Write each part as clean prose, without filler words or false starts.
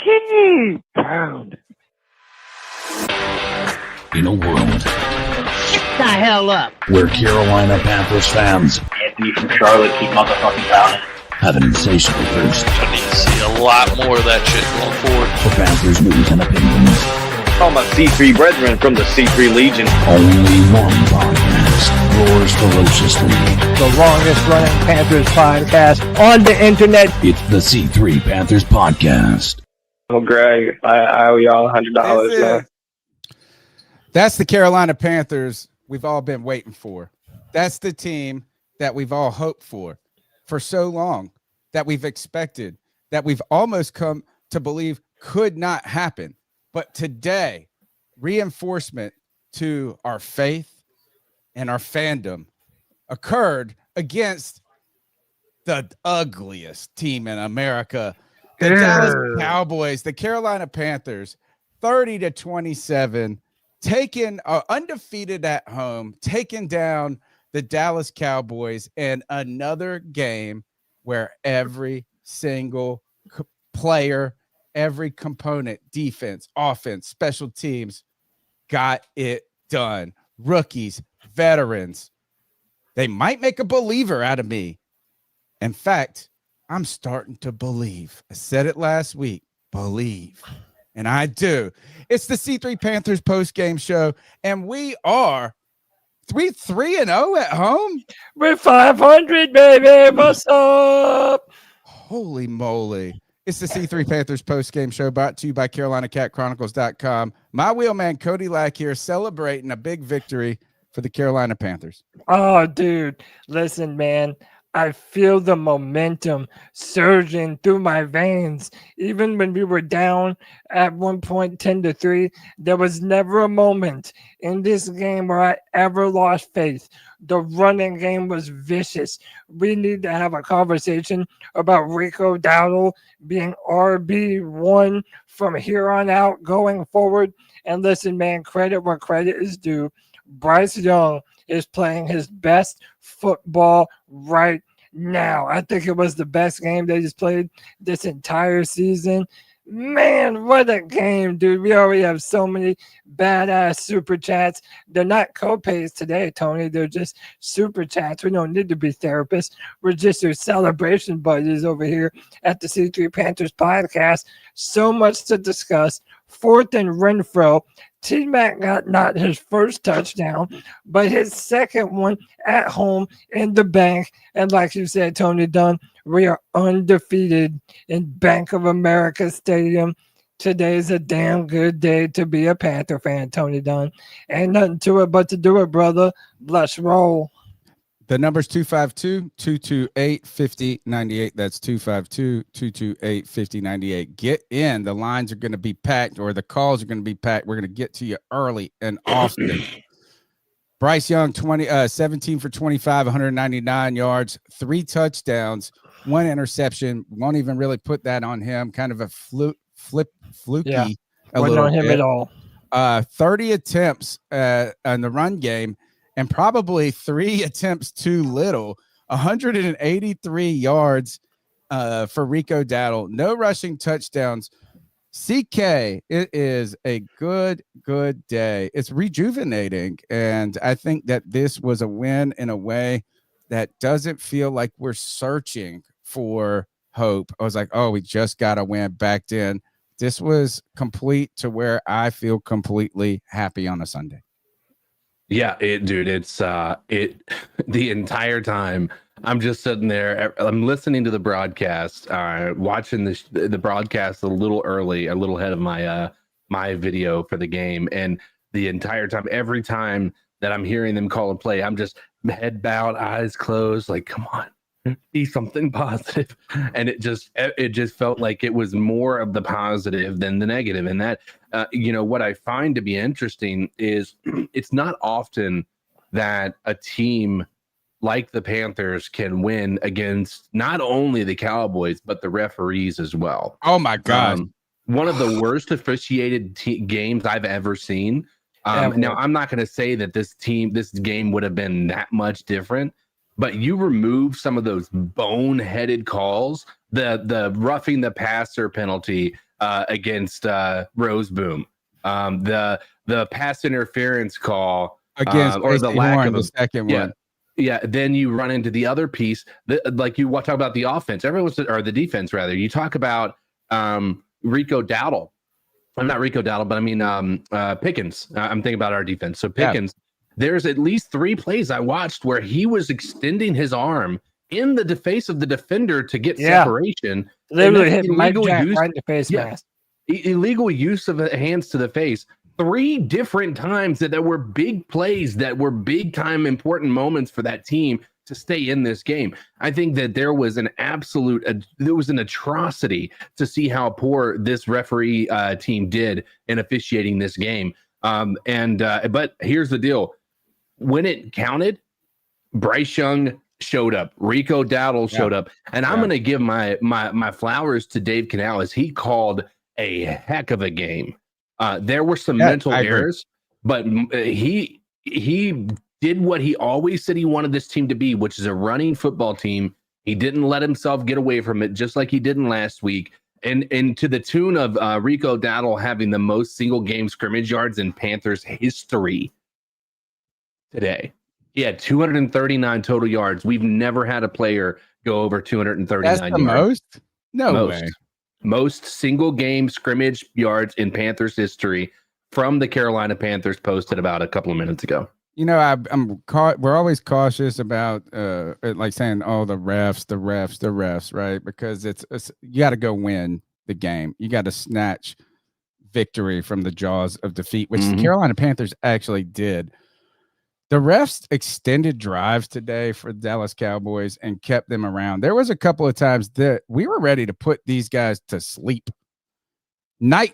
Key pound. In a world, Get the hell up. where Carolina Panthers fans Anthony from Charlotte, keep motherfucking pounding. have an insatiable thirst I need to see a lot more of that shit going forward. for Panthers news and opinions. All my C3 brethren from the C3 Legion. Only one podcast roars ferociously. The longest running Panthers podcast on the internet. It's the C3 Panthers podcast. Oh, Greg, I owe y'all $100, man. That's the Carolina Panthers we've all been waiting for. That's the team that we've all hoped for so long, that we've expected, that we've almost come to believe could not happen. But today, reinforcement to our faith and our fandom occurred against the ugliest team in America, the Dallas Cowboys, the Carolina Panthers, 30-27, taken undefeated at home, taking down the Dallas Cowboys, and another game where every single player, every component, defense, offense, special teams, got it done. Rookies, veterans, they might make a believer out of me. In fact, I'm starting to believe. I said it last week, believe. And I do. It's the C3 Panthers post-game show, and we are 3-0 at home. We're 500, baby. What's up? Holy moly. It's the C3 Panthers post-game show brought to you by CarolinaCatChronicles.com. My wheelman, Cody Lack here, celebrating a big victory for the Carolina Panthers. Oh, dude. Listen, man. I feel the momentum surging through my veins. Even when we were down at one point 10-3, there was never a moment in this game where I ever lost faith. The running game was vicious. We need to have a conversation about Rico Dowdle being RB1 from here on out going forward. And listen, man, credit where credit is due. Bryce Young is playing his best football right now. I think it was the best game they just played this entire season. Man, what a game, dude. We already have so many badass super chats. They're not co-pays today, Tony. They're just super chats. We don't need to be therapists. We're just your celebration buddies over here at the C3 Panthers podcast. So much to discuss. 4th and Renfro. T-Mac got not his first touchdown, but his second one at home in the bank. And like you said, Tony Dunn, we are undefeated in Bank of America Stadium. Today's a damn good day to be a Panther fan, Tony Dunn. Ain't nothing to it but to do it, brother. Let's roll. The number's 252-228-5098. That's 252-228-5098. Get in. The lines are going to be packed, or the calls are going to be packed. We're going to get to you early and often. Bryce Young, 17 for 25, 199 yards, 3 touchdowns, 1 interception. Won't even really put that on him. Kind of a fluky. Yeah, a wasn't little on him bit. at all. 30 attempts in the run game, and probably 3 attempts too little. 183 yards for Rico Dowdle. No rushing touchdowns. CK, it is a good day. It's rejuvenating, and I think that this was a win in a way that doesn't feel like we're searching for hope. I was like, oh, we just got to win back then. This was complete to where I feel completely happy on a Sunday. Yeah, it's the entire time I'm just sitting there. I'm listening to the broadcast, watching the broadcast a little early, a little ahead of my my video for the game, and the entire time, every time that I'm hearing them call a play, I'm just head bowed, eyes closed, like, come on, be something positive. And it just felt like it was more of the positive than the negative. And that, what I find to be interesting is it's not often that a team like the Panthers can win against not only the Cowboys, but the referees as well. Oh my God. One of the worst officiated games I've ever seen. Now, I'm not going to say that this game would have been that much different, but you remove some of those boneheaded calls, the roughing the passer penalty against Roseboom. The pass interference call against or the lack Horn, of the second yeah. one. Yeah, then you run into the other piece that, like you talk about the offense, or the defense rather. You talk about Rico Dowdle. I'm not Rico Dowdle, but I mean Pickens. I'm thinking about our defense. So Pickens, there's at least 3 plays I watched where he was extending his arm in the face of the defender to get separation. Literally hit Mike Jack right in the face mask. Illegal use of hands to the face. 3 different times that there were big plays that were big time important moments for that team to stay in this game. I think that there was an atrocity to see how poor this referee team did in officiating this game. But here's the deal. When it counted, Bryce Young showed up. Rico Dowdle showed up. And I'm going to give my flowers to Dave Canales. He called a heck of a game. There were some mental errors, but he did what he always said he wanted this team to be, which is a running football team. He didn't let himself get away from it, just like he didn't last week. And to the tune of Rico Dowdle having the most single game scrimmage yards in Panthers history today. He had 239 total yards. We've never had a player go over 239 yards. That's the most? No way. Most single game scrimmage yards in Panthers history from the Carolina Panthers, posted about a couple of minutes ago. You know, we're always cautious about like saying, "Oh, the refs," right? Because it's you got to go win the game. You got to snatch victory from the jaws of defeat, which the Carolina Panthers actually did. The refs extended drives today for the Dallas Cowboys and kept them around. There was a couple of times that we were ready to put these guys to sleep. Night.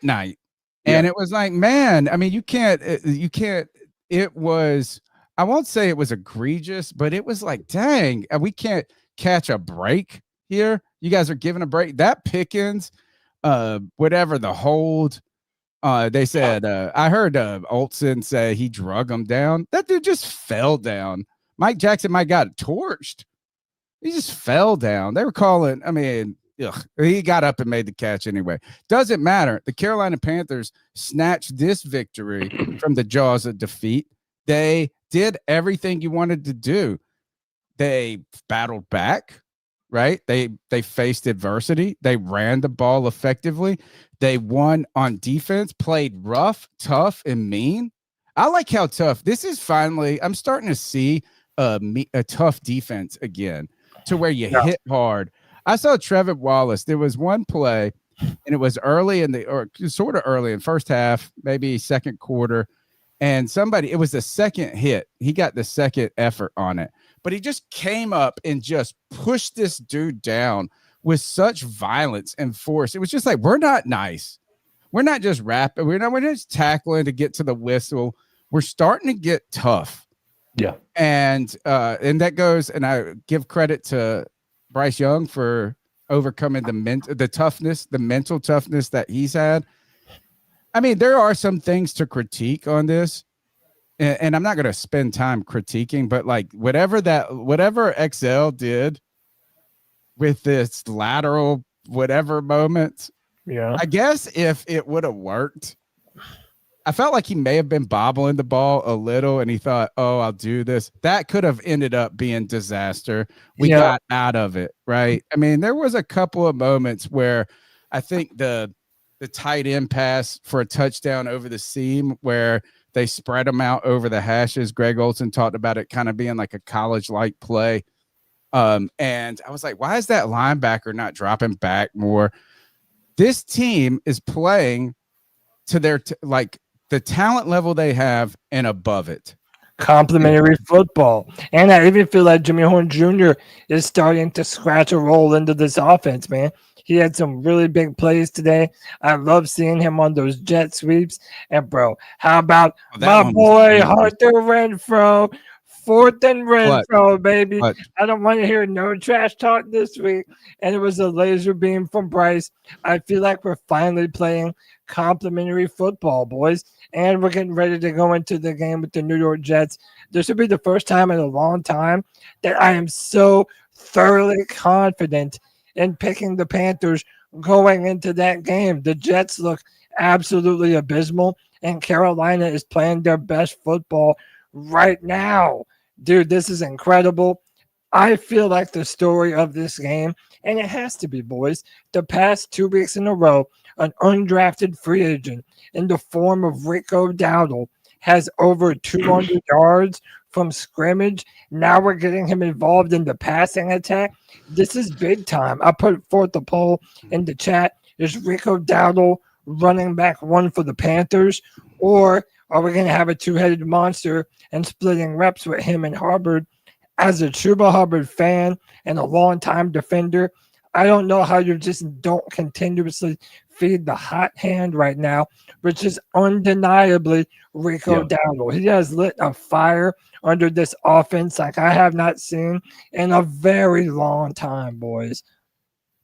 And it was like, man, I mean, you can't, it was, I won't say it was egregious, but it was like, dang, we can't catch a break here. You guys are giving a break. That Pickens, whatever the hold, they said, I heard Olsen say he drug him down. That dude just fell down. Mike Jackson might got torched. He just fell down. They were calling, I mean, he got up and made the catch anyway. Doesn't matter. The Carolina Panthers snatched this victory from the jaws of defeat. They did everything you wanted to do. They battled back, right? They faced adversity. They ran the ball effectively. They won on defense, played rough, tough, and mean. I like how tough. This is finally, I'm starting to see a tough defense again, to where you hit hard. I saw Trevor Wallace. There was one play, and it was early sort of early in first half, maybe second quarter. And it was the second hit. He got the second effort on it, but he just came up and just pushed this dude down with such violence and force. It was just like, we're not nice. We're not just rapping. We're just tackling to get to the whistle. We're starting to get tough. Yeah. And that goes, and I give credit to Bryce Young for overcoming the mental toughness that he's had. I mean, there are some things to critique on this, and I'm not going to spend time critiquing, but like whatever XL did with this lateral whatever moment, I guess if it would have worked, I felt like he may have been bobbling the ball a little, and he thought, "Oh, I'll do this." That could have ended up being disaster. We got out of it, right? I mean, there was a couple of moments where I think the tight end pass for a touchdown over the seam, where they spread them out over the hashes. Greg Olsen talked about it kind of being like a college-like play. And I was like, why is that linebacker not dropping back more? This team is playing to their the talent level they have and above it. Complimentary football. And I even feel like Jimmy Horn Jr. is starting to scratch a roll into this offense, man. He had some really big plays today. I love seeing him on those jet sweeps. And, bro, how about my boy Hunter Renfrow? 4th and Renfrow, baby. I don't want to hear no trash talk this week. And it was a laser beam from Bryce. I feel like we're finally playing complimentary football, boys. And we're getting ready to go into the game with the New York Jets. This will be the first time in a long time that I am so thoroughly confident in picking the Panthers going into that game. The Jets look absolutely abysmal, and Carolina is playing their best football right now. Dude, this is incredible. I feel like the story of this game, and it has to be, boys, the past 2 weeks in a row, an undrafted free agent in the form of Rico Dowdle has over 200 yards from scrimmage. Now we're getting him involved in the passing attack. This is big time. I put forth the poll in the chat. Is Rico Dowdle running back one for the Panthers, or are we going to have a two-headed monster and splitting reps with him and Hubbard? As a Chuba Hubbard fan and a longtime defender, I don't know how you just don't continuously feed the hot hand right now, which is undeniably Rico Dowdle. He has lit a fire under this offense like I have not seen in a very long time, boys.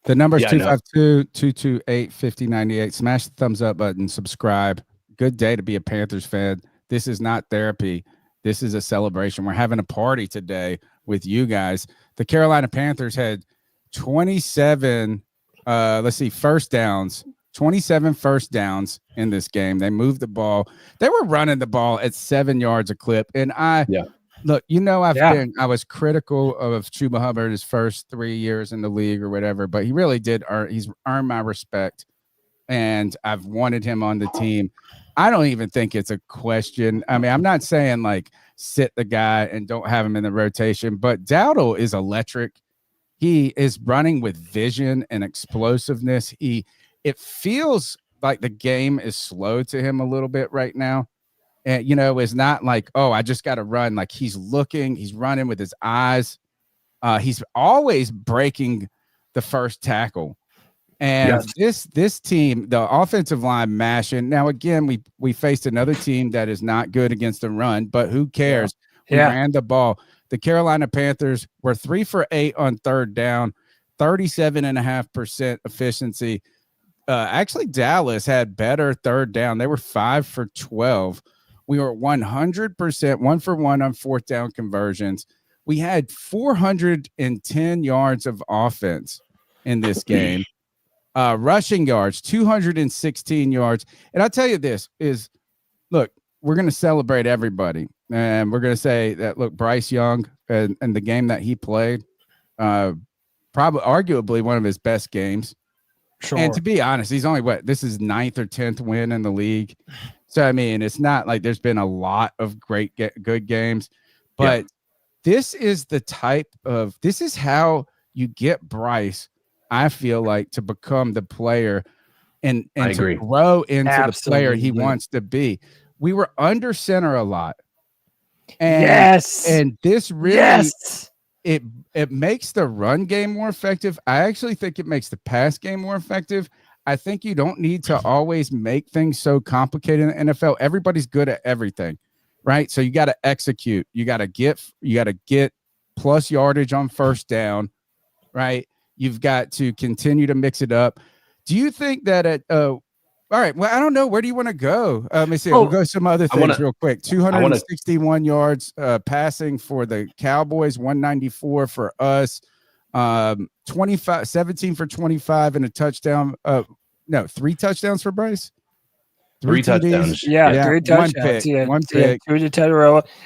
The number is 252-228-5098. Smash the thumbs up button. Subscribe. Good day to be a Panthers fan. This is not therapy. This is a celebration. We're having a party today with you guys. The Carolina Panthers had 27, first downs, 27 first downs in this game. They moved the ball. They were running the ball at 7 yards a clip. And I was critical of Chuba Hubbard his first 3 years in the league or whatever, but he really he's earned my respect, and I've wanted him on the team. I don't even think it's a question. I mean, I'm not saying like sit the guy and don't have him in the rotation, but Dowdle is electric. He is running with vision and explosiveness. It feels like the game is slow to him a little bit right now. And, it's not like, oh, I just got to run. Like he's running with his eyes. He's always breaking the first tackle. And this team, the offensive line mashing. Now, again, we faced another team that is not good against the run, but who cares? We ran the ball. The Carolina Panthers were 3 for 8 on third down, 37.5% efficiency. Actually, Dallas had better third down. They were 5 for 12. We were 100%, 1 for 1 on fourth down conversions. We had 410 yards of offense in this game. Rushing yards, 216 yards. And I'll tell you this is, look, we're going to celebrate everybody. And we're going to say that, look, Bryce Young and the game that he played, probably arguably one of his best games. Sure. And to be honest, he's only this is 9th or 10th win in the league. So, I mean, it's not like there's been a lot of good games, but this is how you get Bryce, I feel like, to become the player and to grow into the player he wants to be. We were under center a lot. And, and this really, it makes the run game more effective. I actually think it makes the pass game more effective. I think you don't need to always make things so complicated in the NFL. Everybody's good at everything, right? So you got to execute. You got to get plus yardage on first down, right? You've got to continue to mix it up. Do you think that all right, well, I don't know. Where do you want to go? Let me see. We'll go some other things real quick. 261 yards passing for the Cowboys, 194 for us. 17 for 25 and a touchdown. 3 touchdowns for Bryce. 3 touchdowns. Yeah, 3 touchdowns. One pick.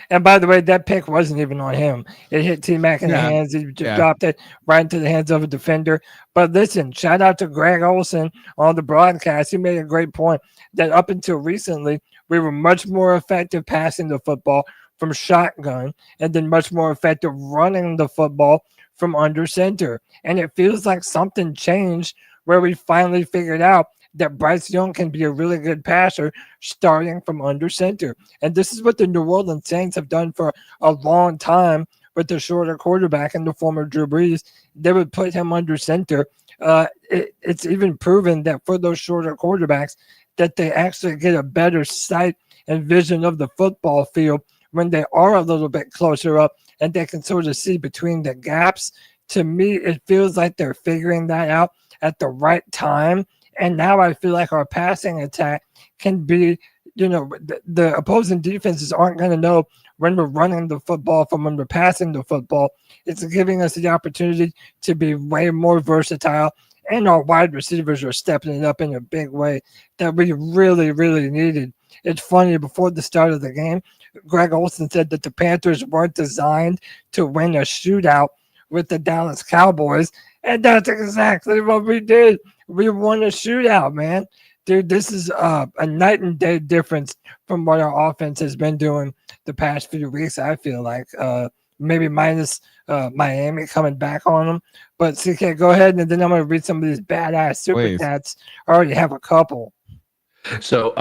And by the way, that pick wasn't even on him. It hit T-Mac in the hands. He just dropped it right into the hands of a defender. But listen, shout out to Greg Olson on the broadcast. He made a great point that up until recently, we were much more effective passing the football from shotgun and then much more effective running the football from under center. And it feels like something changed where we finally figured out that Bryce Young can be a really good passer starting from under center. And this is what the New Orleans Saints have done for a long time with the shorter quarterback in the form of Drew Brees. They would put him under center. It's even proven that for those shorter quarterbacks that they actually get a better sight and vision of the football field when they are a little bit closer up and they can sort of see between the gaps. To me, it feels like they're figuring that out at the right time. And now I feel like our passing attack can be, the opposing defenses aren't going to know when we're running the football from when we're passing the football. It's giving us the opportunity to be way more versatile and our wide receivers are stepping it up in a big way that we really, really needed. It's funny, before the start of the game, Greg Olsen said that the Panthers weren't designed to win a shootout with the Dallas Cowboys, and that's exactly what we did. We won a shootout, man. Dude, this is a night and day difference from what our offense has been doing the past few weeks, I feel like. Maybe minus Miami coming back on them. But CK, go ahead, and then I'm going to read some of these badass super chats. I already have a couple. So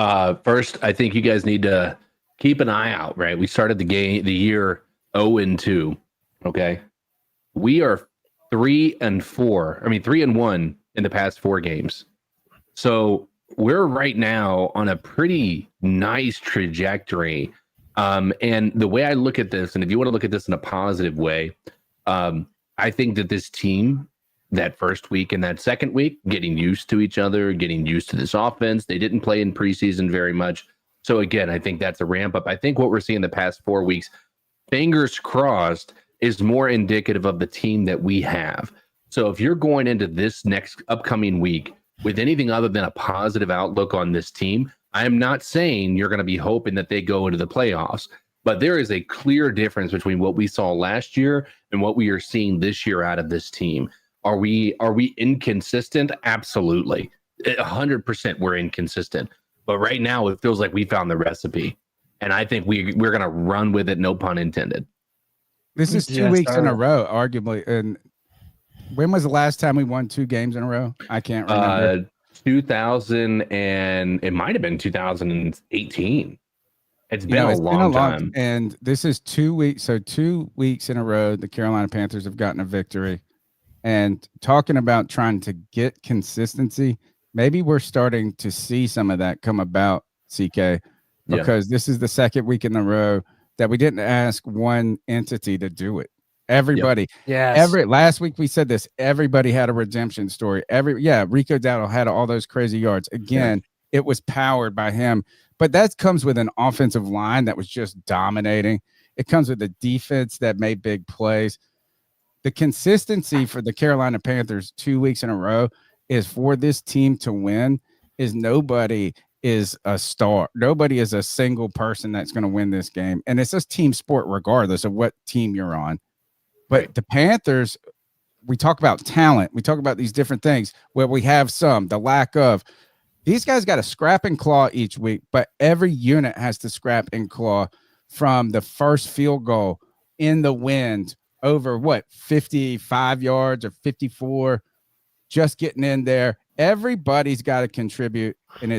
first, I think you guys need to keep an eye out, right? We started the year 0-2, okay? We are 3-4. I mean, 3-1 in the past 4 games. So we're right now on a pretty nice trajectory. And the way I look at this, and if you want to look at this in a positive way, I think that this team, that first week and that second week, getting used to each other, getting used to this offense. They didn't play in preseason very much. So again, I think that's a ramp up. I think what we're seeing the past 4 weeks, fingers crossed, is more indicative of the team that we have. So if you're going into this next upcoming week with anything other than a positive outlook on this team, I am not saying you're going to be hoping that they go into the playoffs, but there is a clear difference between what we saw last year and what we are seeing this year out of this team. Are we inconsistent? Absolutely. 100% we're inconsistent. But right now it feels like we found the recipe. And I think we're going to run with it, no pun intended. This is 2 weeks in a row, arguably. And when was the last time we won 2 games in a row? I can't remember. 2000 and it might have been 2018. It's been a long time. And this is 2 weeks. So 2 weeks in a row, the Carolina Panthers have gotten a victory. And talking about trying to get consistency, maybe we're starting to see some of that come about, CK, because this is the second week in a row that we didn't ask one entity to do it. Everybody. Last week we said this. Everybody had a redemption story. Rico Dowdle had all those crazy yards. Again, it was powered by him. But that comes with an offensive line that was just dominating. It comes with a defense that made big plays. The consistency for the Carolina Panthers 2 weeks in a row is for this team to win is nobody is a star. Nobody is a single person that's going to win this game. And it's a team sport regardless of what team you're on. But the Panthers, we talk about talent. We talk about these different things where we have the lack of. These guys got to scrap and claw each week, but every unit has to scrap and claw from the first field goal in the wind over 55 yards or 54, just getting in there. Everybody's got to contribute, and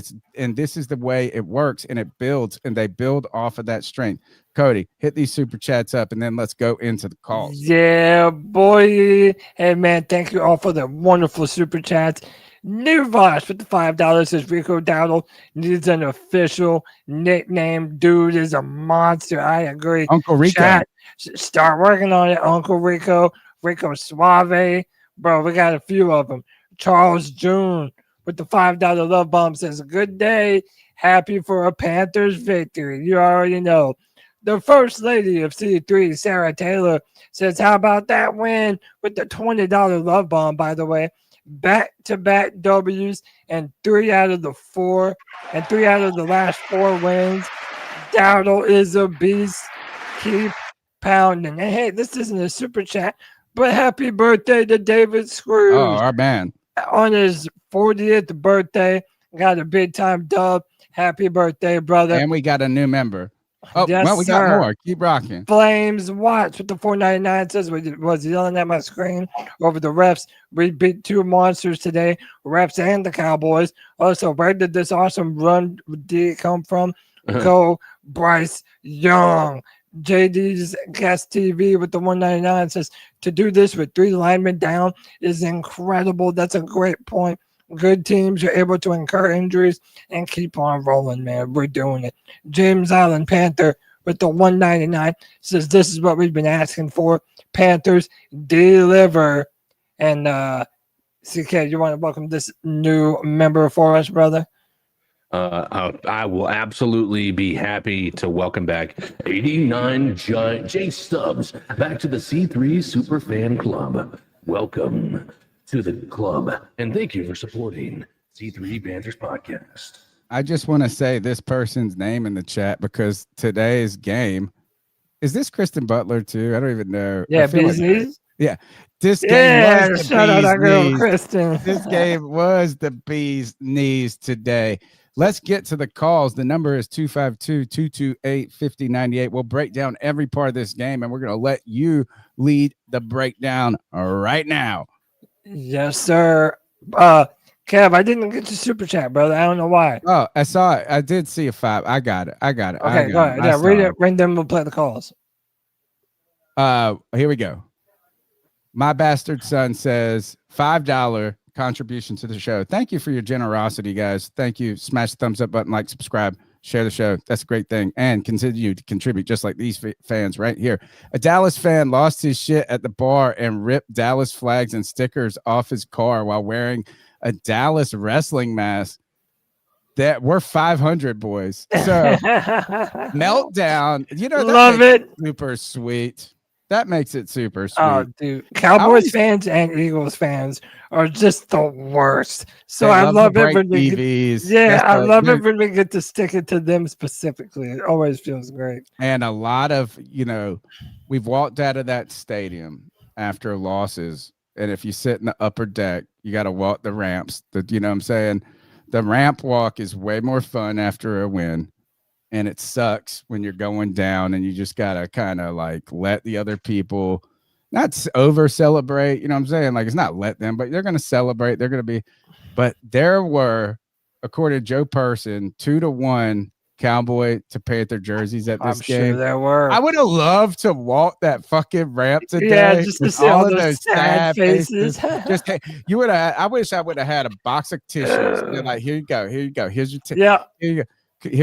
this is the way it works, and it builds, and they build off of that strength. Cody, hit these super chats up, and then let's go into the calls. Yeah, boy. Hey, man, thank you all for the wonderful super chats. New Vosh with the $5 says Rico Dowdle needs an official nickname. Dude is a monster. I agree. Uncle Rico. Chat, start working on it. Uncle Rico. Rico Suave. Bro, we got a few of them. Charles June with the $5 love bomb says, good day. Happy for a Panthers victory. You already know. The first lady of C3, Sarah Taylor, says, how about that win with the $20 love bomb, by the way? Back-to-back W's and 3 out of the last 4 wins. Dowdle is a beast. Keep pounding. And hey, this isn't a super chat, but happy birthday to David Scrooge. Oh, our man. On his 40th birthday, got a big time dub. Happy birthday, brother. And we got a new member. Oh, yes, well, we got more. Keep rocking. Flames Watch with the $4.99 says was yelling at my screen over the refs. We beat 2 monsters today, refs and the Cowboys. Also, where did this awesome run come from? Go Bryce Young. JD's Guest TV with the $1.99 says to do this with 3 linemen down is incredible. That's a great point. Good teams are able to incur injuries and keep on rolling, man. We're doing it. James Allen Panther with the $1.99 says this is what we've been asking for. Panthers deliver. And CK, you want to welcome this new member for us, brother? I will absolutely be happy to welcome back 89 J Stubbs back to the C3 Super Fan Club. Welcome to the club. And thank you for supporting C3 Panthers Podcast. I just want to say this person's name in the chat because today's game is this Kristen Butler too? I don't even know. Yeah, I feel like- Bees. yeah. This game Yeah, was the shout out bee's our girl knees. Kristen. This game was the bee's knees today. Let's get to the calls. The number is 252-228-5098. We'll break down every part of this game, and we're going to let you lead the breakdown right now. Yes, sir. Kev, I didn't get your super chat, brother. I don't know why. Oh, I saw it. I did see a 5. I got it. Okay, go ahead. Yeah, read it. Read them. We'll play the calls. Here we go. My bastard son says $5 contribution to the show. Thank you for your generosity, guys. Thank you. Smash the thumbs up button, like, subscribe, share the show. That's a great thing. And continue to contribute just like these fans right here. A Dallas fan lost his shit at the bar and ripped Dallas flags and stickers off his car while wearing a Dallas wrestling mask. That we're 500 boys. So meltdown. You know, that Love makes it. super sweet. That makes it super sweet. Oh, dude. Cowboys fans and Eagles fans are just the worst. So They I love to it break when we get, TVs. yeah, I love dude. it when we get to stick it to them specifically. It always feels great. And a lot of, we've walked out of that stadium after losses. And if you sit in the upper deck, you got to walk the ramps. You know what I'm saying? The ramp walk is way more fun after a win. And it sucks when you're going down and you just got to kind of like let the other people not over celebrate. You know what I'm saying? Like, it's not let them, but they're going to celebrate. They're going to be, but there were, according to Joe Person, 2-1 Cowboy to Panther jerseys at this game. Sure there were. I would have loved to walk that fucking ramp today. Yeah, just to with see all those sad faces. Just you would have. I wish I would have had a box of tissues. They're like, here you go, here you go. Here's your Yeah. Here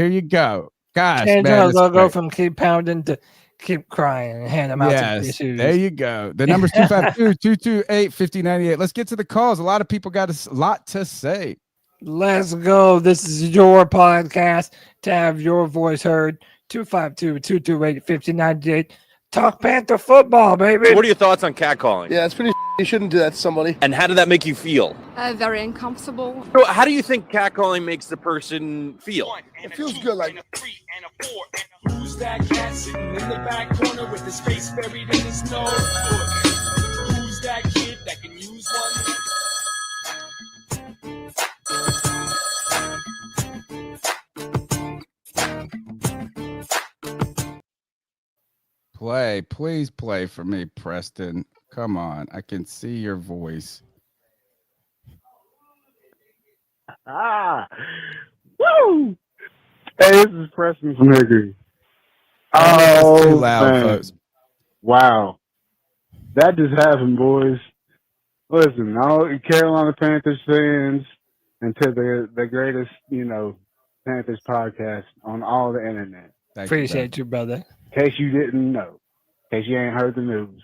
you go. Gosh, Change man, our it's logo great. from keep pounding to keep crying and hand them out some tissues. There you go. The number's 252-228-5098. Let's get to the calls. A lot of people got a lot to say. Let's go. This is your podcast to have your voice heard. 252-228-5098. Talk Panther football, baby. What are your thoughts on catcalling? Yeah, it's pretty. You shouldn't do that to somebody. And how did that make you feel? Very uncomfortable. So how do you think catcalling makes the person feel? It feels good, like. Who's that cat sitting in the back corner with his face buried in his notebook? Who's that kid that can use one? Please play for me, Preston. Come on, I can see your voice. Woo! Hey, this is Preston from Hickory. That's Oh, too loud, man. folks. Wow. That just happened, boys. Listen, all Carolina Panthers fans and to the greatest, Panthers podcast on all the internet. Thank Appreciate you, brother. In case you didn't know, in case you ain't heard the news,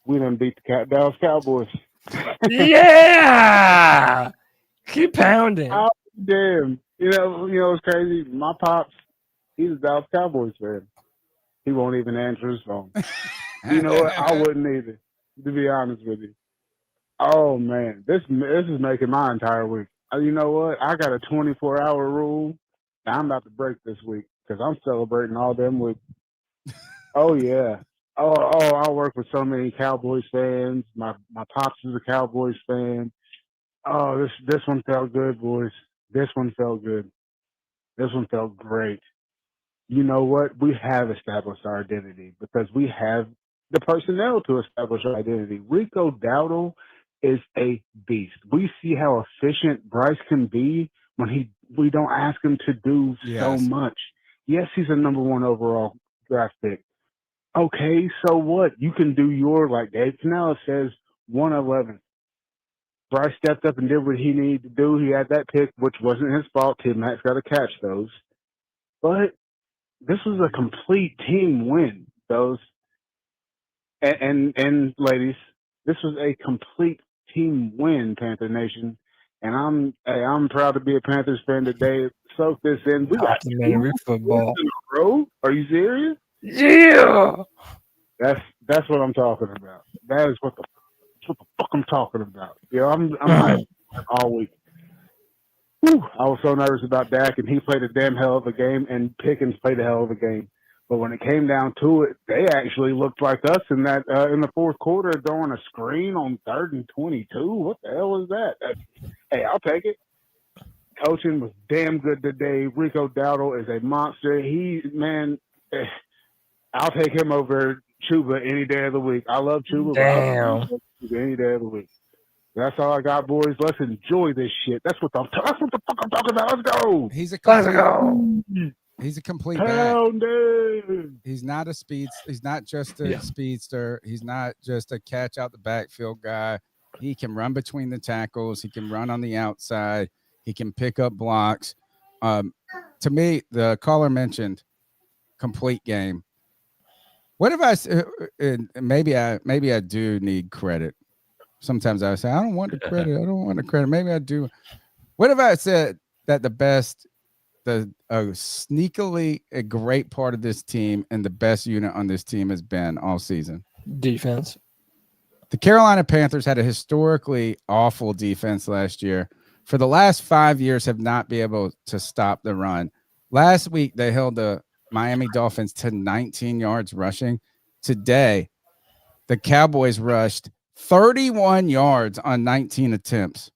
we done beat the Dallas Cowboys. Yeah. Keep pounding. Oh, damn. It's crazy. My pops, he's a Dallas Cowboys fan. He won't even answer his phone. You know what? I wouldn't either, to be honest with you. Oh, man. This is making my entire week. You know what? I got a 24-hour rule that I'm about to break this week because I'm celebrating all them with. Oh, yeah. Oh, I work with so many Cowboys fans. My pops is a Cowboys fan. Oh, this one felt good, boys. This one felt good. This one felt great. You know what? We have established our identity because we have the personnel to establish our identity. Rico Dowdle is a beast. We see how efficient Bryce can be when we don't ask him to do so much. Yes, he's a number 1 overall draft pick. Okay, so what? You can do like Dave Canales says, 111. Bryce stepped up and did what he needed to do. He had that pick, which wasn't his fault. Tim Mack's got to catch those. But this was a complete team win, those. And ladies, this was a complete team win, Panther Nation. And I'm proud to be a Panthers fan today. Soak this in. We got Complimentary football. in a row. Are you serious? Yeah. That's what I'm talking about. That is what the what the fuck I'm talking about. You know, I'm hyped all week. Whew, I was so nervous about Dak, and he played a damn hell of a game, and Pickens played a hell of a game. But when it came down to it, they actually looked like us in that in the fourth quarter, throwing a screen on 3rd and 22. What the hell is that? Hey, I'll take it. Coaching was damn good today. Rico Dowdle is a monster. I'll take him over Chuba any day of the week. I love Chuba. Damn. But I'll take Chuba any day of the week. That's all I got, boys. Let's enjoy this shit. That's what the fuck I'm talking about. Let's go. He's a Let's complete, go. he's a complete back. Pounding. He's not a speed. He's not just a speedster. He's not just a catch out the backfield guy. He can run between the tackles. He can run on the outside. He can pick up blocks. To me, the caller mentioned complete game. What if maybe I do need credit. Sometimes I say I don't want the credit. I don't want the credit. Maybe I do. What if I said that sneakily a great part of this team and the best unit on this team has been all season? Defense. The Carolina Panthers had a historically awful defense last year. For the last 5 years, have not been able to stop the run. Last week, they held the Miami Dolphins to 19 yards rushing. Today, the Cowboys rushed 31 yards on 19 attempts.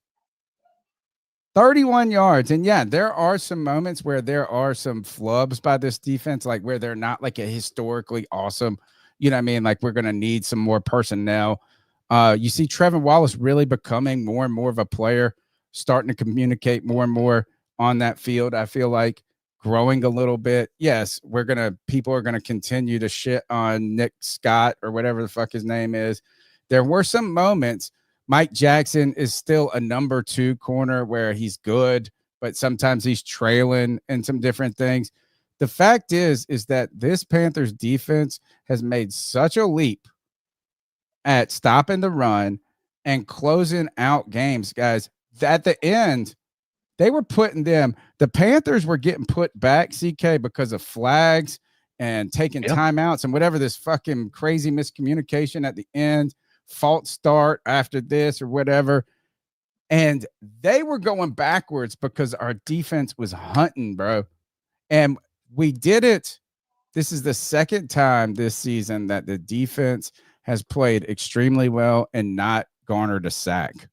31 yards. And yeah, there are some moments where there are some flubs by this defense, like where they're not like a historically awesome, you know what I mean? Like we're going to need some more personnel. You see Trevor Wallace really becoming more and more of a player, starting to communicate more and more on that field. I feel like growing a little bit. Yes, people are going to continue to shit on Nick Scott or whatever the fuck his name is. There were some moments. Mike Jackson is still a number 2 corner where he's good, but sometimes he's trailing and some different things. The fact is that this Panthers defense has made such a leap at stopping the run and closing out games, guys. At the end, they were the Panthers were getting put back, CK, because of flags and taking timeouts and whatever, this fucking crazy miscommunication at the end, false start after this or whatever. And they were going backwards because our defense was hunting, bro. And we did it. This is the second time this season that the defense has played extremely well and not garnered a sack.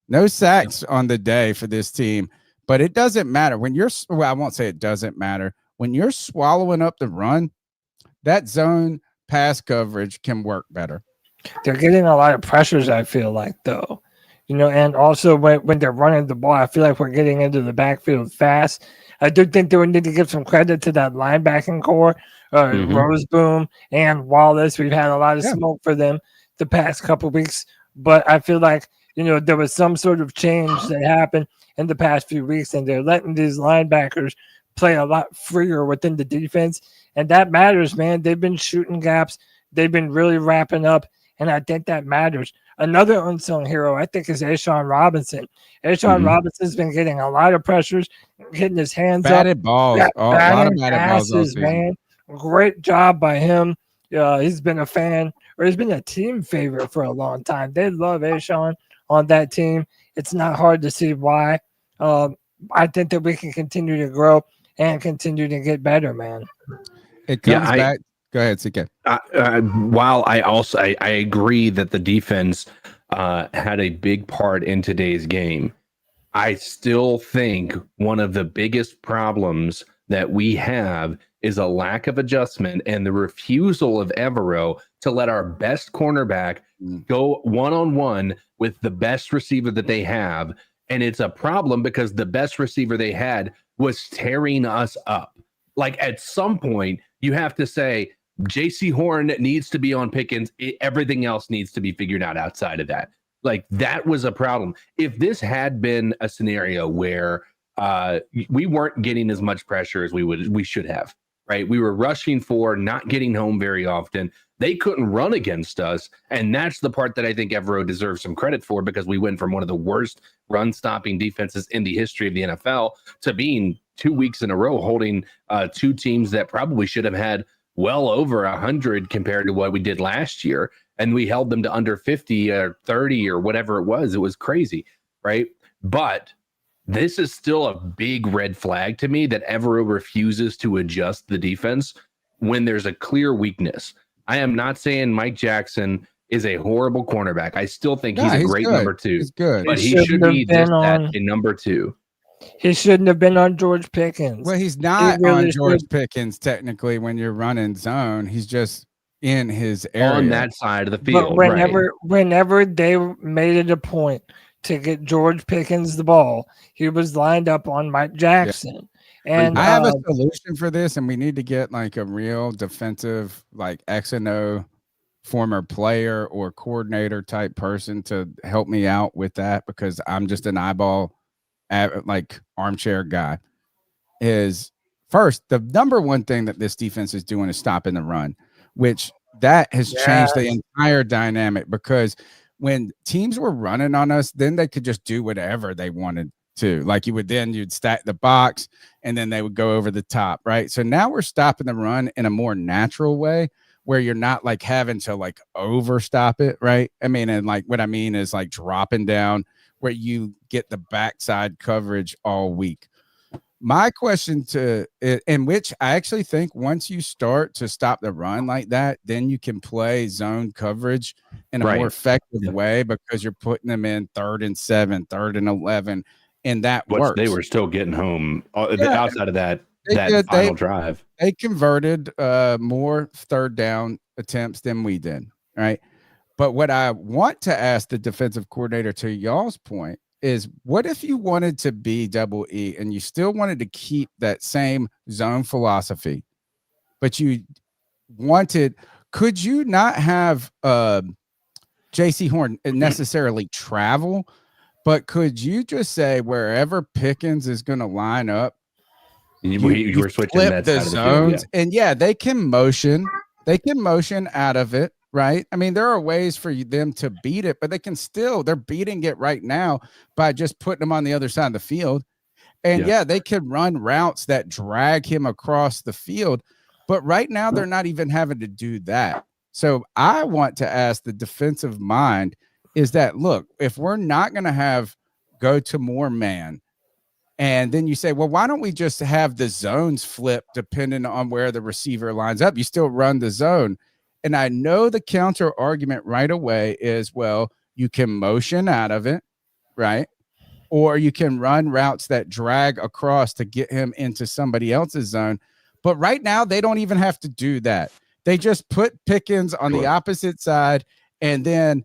No sacks on the day for this team, but it doesn't matter when I won't say it doesn't matter. When you're swallowing up the run, that zone pass coverage can work better. They're getting a lot of pressures, I feel like, though. And also when they're running the ball, I feel like we're getting into the backfield fast. I do think they would need to give some credit to that linebacking core, Roseboom and Wallace. We've had a lot of smoke for them the past couple of weeks, but I feel like, there was some sort of change that happened in the past few weeks, and they're letting these linebackers play a lot freer within the defense, and that matters, man. They've been shooting gaps. They've been really wrapping up, and I think that matters. Another unsung hero, I think, is Ashawn Robinson. Robinson's been getting a lot of pressures, getting his hands batted up. Balls. A lot of batted balls, man. Great job by him. He's been a fan, or he's been a team favorite for a long time. They love Ashawn on that team. It's not hard to see why. I think that we can continue to grow and continue to get better, man. It comes back. Go ahead, CK. While I agree that the defense had a big part in today's game, I still think one of the biggest problems that we have is a lack of adjustment and the refusal of Evero to let our best cornerback go one-on-one with the best receiver that they have. And it's a problem because the best receiver they had was tearing us up. Like at some point, you have to say, JC Horn needs to be on Pickens. Everything else needs to be figured out outside of that. Like that was a problem. If this had been a scenario where we weren't getting as much pressure as we should have, right? We were rushing for, not getting home very often. They couldn't run against us. And that's the part that I think Evero deserves some credit for, because we went from one of the worst run stopping defenses in the history of the NFL to being 2 weeks in a row holding 2 teams that probably should have had well over 100 compared to what we did last year. and we held them to under 50 or 30 or whatever it was. It was crazy, right? But this is still a big red flag to me that Evero refuses to adjust the defense when there's a clear weakness. I am not saying Mike Jackson is a horrible cornerback. I still think he's a great good. number 2. He's good. But he shouldn't should have be been just that, on- a number 2. He shouldn't have been on George Pickens. Well, he's not really on George should- Pickens technically when you're running zone. He's just in his area. On that side of the field. But right. whenever they made it a point to get George Pickens the ball, he was lined up on Mike Jackson. And I have a solution for this, and we need to get like a real defensive, like X and O former player or coordinator type person to help me out with that, because I'm just an eyeball, like armchair guy. Is first, the number one thing that this defense is doing is stopping the run, which that has changed the entire dynamic, because when teams were running on us, then they could just do whatever they wanted to. Like you'd stack the box and then they would go over the top, right? So now we're stopping the run in a more natural way where you're not like having to like overstop it, right? I mean, and like what I mean is like dropping down where you get the backside coverage all week. My question to it, in which I actually think once you start to stop the run like that, then you can play zone coverage in a more effective way, because you're putting them in 3rd and 7, 3rd and 11, and that works. They were still getting home outside of that final drive. They converted more 3rd down attempts than we did, right? But what I want to ask the defensive coordinator, to y'all's point, is what if you wanted to be double E and you still wanted to keep that same zone philosophy, but you wanted, could you not have JC Horn necessarily travel, but could you just say wherever Pickens is going to line up, you were switching flip that the side zones, of the field, and they can motion out of it. Right. I mean, there are ways for them to beat it, but they're beating it right now by just putting them on the other side of the field. And they can run routes that drag him across the field. But right now, they're not even having to do that. So I want to ask the defensive mind is that, look, if we're not going to go to more man, and then you say, well, why don't we just have the zones flip depending on where the receiver lines up? You still run the zone. And I know the counter argument right away is, well, you can motion out of it, right? Or you can run routes that drag across to get him into somebody else's zone. But right now, they don't even have to do that. They just put Pickens on the opposite side, and then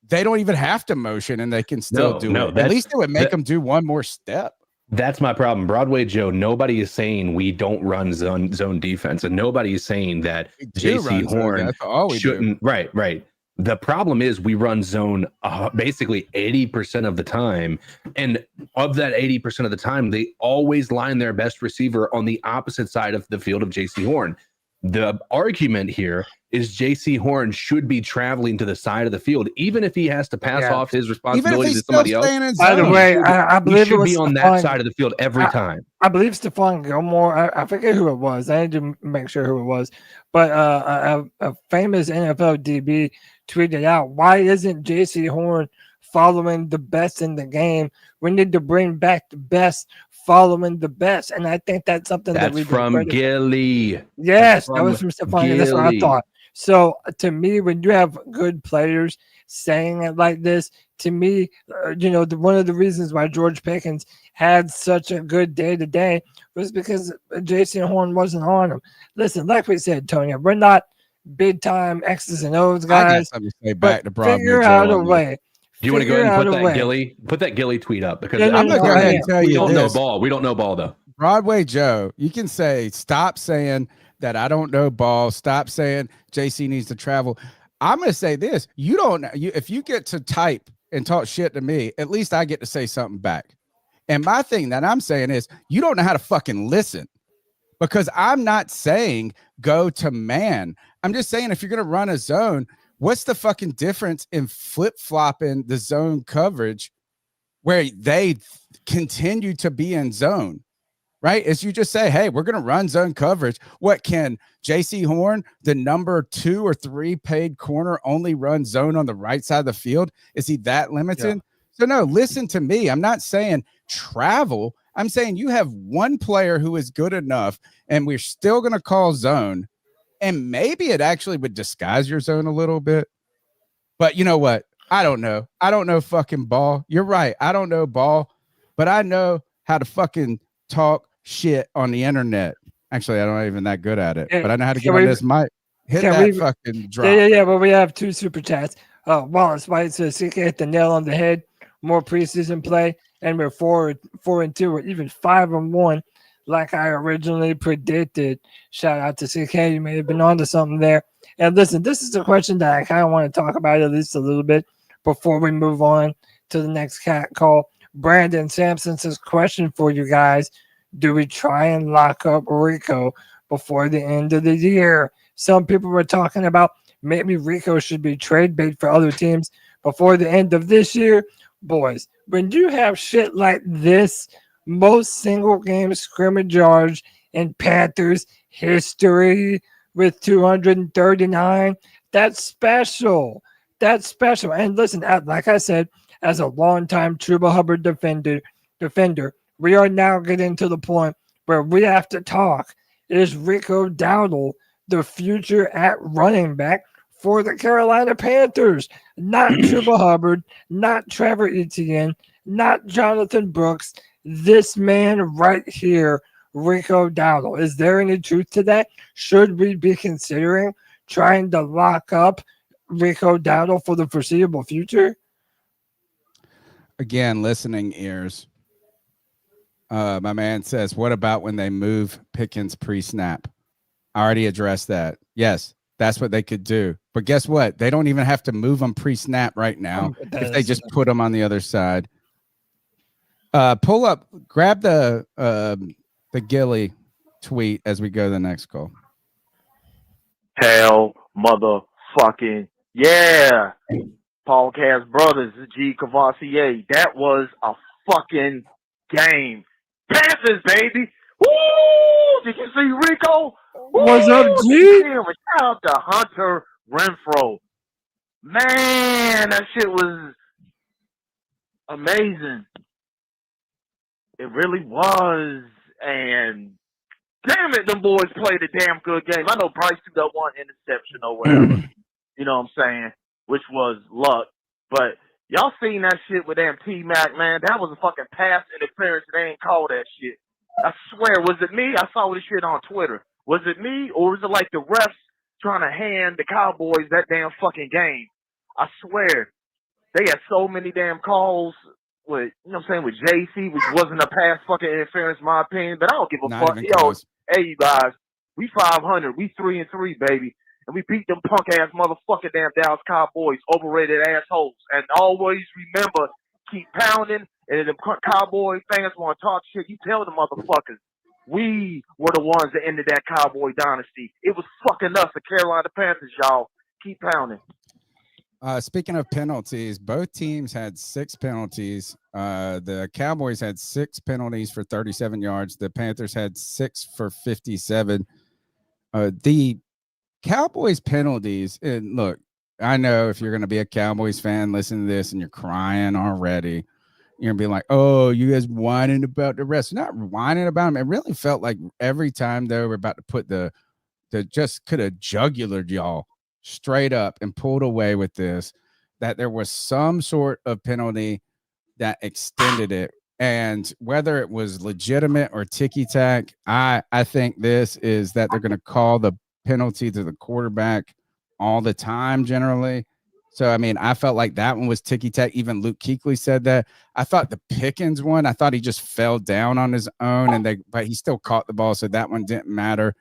they don't even have to motion, and they can still do it. At least it would make them do one more step. That's my problem. Broadway Joe, nobody is saying we don't run zone defense, and nobody is saying that JC Horn shouldn't. Right. The problem is we run zone basically 80% of the time, and of that 80% of the time, they always line their best receiver on the opposite side of the field of JC Horn. The argument here is JC Horn should be traveling to the side of the field, even if he has to pass off his responsibility to somebody else. By the way, I believe he should be on that side of the field every time. I believe Stephon Gilmore, I forget who it was. I need to make sure who it was. But a famous NFL DB tweeted out, why isn't JC Horn following the best in the game? We need to bring back the best following the best. And I think that's something that we from Gilly. Yes, that was from Stephon. That's what I thought. So to me, when you have good players saying it like this, to me, one of the reasons why George Pickens had such a good day today was because Jason Horn wasn't on him. Listen, like we said, Tony, we're not big time X's and O's guys. I got something to say back to Broadway. Figure out a way. Do you want to go ahead and put that Gilly tweet up? Because I'm going to go ahead and tell you don't know ball. We don't know ball, though. Broadway Joe, you can say, stop saying that I don't know ball. Stop saying JC needs to travel. I'm going to say this. If you get to type and talk shit to me, at least I get to say something back. And my thing that I'm saying is you don't know how to fucking listen, because I'm not saying go to man. I'm just saying if you're going to run a zone, what's the fucking difference in flip-flopping the zone coverage where they continue to be in zone? right? Is you just say, hey, we're going to run zone coverage. What can JC Horn, the number 2 or 3 paid corner, only run zone on the right side of the field? Is he that limited? Yeah. So no, listen to me. I'm not saying travel. I'm saying you have one player who is good enough and we're still going to call zone. And maybe it actually would disguise your zone a little bit. But you know what? I don't know. I don't know fucking ball. You're right. I don't know ball, but I know how to fucking talk shit on the internet. Actually, I'm not even that good at it, but I know how to get on this mic. Hit that fucking drop. Yeah. But we have 2 super chats. Wallace White says CK hit the nail on the head. More preseason play, and we're 4-2, or even 5-1, like I originally predicted. Shout out to CK. You may have been onto something there. And listen, this is a question that I kind of want to talk about at least a little bit before we move on to the next cat call. Brandon Sampson says, question for you guys. Do we try and lock up Rico before the end of the year? Some people were talking about maybe Rico should be trade bait for other teams before the end of this year. Boys, when you have shit like this, most single game scrimmage yards in Panthers history with 239, that's special. That's special. And listen, like I said, as a longtime Chuba Hubbard defender, we are now getting to the point where we have to talk. Is Rico Dowdle the future at running back for the Carolina Panthers? Not Chuba Hubbard, not Trevor Etienne, not Jonathan Brooks. This man right here, Rico Dowdle. Is there any truth to that? Should we be considering trying to lock up Rico Dowdle for the foreseeable future? Again, listening ears. My man says, what about when they move Pickens pre-snap? I already addressed that. Yes, that's what they could do. But guess what? They don't even have to move them pre-snap right now if they just put them on the other side. Pull up, grab the Gilly tweet as we go to the next call. Hell motherfucking yeah. Podcast Brothers, G. Cavassier. That was a fucking game. Panthers, baby. Woo! Did you see Rico? Woo! What's up, G? Damn, shout out to Hunter Renfro. Man, that shit was amazing. It really was. And damn it, them boys played a damn good game. I know Bryce threw that one interception or whatever. You know what I'm saying? Which was luck. But y'all seen that shit with damn T-Mac, man. That was a fucking pass interference. They ain't called that shit. I swear, was it me? I saw this shit on Twitter. Was it me, or was it like the refs trying to hand the Cowboys that damn fucking game? I swear. They had so many damn calls with, you know what I'm saying, with JC, which wasn't a pass fucking interference, in my opinion. But I don't give a fuck. Yo, hey, you guys, we 500. We 3-3, baby. And we beat them punk-ass motherfucking damn Dallas Cowboys, overrated assholes. And always remember, keep pounding. And if the Cowboy fans want to talk shit, you tell the motherfuckers. We were the ones that ended that Cowboy dynasty. It was fucking us, the Carolina Panthers, y'all. Keep pounding. Speaking of penalties, both teams had 6 penalties. The Cowboys had 6 penalties for 37 yards. The Panthers had 6 for 57. The Cowboys penalties, and look, I know if you're going to be a Cowboys fan, listen to this and you're crying already. You're going to be like, oh, you guys whining about the rest. Not whining about them. It really felt like every time they were about to put the just could have jugulared y'all straight up and pulled away with this, that there was some sort of penalty that extended it. And whether it was legitimate or ticky-tack, I think this is that they're going to call the penalty to the quarterback all the time generally. So, I mean, I felt like that one was ticky-tack. Even Luke Kuechly said that. I thought the Pickens one, I thought he just fell down on his own, but he still caught the ball, so that one didn't matter.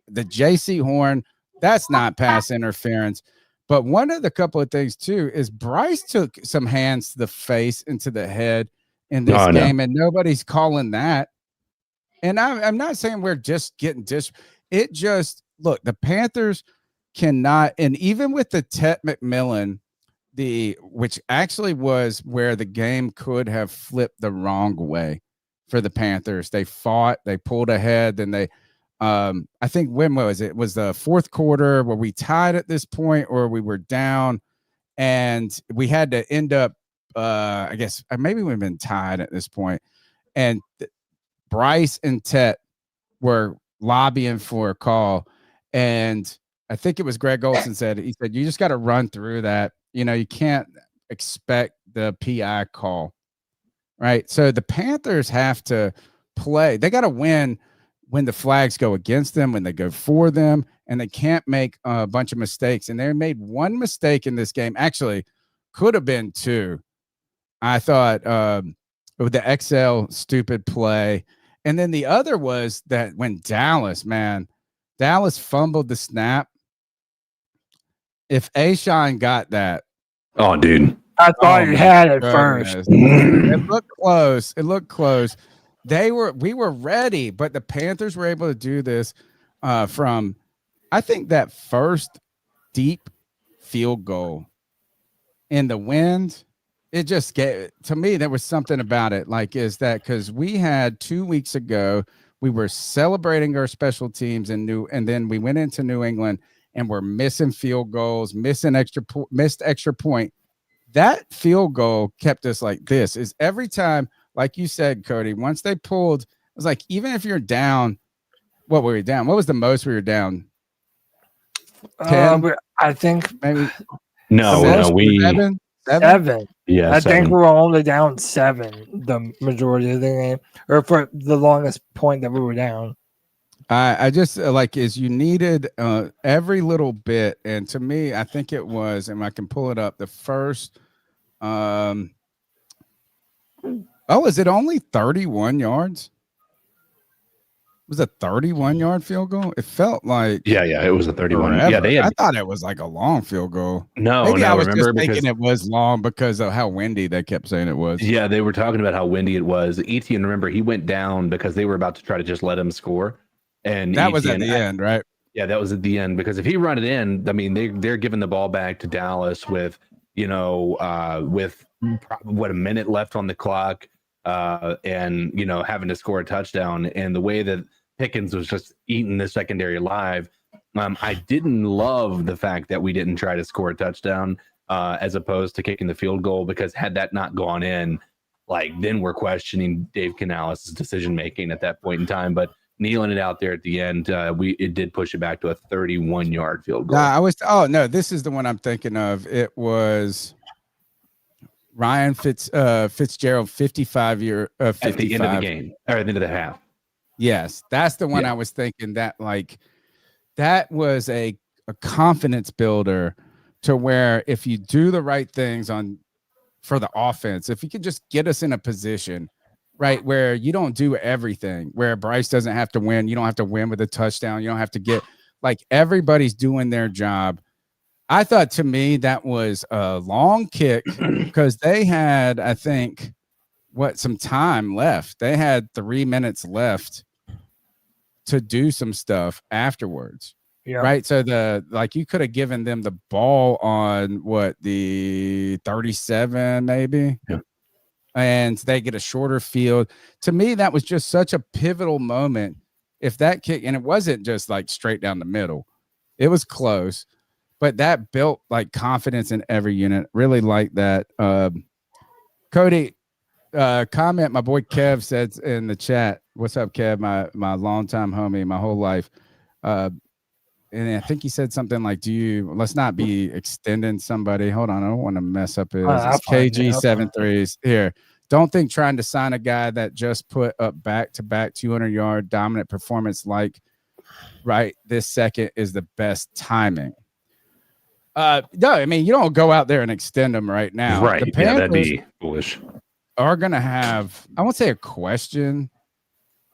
The JC Horn, that's not pass interference. But one of the couple of things, too, is Bryce took some hands to the face and to the head in this game, and nobody's calling that. And I'm not saying we're just getting it just, look, the Panthers cannot, and even with the Tet McMillan, which actually was where the game could have flipped the wrong way for the Panthers. They fought, they pulled ahead, then they I think when was it? Was the fourth quarter where we tied at this point, or we were down and we had to end up I guess maybe we've been tied at this point. And Bryce and Tet were lobbying for a call, and I think it was Greg Olson said, he said, you just got to run through that. You know, you can't expect the PI call, right? So the Panthers have to play. They got to win when the flags go against them, when they go for them, and they can't make a bunch of mistakes. And they made one mistake in this game. Actually, could have been two. I thought with the XL stupid play. And then the other was that when Dallas fumbled the snap. If A-Shine got that. Oh, dude. I thought he had it first. It looked close. We were ready, but the Panthers were able to do this from, I think, that first deep field goal in the wind. It just gave, to me, there was something about it. Like, is that because we had 2 weeks ago, we were celebrating our special teams and then we went into New England and we're missing field goals, missed extra point. That field goal kept us like this. Is every time, like you said, Cody, once they pulled, it was like, even if you're down, what were we down? What was the most we were down? 10? I think maybe. No, we 7. Yeah, I 7. think we're only down 7 the majority of the game, or for the longest point that we were down. I just like is you needed every little bit, and to me, I think it was, and I can pull it up. The first, is it only 31 yards? It was a 31-yard field goal. It felt like it was a 31. forever. Yeah, I thought it was like a long field goal. Maybe I was just thinking it was long because of how windy they kept saying it was. Yeah, they were talking about how windy it was. Etienne, remember, he went down because they were about to try to just let him score. And that was at the end, right? Yeah, that was at the end, because if he run it in, I mean, they're giving the ball back to Dallas with, with a minute left on the clock, and having to score a touchdown. And the way that Pickens was just eating the secondary alive, I didn't love the fact that we didn't try to score a touchdown as opposed to kicking the field goal, because had that not gone in, then we're questioning Dave Canales' decision making at that point in time. But kneeling it out there at the end, it did push it back to a 31-yard field goal. This is the one I'm thinking of. It was Ryan Fitzgerald, 55-year 55 at the end of the game, or at the end of the half. Yes, that's the one I was thinking, that that was a confidence builder, to where if you do the right things for the offense, if you could just get us in a position, right, where you don't do everything, where Bryce doesn't have to win. You don't have to win with a touchdown. You don't have to get, everybody's doing their job. I thought, to me, that was a long kick because they had, I think, some time left. They had 3 minutes left to do some stuff afterwards. Yeah. Right. So you could have given them the ball on the 37, maybe. Yeah. And they get a shorter field. To me, that was just such a pivotal moment. If that kick, and it wasn't just straight down the middle, it was close, but that built confidence in every unit. Really like that. Cody, comment, my boy Kev said in the chat, what's up, Kev, my longtime homie, my whole life. And I think he said something like, let's not be extending somebody. Hold on, I don't want to mess up his KG73s here. Don't think trying to sign a guy that just put up back-to-back 200-yard dominant performance right this second is the best timing. No, I mean, you don't go out there and extend them right now. Right, that'd be foolish. Are going to have, I won't say a question.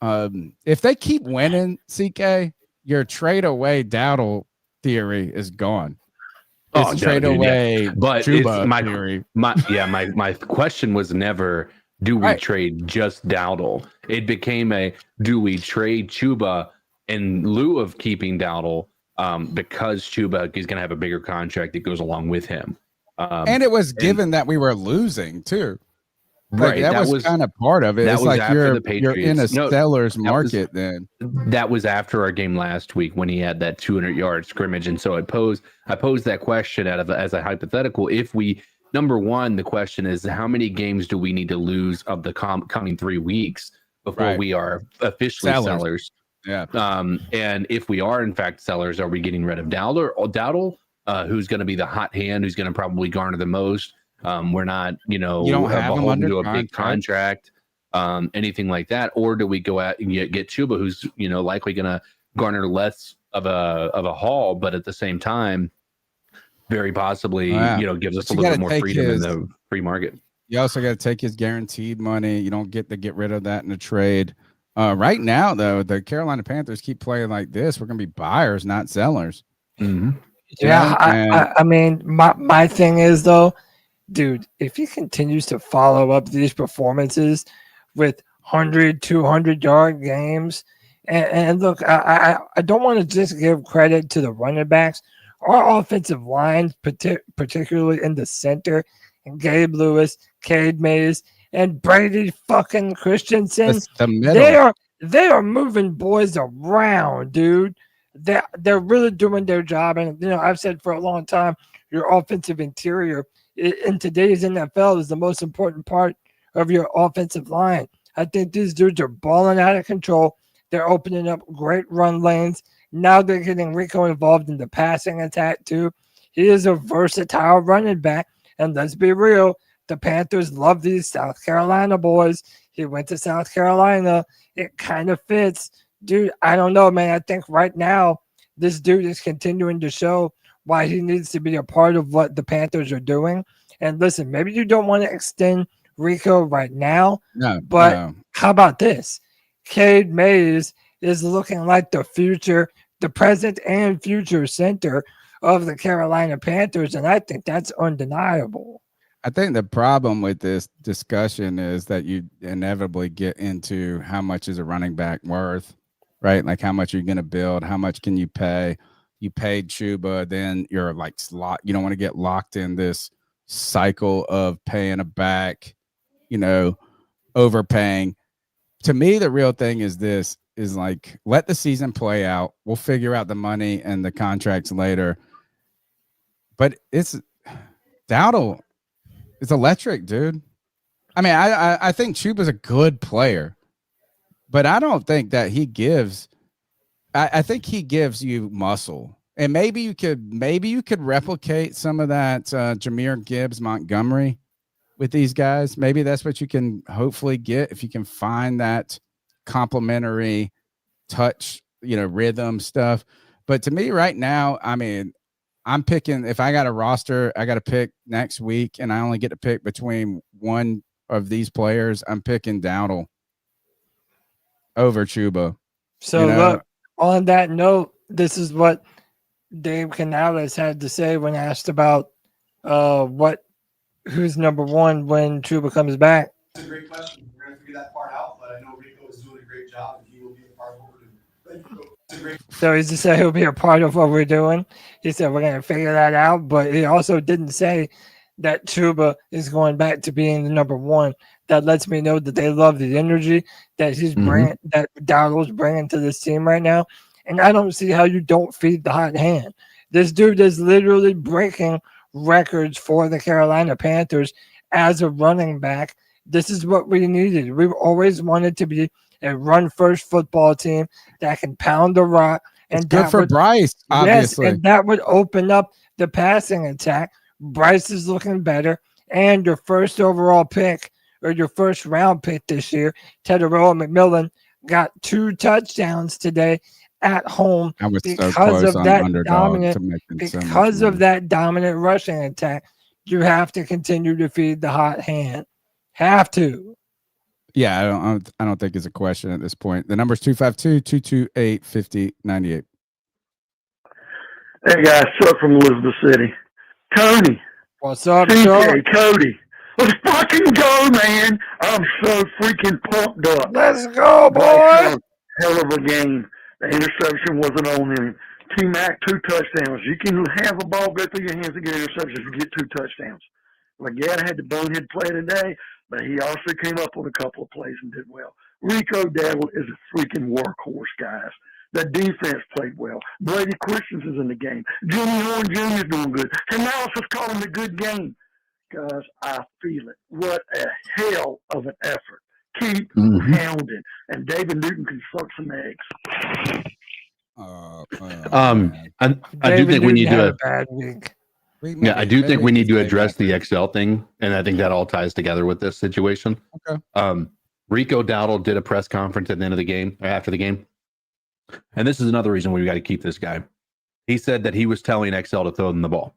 If they keep winning, CK, your trade away Dowdle theory is gone. It's trade away, but Chuba it's my theory. My question was never, do we trade just Dowdle? It became do we trade Chuba in lieu of keeping Dowdle, because Chuba is going to have a bigger contract that goes along with him. And it was given that we were losing too. Like, that was kind of part of it. That It's was like after the you're in a Patriots. No, seller's market then. That was after our game last week when he had that 200-yard scrimmage, and so I posed that question as a hypothetical. If we, number one, the question is how many games do we need to lose of the coming 3 weeks before we are officially sellers? Yeah. And if we are in fact sellers, are we getting rid of Dowdle, who's going to be the hot hand, who's going to probably garner the most? We're not, you don't have beholden to a big contract, anything like that. Or do we go out and get Chuba, who's, likely going to garner less of a haul, but at the same time, very possibly, gives us a little bit more freedom in the free market. You also got to take his guaranteed money. You don't get to get rid of that in a trade. Right now, though, the Carolina Panthers keep playing like this. We're going to be buyers, not sellers. Mm-hmm. Yeah, I mean, my thing is, though, dude, if he continues to follow up these performances with 100, 200-yard games, and look, I don't want to just give credit to the running backs. Our offensive line, particularly in the center, and Gabe Lewis, Cade Mays, and Brady fucking Christensen, they are moving boys around, dude. They're really doing their job. And, I've said for a long time, your offensive interior in today's NFL is the most important part of your offensive line. I think these dudes are balling out of control. They're opening up great run lanes. Now they're getting Rico involved in the passing attack too. He is a versatile running back. And let's be real, the Panthers love these South Carolina boys. He went to South Carolina. It kind of fits. Dude, I don't know, man. I think right now this dude is continuing to show why he needs to be a part of what the Panthers are doing. And listen, maybe you don't want to extend Rico right now, but how about this? Cade Mays is looking like the future, the present and future center of the Carolina Panthers, and I think that's undeniable. I think the problem with this discussion is that you inevitably get into how much is a running back worth, right? Like how much are you going to build? How much can you pay? You paid Chuba, then you're like you don't want to get locked in this cycle of paying a back, overpaying. To me, the real thing is this is like, let the season play out. We'll figure out the money and the contracts later. But Dowdle is electric, dude. I mean, I think Chuba's a good player, but I don't think that he gives. I think he gives you muscle, and maybe you could replicate some of that Jahmyr Gibbs Montgomery with these guys. Maybe that's what you can hopefully get if you can find that complementary touch, rhythm stuff. But to me right now, I mean, I'm picking, if I got a roster, I got to pick next week, and I only get to pick between one of these players. I'm picking Dowdle over Chuba. So look, on that note, this is what Dave Canales had to say when asked about who's number one when Chuba comes back. That's a great question. We're going to figure that part out, but I know Rico is doing a great job, and he will be a part of what we're doing. Thank you. So he's just saying he'll be a part of what we're doing. He said we're going to figure that out, but he also didn't say that Chuba is going back to being the number one. That lets me know that they love the energy that he's bringing, that Dowdle's bringing to this team right now. And I don't see how you don't feed the hot hand. This dude is literally breaking records for the Carolina Panthers as a running back. This is what we needed. We've always wanted to be a run-first football team that can pound the rock. And it's good for Bryce, obviously. Yes, and that would open up the passing attack. Bryce is looking better. And your first overall pick, or your first round pick this year, Teteroa McMillan, got 2 touchdowns today at home because of that dominant rushing attack. You have to continue to feed the hot hand. Have to. Yeah, I don't think it's a question at this point. The number's 252-228-5098. Hey guys, Chuck from Elizabeth City. Cody. What's up, Chuck? Cody. Let's fucking go, man. I'm so freaking pumped up. Let's go, boy. Hell of a game. The interception wasn't on him. T-Mac, 2 touchdowns. You can have a ball go through your hands and get interceptions. You get 2 touchdowns. Like, yeah, I had the bonehead play today, but he also came up on a couple of plays and did well. Rico Dowdle is a freaking workhorse, guys. The defense played well. Brady Christensen's in the game. Jimmy Horn Jr. is doing good. Canales is calling a good game. Guys, I feel it. What a hell of an effort. Keep pounding. And David Newton can suck some eggs. I do think we need to. a bad week. Yeah, I do think we need to address the XL thing, and I think that all ties together with this situation. Okay. Rico Dowdle did a press conference at the end of the game, or after the game, and this is another reason we got to keep this guy. He said that he was telling XL to throw them the ball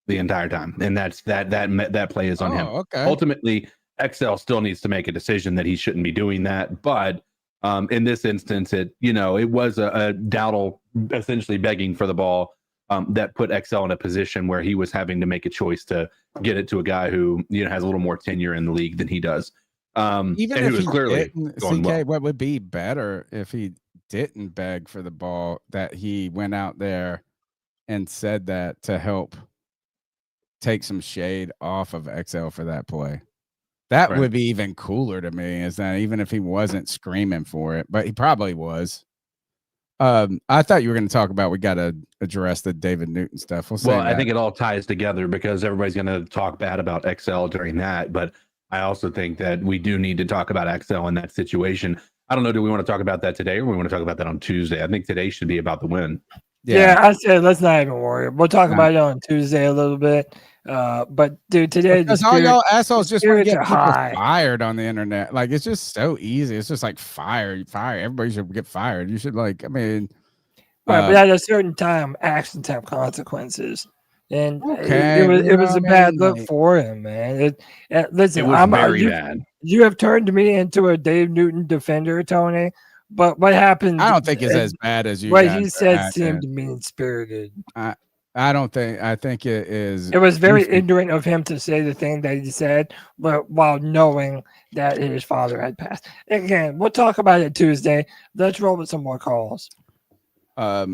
the entire time, and that play is on him. Okay. Ultimately, XL still needs to make a decision that he shouldn't be doing that, but in this instance, it was a Dowdle essentially begging for the ball. That put XL in a position where he was having to make a choice to get it to a guy who has a little more tenure in the league than he does. Even and if he was clearly going CK, well. what would be better if he didn't beg for the ball, that he went out there and said that to help take some shade off of XL for that play. That Right. would be even cooler to me, is that even if he wasn't screaming for it, but he probably was. I thought you were going to talk about, we got to address the David Newton stuff. Well, I think it all ties together because everybody's going to talk bad about XL during that, but I also think that we do need to talk about XL in that situation. I don't know. Do we want to talk about that today, or we want to talk about that on Tuesday? I think today should be about the win. Yeah, I said let's not even worry. We'll talk about it on Tuesday a little bit. But dude, today because all y'all assholes just want to get are people high. fired on the internet. Like, it's just so easy. It's just like fire. Everybody should get fired. You should, like, I mean, Right, but at a certain time, actions have consequences, and Okay, it was a bad look like, for him, man. Listen, It was very bad. You have turned me into a Dave Newton defender, Tony. But what happened? I don't think it's as bad as you. What guys he are said acting. seemed mean spirited. I don't think. I think it is. It was very ignorant of him to say the thing that he said, but while knowing that his father had passed. Again, we'll talk about it Tuesday. Let's roll with some more calls. I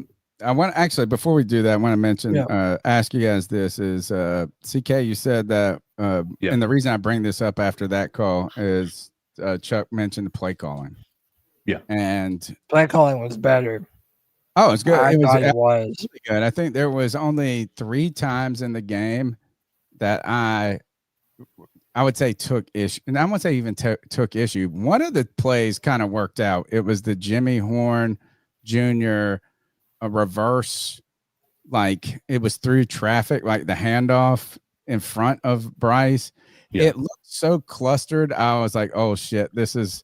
want actually, before we do that, I want to mention, ask you guys this is CK. You said that, and the reason I bring this up after that call is Chuck mentioned the play calling. Yeah, and play calling was better. Oh, it's good. It was really good. I think there was only 3 times in the game that I would say took issue, and I won't say even took issue. One of the plays kind of worked out. It was the Jimmy Horn Jr. a reverse, like it was through traffic, like the handoff in front of Bryce. Yeah. It looked so clustered. I was like, oh shit, this is.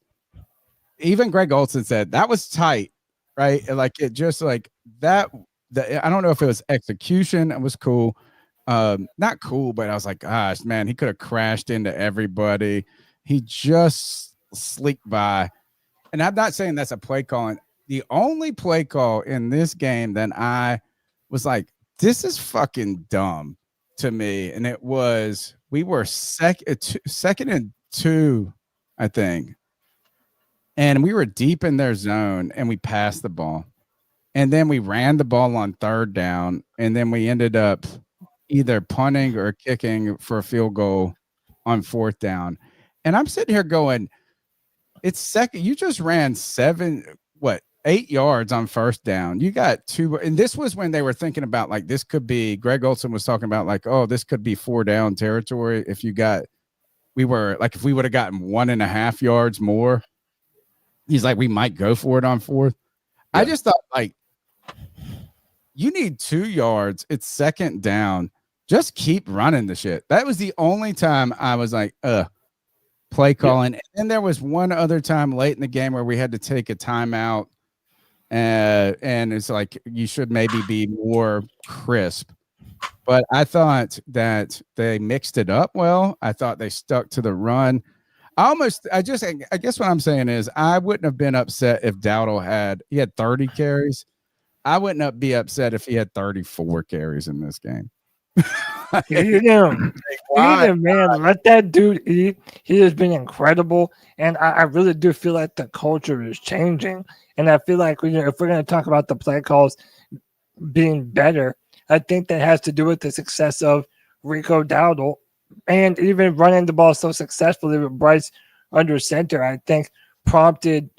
Even Greg Olson said that was tight, right? Like it just like that. I don't know if it was execution. It was cool. Not cool, but I was like, gosh, man, he could have crashed into everybody. He just sleeked by. And I'm not saying that's a play calling. The only play call in this game that I was like, this is fucking dumb to me. And it was, we were second and 2, I think. And we were deep in their zone and we passed the ball. And then we ran the ball on 3rd down. And then we ended up either punting or kicking for a field goal on 4th down. And I'm sitting here going, it's second. You just ran 8 yards on 1st down. You got 2. And this was when they were thinking about, like, this could be, Greg Olson was talking about, like, oh, this could be 4 down territory. If we would have gotten 1.5 yards more. He's like, we might go for it on 4th. Yeah. I just thought, like, you need 2 yards. It's 2nd down. Just keep running the shit. That was the only time I was like, play calling. Yeah. And then there was one other time late in the game where we had to take a timeout. And it's like, you should maybe be more crisp. But I thought that they mixed it up well. I thought they stuck to the run. I guess what I'm saying is I wouldn't have been upset if Dowdle had 30 carries. I wouldn't be upset if he had 34 carries in this game. Eat him, man. Let that dude eat. He has been incredible. And I really do feel like the culture is changing. And I feel like if we're going to talk about the play calls being better, I think that has to do with the success of Rico Dowdle and even running the ball so successfully with Bryce under center, I think prompted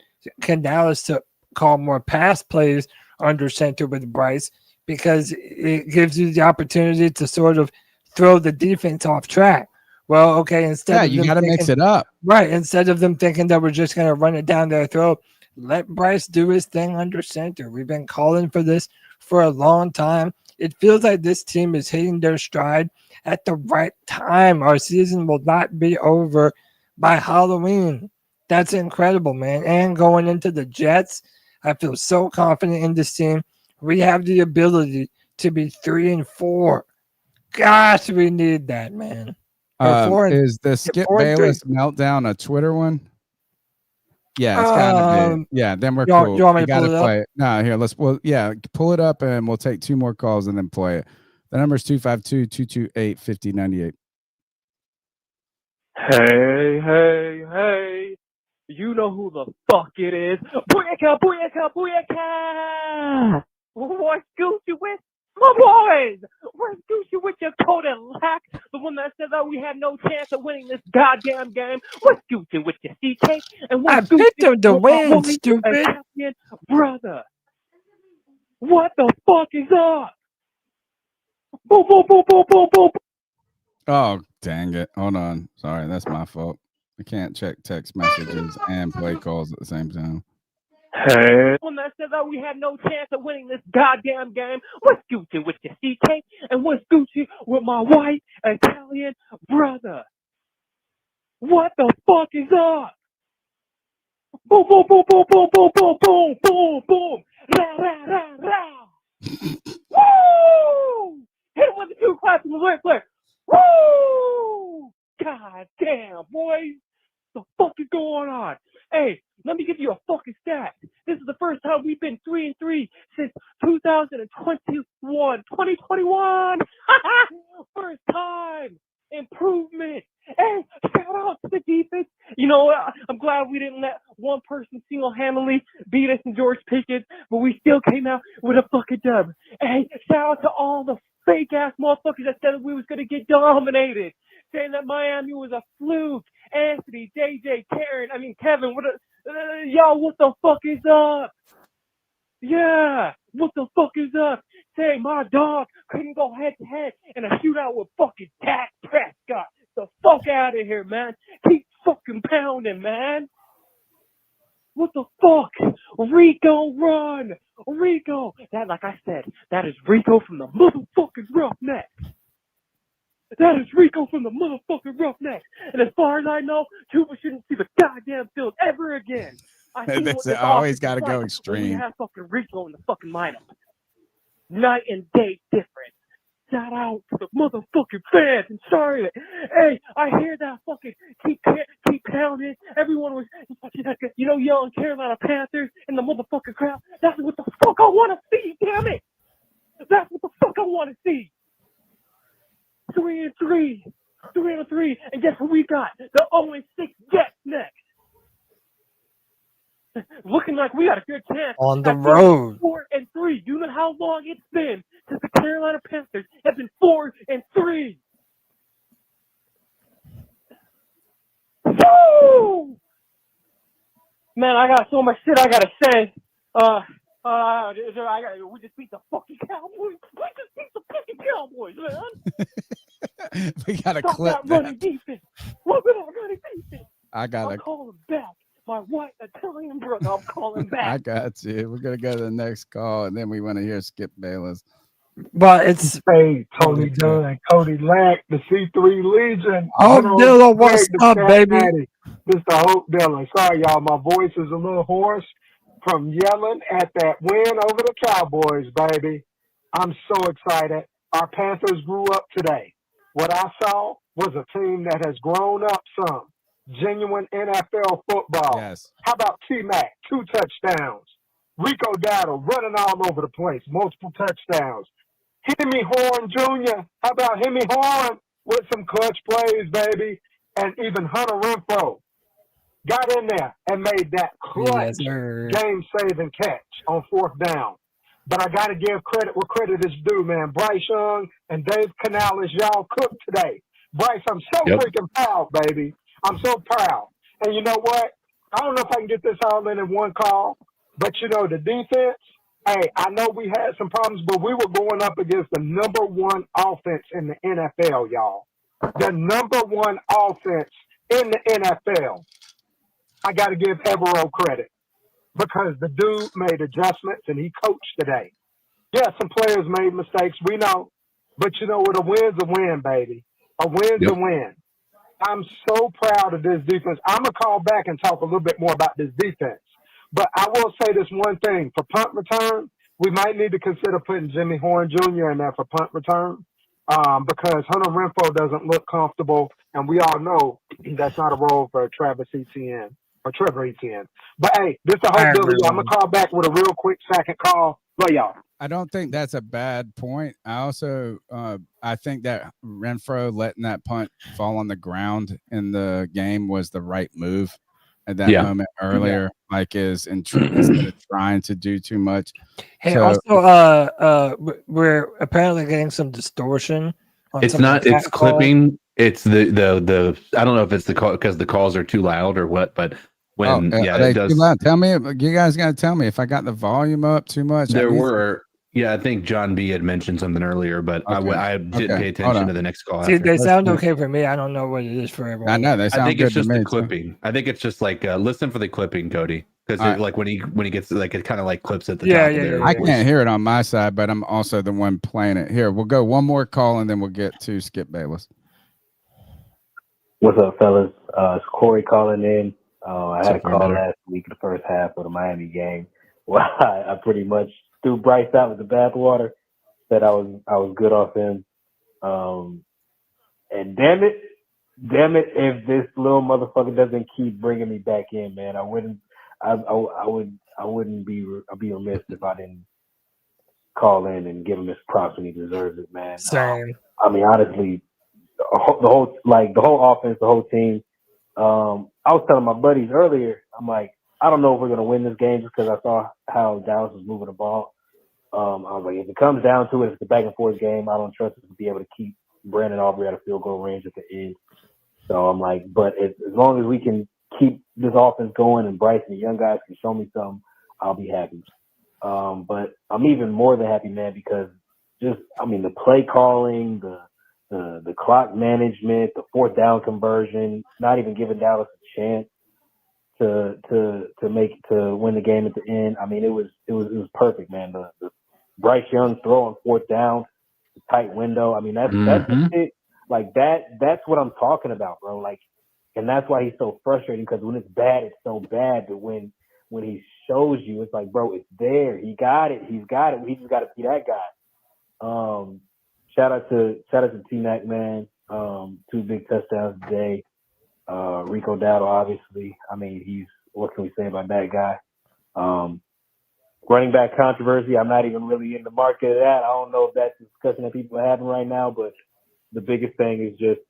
Canales to call more pass plays under center with Bryce, because it gives you the opportunity to sort of throw the defense off track. Well, okay, instead of you them got to mix it up. Right, instead of them thinking that we're just going to run it down their throat, let Bryce do his thing under center. We've been calling for this for a long time. It feels like this team is hitting their stride at the right time. Our season will not be over by Halloween. That's incredible, man. And going into the Jets, I feel so confident in this team. We have the ability to be 3-4. Gosh, we need that, man. Is the Skip Bayless meltdown a Twitter one? Yeah, it's gotta be. Yeah, then we're cool. You want me to gotta pull it play up? it. No, here, pull it up and we'll take 2 more calls and then play it. The number is 252-228-5098. Hey. You know who the fuck it is. Booyaka. What's Gucci with? My boys! Where's Gucci with your Cody lack? The one that said that we had no chance of winning this goddamn game. What's Gucci with your CK? And what's I picked him to win, stupid. Brother, what the fuck is up? Boom, boom, boom, boom, boom, boom. Oh, dang it. Hold on. Sorry, that's my fault. I can't check text messages and play calls at the same time. Hey. One that said that we had no chance of winning this goddamn game. What's Gucci with your CK? And what's Gucci with my white Italian brother? What the fuck is up? Boom, boom, boom, boom, boom, boom, boom, boom, boom, boom. Ra, ra, ra, ra. Woo! Hit him with the 2 claps from the right player. Woo! God damn, boys. What the fuck is going on? Hey, let me give you a fucking stat. This is the first time we've been 3-3 since 2021. First time. Improvement. Hey, shout out to the defense. You know, I'm glad we didn't let one person single-handedly beat us in George Pickens, but we still came out with a fucking dub. Hey, shout out to all the fake-ass motherfuckers that said we was going to get dominated, saying that Miami was a fluke. Anthony, JJ, Kevin, y'all, what the fuck is up? Yeah, what the fuck is up? Say, my dog couldn't go head-to-head in a shootout with fucking Dak Prescott. The fuck out of here, man. Keep fucking pounding, man. What the fuck? Rico, run. Rico. That, like I said, that is Rico from the motherfucking Roughnecks. That is Rico from the motherfucking Roughnecks. And as far as I know, Tuba shouldn't see the goddamn field ever again. That's always got to go extreme. We have fucking Rico in the fucking lineup. Night and day difference. Shout out to the motherfucking fans in Charlotte. Hey, I hear that fucking keep pounding. Everyone was, yelling Carolina Panthers in the motherfucking crowd. That's what the fuck I want to see, damn it. That's what the fuck I want to see. 3-3. And guess what we got? The 0-6 Jets next. Looking like we got a good chance. On the road. 4-3. You know how long it's been since the Carolina Panthers have been 4-3. Woo! Man, I got so much shit I gotta say. We just beat the fucking Cowboys. Man. We gotta clip that. Running defense. Look at that running defense. I gotta. I'm calling back. My white Italian brother, I'm calling back. I got you. We're gonna go to the next call, and then we want to hear Skip Bayless. But it's Tony Dunn, Cody Lack, the C3 Legion. Hope Dilla, what's up, baby? This the Hope Dilla. Sorry, y'all, my voice is a little hoarse from yelling at that win over the Cowboys, baby. I'm so excited. Our Panthers grew up today. What I saw was a team that has grown up some. Genuine NFL football. Yes. How about T-Mac? 2 touchdowns. Rico Dowdle running all over the place. Multiple touchdowns. Himmy Horn Jr. How about Himmy Horn with some clutch plays, baby? And even Hunter Renfro got in there and made that clutch game-saving catch on 4th down. But I got to give credit where credit is due, man. Bryce Young and Dave Canales, y'all cooked today. Bryce, I'm so freaking proud, baby. I'm so proud. And you know what? I don't know if I can get this all in one call, but the defense, hey, I know we had some problems, but we were going up against the number one offense in the NFL, y'all. The number one offense in the NFL. I got to give Evero credit because the dude made adjustments and he coached today. Yeah, some players made mistakes. We know. But what? A win's a win, baby. A win's a win. I'm so proud of this defense. I'm going to call back and talk a little bit more about this defense. But I will say this one thing. For punt return, we might need to consider putting Jimmy Horn Jr. in there for punt return because Hunter Renfrow doesn't look comfortable, and we all know that's not a role for Travis Etienne or Trevor Etienne. But, hey, this is the whole deal. I'm going to call back with a real quick second call. Love y'all. I don't think that's a bad point. I also I think that Renfrow letting that punt fall on the ground in the game was the right move at that moment earlier. Like instead of trying to do too much. Hey, also we're apparently getting some distortion. It's not. It's clipping. It's the. I don't know if it's the call because the calls are too loud or what, but. When it does. Tell me, you guys got to tell me if I got the volume up too much. I think John B had mentioned something earlier, but I didn't pay attention to the next call. See, they sound okay for me. I don't know what it is for everyone. I know they sound good. I think it's just the too. clipping. I think it's just like listen for the clipping, Cody, because like when he gets like it kind of like clips at the top. I can't hear it on my side, but I'm also the one playing it. Here, we'll go one more call and then we'll get to Skip Bayless. What's up, fellas? It's Corey calling in. I had a call last week in the first half of the Miami game. Well, I pretty much threw Bryce out with the bathwater. Said I was good off him. And damn it, if this little motherfucker doesn't keep bringing me back in, man, I'd be remiss if I didn't call in and give him his props when he deserves it, man. Same. I mean, honestly, the whole offense, the whole team. I was telling my buddies earlier, I'm like, I don't know if we're going to win this game just because I saw how Dallas was moving the ball. I was like, if it comes down to it, if it's a back and forth game, I don't trust us to be able to keep Brandon Aubrey out of field goal range at the end. So I'm like, but as long as we can keep this offense going and Bryce and the young guys can show me something, I'll be happy. But I'm even more than happy, man, because the play calling, the clock management, the fourth down conversion, not even giving Dallas a chance to win the game at the end. I mean, it was perfect, man. The Bryce Young throw on fourth down, the tight window. I mean, that's it. Like that's what I'm talking about, bro. Like, and that's why he's so frustrating because when it's bad, it's so bad. But when he shows you, it's like, bro, it's there. He got it. He's got it. We just got to be that guy. Shout out to T-Mac, man. 2 big touchdowns today. Rico Dowdle, obviously. I mean, what can we say about that guy? Running back controversy, I'm not even really in the market of that. I don't know if that's a discussion that people are having right now, but the biggest thing is just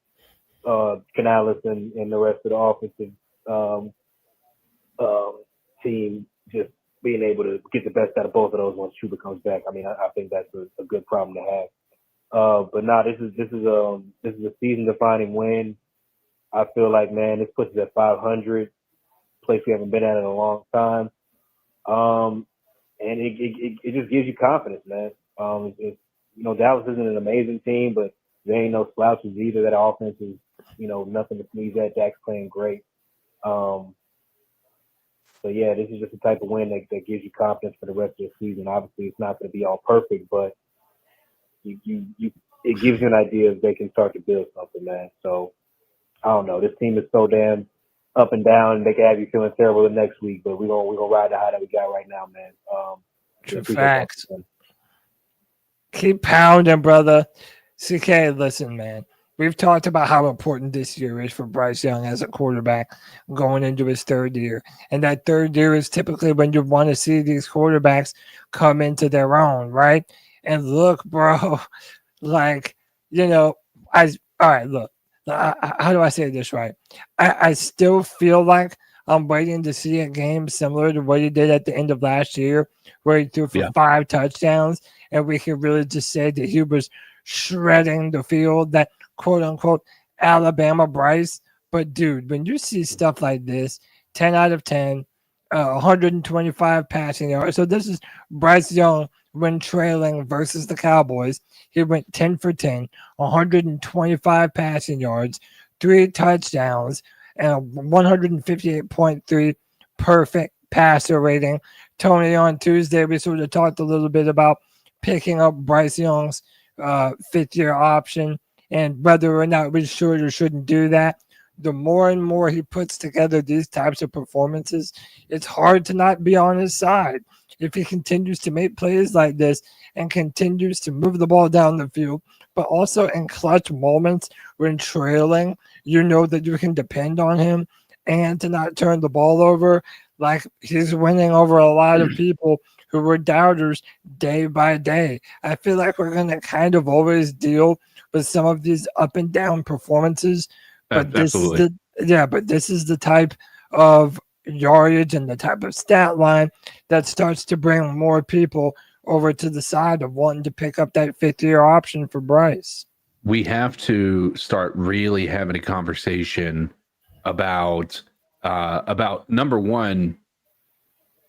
Canales and the rest of the offensive team just being able to get the best out of both of those once Chuba comes back. I mean, I think that's a good problem to have. But no, this is a season-defining win. I feel like, man, this puts us at 500, place we haven't been at in a long time. And it just gives you confidence, man. Dallas isn't an amazing team, but there ain't no slouches either. That offense is, nothing to sneeze at. Dak's playing great. So yeah, this is just the type of win that gives you confidence for the rest of the season. Obviously, it's not going to be all perfect, but it gives you an idea if they can start to build something, man. So I don't know. This team is so damn up and down. They can have you feeling terrible the next week, but we're gonna ride the high that we got right now, man. True facts. Keep pounding, brother. CK, listen, man. We've talked about how important this year is for Bryce Young as a quarterback going into his third year. And that third year is typically when you want to see these quarterbacks come into their own, right? And look, bro, look, how do I say this right? I still feel like I'm waiting to see a game similar to what he did at the end of last year, where he threw for 5 touchdowns, and we can really just say that he was shredding the field, that quote-unquote Alabama Bryce. But dude, when you see stuff like this, 10 out of 10, 125 passing yards. So this is Bryce Young when trailing versus the Cowboys. He went 10 for 10, 125 passing yards, 3 touchdowns, and 158.3 perfect passer rating. Tony, on Tuesday, we sort of talked a little bit about picking up Bryce Young's fifth-year option and whether or not we should or shouldn't do that. The more and more he puts together these types of performances, it's hard to not be on his side. If he continues to make plays like this and continues to move the ball down the field, but also in clutch moments when trailing, you know that you can depend on him and to not turn the ball over. Like he's winning over a lot of people who were doubters day by day. I feel like we're going to kind of always deal with some of these up and down performances. But this is the type of yardage and the type of stat line that starts to bring more people over to the side of wanting to pick up that fifth-year option for Bryce. We have to start really having a conversation about number one,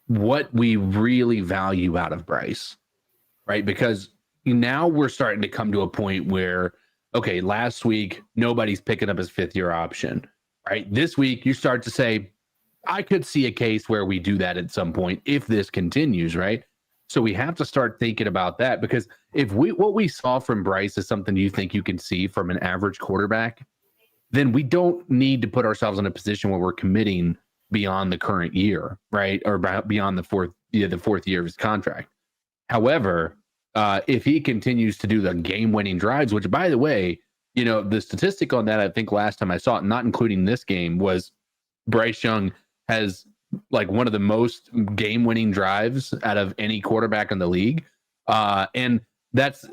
what we really value out of Bryce, right? Because now we're starting to come to a point where, okay, last week, nobody's picking up his fifth-year option, right? This week, you start to say, I could see a case where we do that at some point if this continues, right? So we have to start thinking about that, because if what we saw from Bryce is something you think you can see from an average quarterback, then we don't need to put ourselves in a position where we're committing beyond the current year, right? Or beyond the fourth year of his contract. However, if he continues to do the game-winning drives, which, by the way, you know, the statistic on that, I think last time I saw it, not including this game, was Bryce Young has like one of the most game-winning drives out of any quarterback in the league, and that's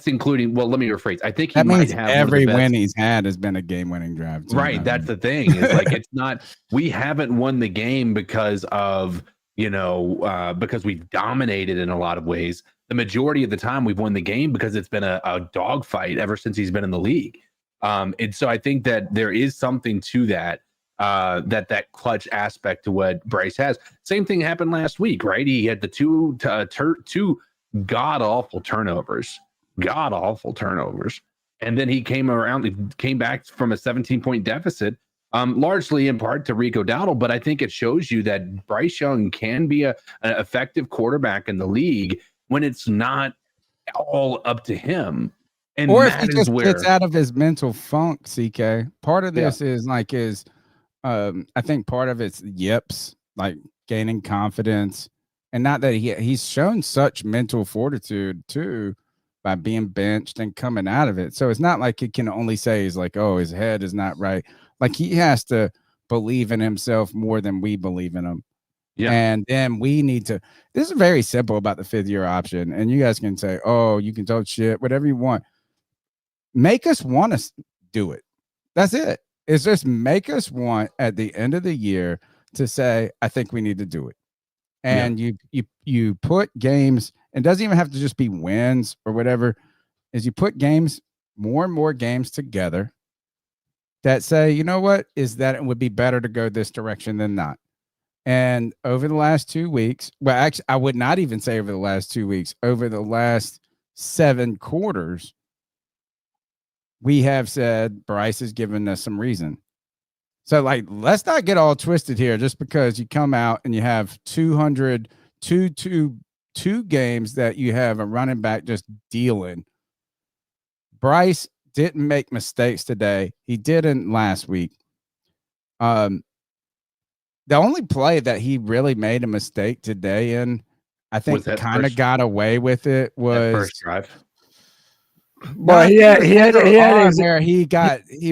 including. Well, let me rephrase. I think that means every win he's had has been a game-winning drive. Too, right. That's the thing. Is like it's not. We haven't won the game because of because we've dominated in a lot of ways. The majority of the time we've won the game because it's been a dogfight ever since he's been in the league. And so I think that there is something to that, that clutch aspect to what Bryce has. Same thing happened last week, right? He had the two god-awful turnovers. And then he came back from a 17-point deficit, largely in part to Rico Dowdle. But I think it shows you that Bryce Young can be an effective quarterback in the league when it's not all up to him. And or if he just gets out of his mental funk, CK. Part of this is I think part of it's yips, like gaining confidence. And not that he's shown such mental fortitude too by being benched and coming out of it. So it's not like he can only say he's like, oh, his head is not right. Like he has to believe in himself more than we believe in him. Yeah. And then we need to, this is very simple about the fifth-year option. And you guys can say, oh, you can talk shit, whatever you want. Make us want to do it. That's it. It's just make us want at the end of the year to say, I think we need to do it. And you put games, and it doesn't even have to just be wins or whatever, is you put games, more and more games together that say, you know what, is that it would be better to go this direction than not. And over the last 2 weeks, well, actually, I would not even say over the last 2 weeks, over the last 7 quarters, we have said Bryce has given us some reason. So, like, let's not get all twisted here just because you come out and you have 200, two games that you have a running back just dealing. Bryce didn't make mistakes today. He didn't last week. The only play that he really made a mistake today in, I think kind of got away with it, was first drive. Well, he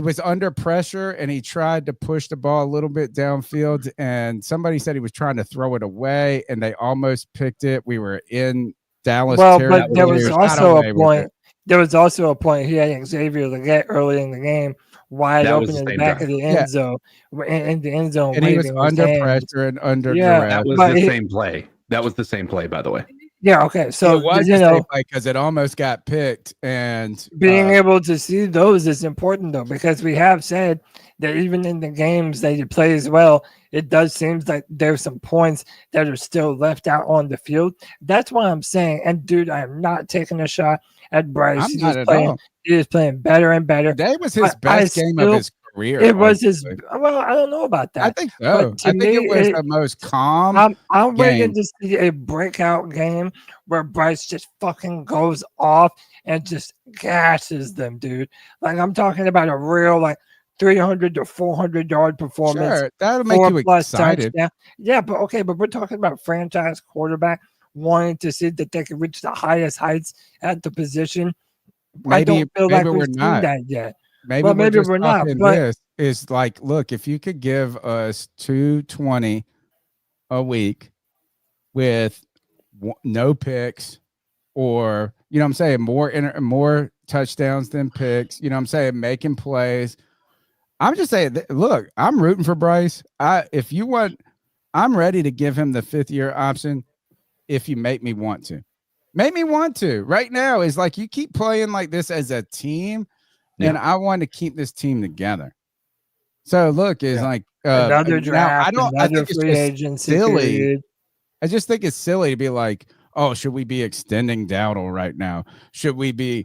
was under pressure and he tried to push the ball a little bit downfield, and somebody said he was trying to throw it away and they almost picked it. We were in Dallas. Well, but there was also a point. There was also a point he had Xavier Leggett early in the game, wide open in the back of the end zone, in the end zone, and he was under pressure and under duress. That was the same play. That was the same play, by the way. Yeah, okay. So, it was a safe play because it almost got picked, and being able to see those is important though, because we have said that even in the games that he plays well, it does seem like there's some points that are still left out on the field. That's why I'm saying, and dude, I am not taking a shot at Bryce. I'm not at all. He is playing better and better. Today was his best game of his career. It was his. arguably. Well, I don't know about that. I think so. But to I think me, it was the most calm. I'm waiting game. to see a breakout game where Bryce just fucking goes off and just gashes them, dude. Like I'm talking about a real 300 to 400 yard performance. Sure, that'll make you excited. Touchdown. Yeah, but we're talking about franchise quarterback wanting to see that they can reach the highest heights at the position. I don't feel like we've seen that yet. Maybe we're not. But this is like, look, if you could give us 220 a week with no picks, or you know what I'm saying, more touchdowns than picks, you know what I'm saying, making plays. I'm just saying, look, I'm rooting for Bryce. If you want, I'm ready to give him the 5th year option if you make me want to. Make me want to. Right now is like you keep playing like this as a team, and I want to keep this team together. So look, it's like another draft, I think it's free just agency silly. period. I just think it's silly to be like, oh, should we be extending Dowdle right now? Should we be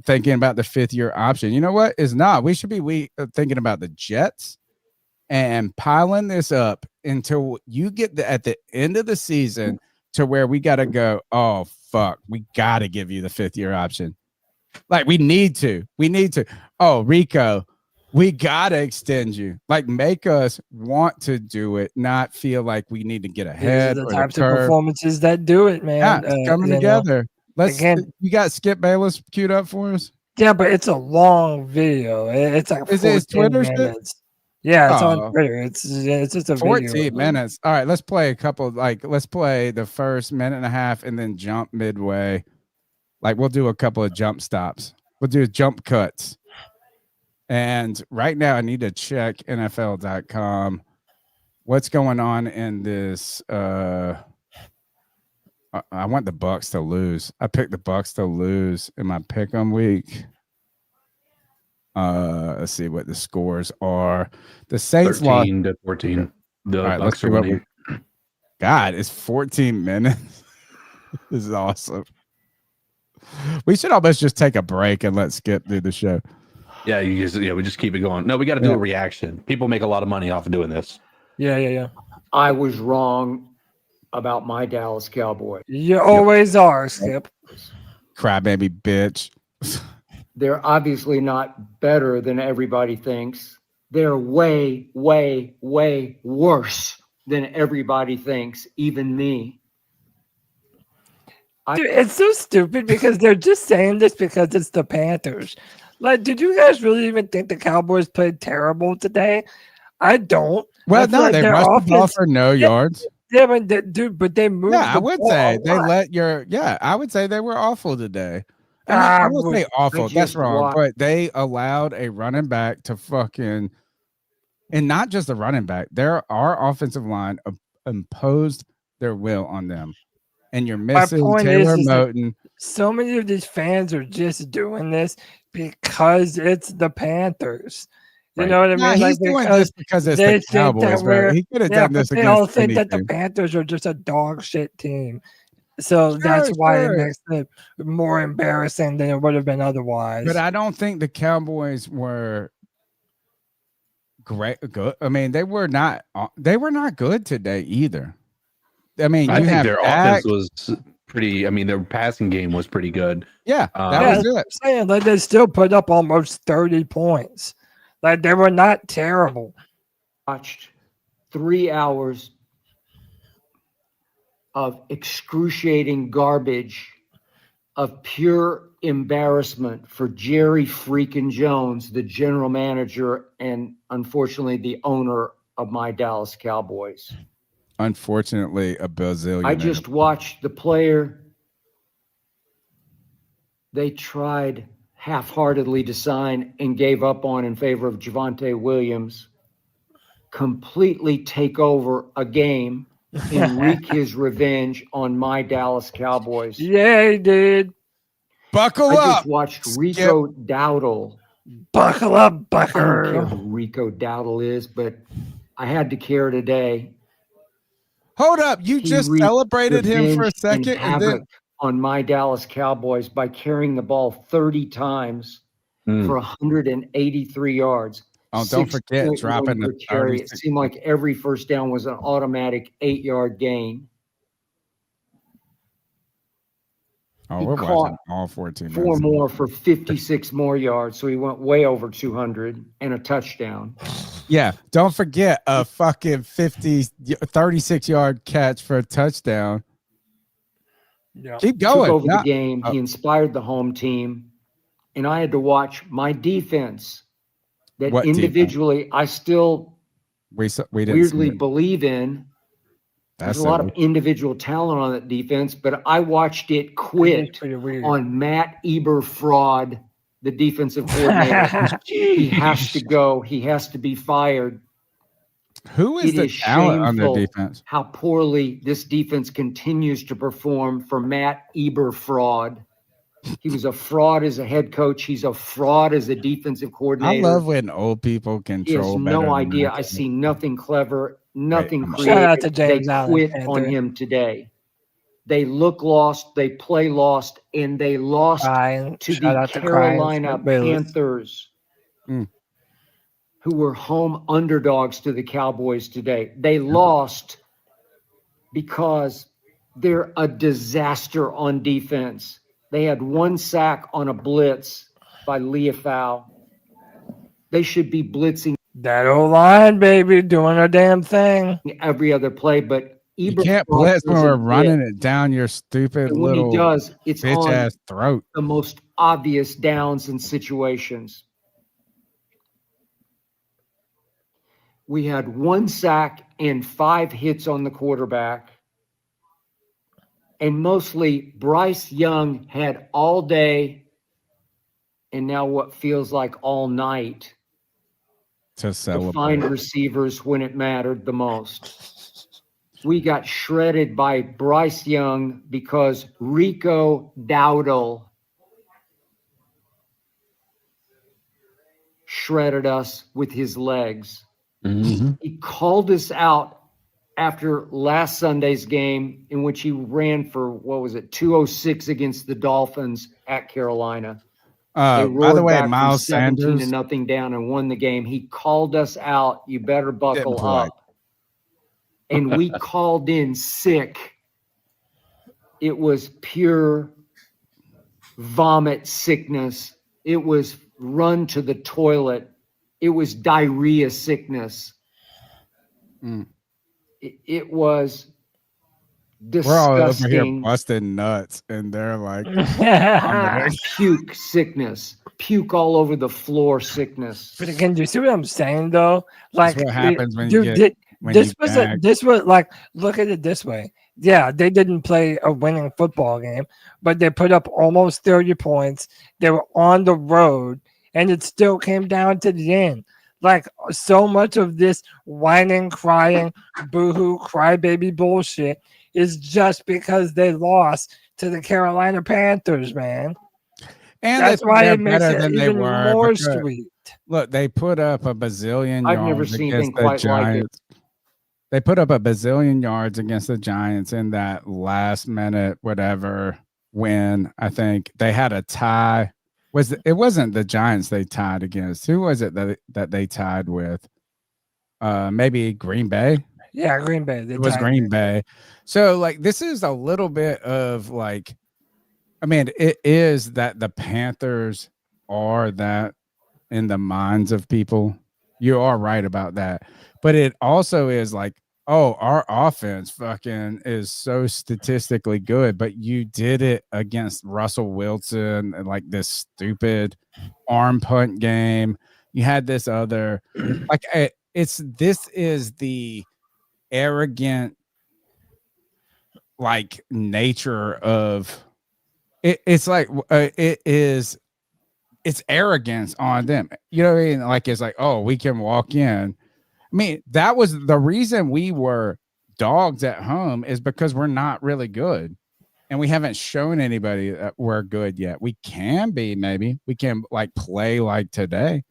thinking about the 5th year option? You know what? It's not. We should be thinking about the Jets and piling this up until you get at the end of the season to where we got to go, oh, fuck, we got to give you the 5th year option. Like we need to. Oh, Rico, we got to extend you. Like make us want to do it, not feel like we need to get ahead. These are or the types the of curve. performances that do it, man. Yeah, it's coming together. You got Skip Bayless queued up for us? Yeah, but it's a long video. It's like Is it his 14 Twitter shit? minutes. Yeah, it's on Twitter. It's just a 14 video. minutes. All right, let's play a couple. Let's play the first minute and a half and then jump midway. Like we'll do a couple of jump stops. We'll do jump cuts. And right now I need to check NFL.com. What's going on in this? I want the Bucks to lose. I picked the Bucks to lose in my pick'em week. Let's see what the scores are. The Saints 13 to 14. The All right, Bucks let's are do winning. God, it's 14 minutes. This is awesome. We should almost just take a break and let Skip do the show. Yeah, we just keep it going. No, we got to do a reaction. People make a lot of money off of doing this. Yeah. I was wrong about my Dallas Cowboys. You always are, Skip. Crybaby bitch. They're obviously not better than everybody thinks. They're way, way, way worse than everybody thinks, even me. Dude, it's so stupid because they're just saying this because it's the Panthers. Like, did you guys really even think the Cowboys played terrible today? I don't. Well, no, they rushed the ball for no yards. Yeah, but they moved. Yeah, I would say they let. I would say they were awful today. I would say awful. That's wrong. But they allowed a running back to fucking, and not just a running back. Our offensive line imposed their will on them. And you're missing Taylor Moton. So many of these fans are just doing this because it's the Panthers. You know what I mean? Nah, he's doing this because it's the Cowboys, bro. He could have done this they all against think anything. that the Panthers are just a dog shit team. So that's why it makes it more embarrassing than it would have been otherwise. But I don't think the Cowboys were good. I mean, they were not good today either. I mean, I think their offense was pretty. I mean, their passing game was pretty good. Yeah, that was it. I'm saying, like, they still put up almost 30 points. Like, they were not terrible. Watched 3 hours of excruciating garbage, of pure embarrassment for Jerry freaking Jones, the general manager and unfortunately the owner of my Dallas Cowboys. Unfortunately, a bazillionaire. I just watched the player. They tried half-heartedly to sign and gave up on in favor of Javonte Williams, completely take over a game. and wreak his revenge on my Dallas Cowboys. Yeah, he did. Buckle I up. just watched Rico Dowdle. Buckle up, I don't care Bucker. who Rico Dowdle is, but I had to care today. Hold up. You He just wreaked celebrated him for a revenge and second and then havoc on my Dallas Cowboys by carrying the ball 30 times for 183 yards. oh, don't forget 6.1 dropping the per carry. It 36. seemed like every first down was an automatic 8-yard gain. Oh, He we're caught watching all 14 4 minutes. more for 56 more yards, so he went way over 200 and a touchdown. Yeah, don't forget a fucking 36-yard catch for a touchdown. Yeah. Keep Took going. over No- the game. He inspired the home team, and I had to watch my defense that What defense? individually I still we didn't weirdly see it. believe in. That's There's a lot it. of individual talent on that defense, but I watched it quit pretty weird. on Matt Eberfraud, the defensive coordinator. He has to go. He has to be fired. Who is It the is talent on their shameful defense? how poorly this defense continues to perform for Matt Eberfraud. He was a fraud as a head coach. He's a fraud as a defensive I coordinator. love when old people He has control better no than idea. that. I see nothing clever, nothing I'm- creative. Shout out to James they Allen, quit Panther. on him today. They look lost, they play lost, and they lost Crying. to Shout the out to Crying Carolina Smith Bayless. Panthers, Mm. who were home underdogs to the Cowboys today. They lost because they're a disaster on defense. They had 1 sack on a blitz by Leafau. They should be blitzing That old line, baby, doing her damn thing. every other play, but You Eberfraud can't blitz when we're doesn't running get. it down your stupid And when he little does, it's bitch on ass throat. the most obvious downs and situations. We had 1 sack and 5 hits on the quarterback. And mostly Bryce Young had all day and now what feels like all night To to celebrate. find receivers when it mattered the most. We got shredded by Bryce Young because Rico Dowdle shredded us with his legs. He called us out after last Sunday's game, in which he ran for, 206 against the Dolphins at Carolina. They By roared the way, back from Miles 17 to Sanders nothing down and won the game. He called us out. You better buckle Didn't play. up. And we called in sick. It was pure vomit sickness. It was run to the toilet. It was diarrhea sickness. Mm. It was We're all over here disgusting. busting nuts, and they're like, Puke sickness. Puke all over the floor sickness. But again, do you see what I'm saying though? Like, what happens when you dude, get when this you was bag. this was like, look at it this way. Yeah, they didn't play a winning football game, but they put up almost 30 points. They were on the road, and it still came down to the end. Like, so much of this whining, crying, boohoo, crybaby bullshit is just because they lost to the Carolina Panthers, man. And that's they think why they're it makes better it than they even were more because- sweet. Look, they put up a bazillion I've never yards seen against anything the quite like it. Giants. They put up a bazillion yards against the Giants in that last minute whatever win. I think they had a tie. It wasn't the Giants they tied against. Who was it that they tied with? Maybe Green Bay. Yeah, Green Bay. It was Green Bay. So like this is a little bit of like, I mean, it is that the Panthers are that in the minds of people. You are right about that. But it also is like, oh, our offense fucking is so statistically good, but you did it against Russell Wilson and like this stupid arm punt game. You had this other like this is the arrogant like nature of it. It's like it's arrogance on them. You know what I mean? Like it's like, oh, we can walk in. I mean, that was the reason we were dogs at home is because we're not really good. And we haven't shown anybody that we're good yet. We can be, maybe. We can like play like today.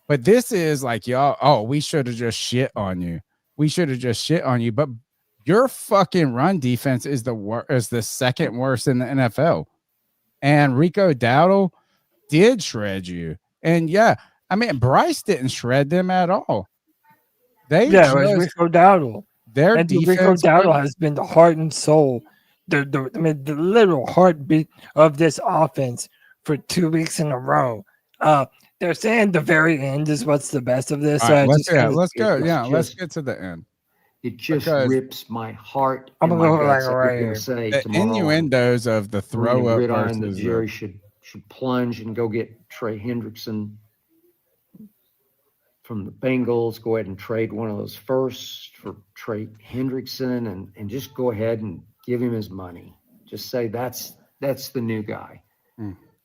But this is like, y'all, oh, we should have just shit on you. We should have just shit on you. But your fucking run defense is the second worst in the NFL. And Rico Dowdle did shred you. And yeah, I mean, Bryce didn't shred them at all. It was Rico Dowdle. Their and defense, Rico Dowdle has been the heart and soul, the literal heartbeat of this offense for 2 weeks in a row. They're saying the very end is what's the best of this. All right, let's go. Let's get to the end. It just Because rips my heart. I'm and gonna my go guts like that right we're here. gonna say The tomorrow. innuendos of the throw up Gridiron that versus Jerry should plunge and go get Trey Hendrickson from the Bengals. Go ahead and trade one of those firsts for Trey Hendrickson and just go ahead and give him his money. Just say that's the new guy.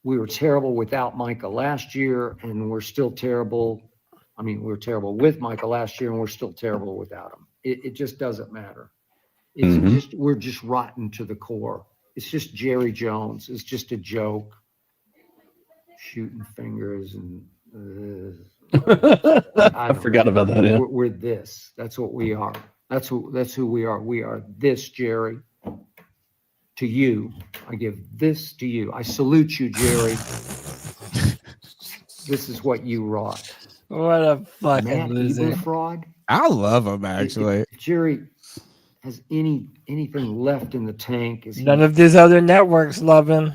We were terrible without Micah last year, and we're still terrible. I mean, we were terrible with Micah last year, and we're still terrible without him. It just doesn't matter. It's we're just rotten to the core. It's just Jerry Jones. It's just a joke. Shooting fingers and I forgot about that. Yeah. We're this. That's what we are. That's who we are. We are this, Jerry. To you, I give this to you. I salute you, Jerry. This is what you wrought. What a fucking Matt loser. Eber fraud. I love him actually. If Jerry has anything left in the tank, is None of these other networks love him.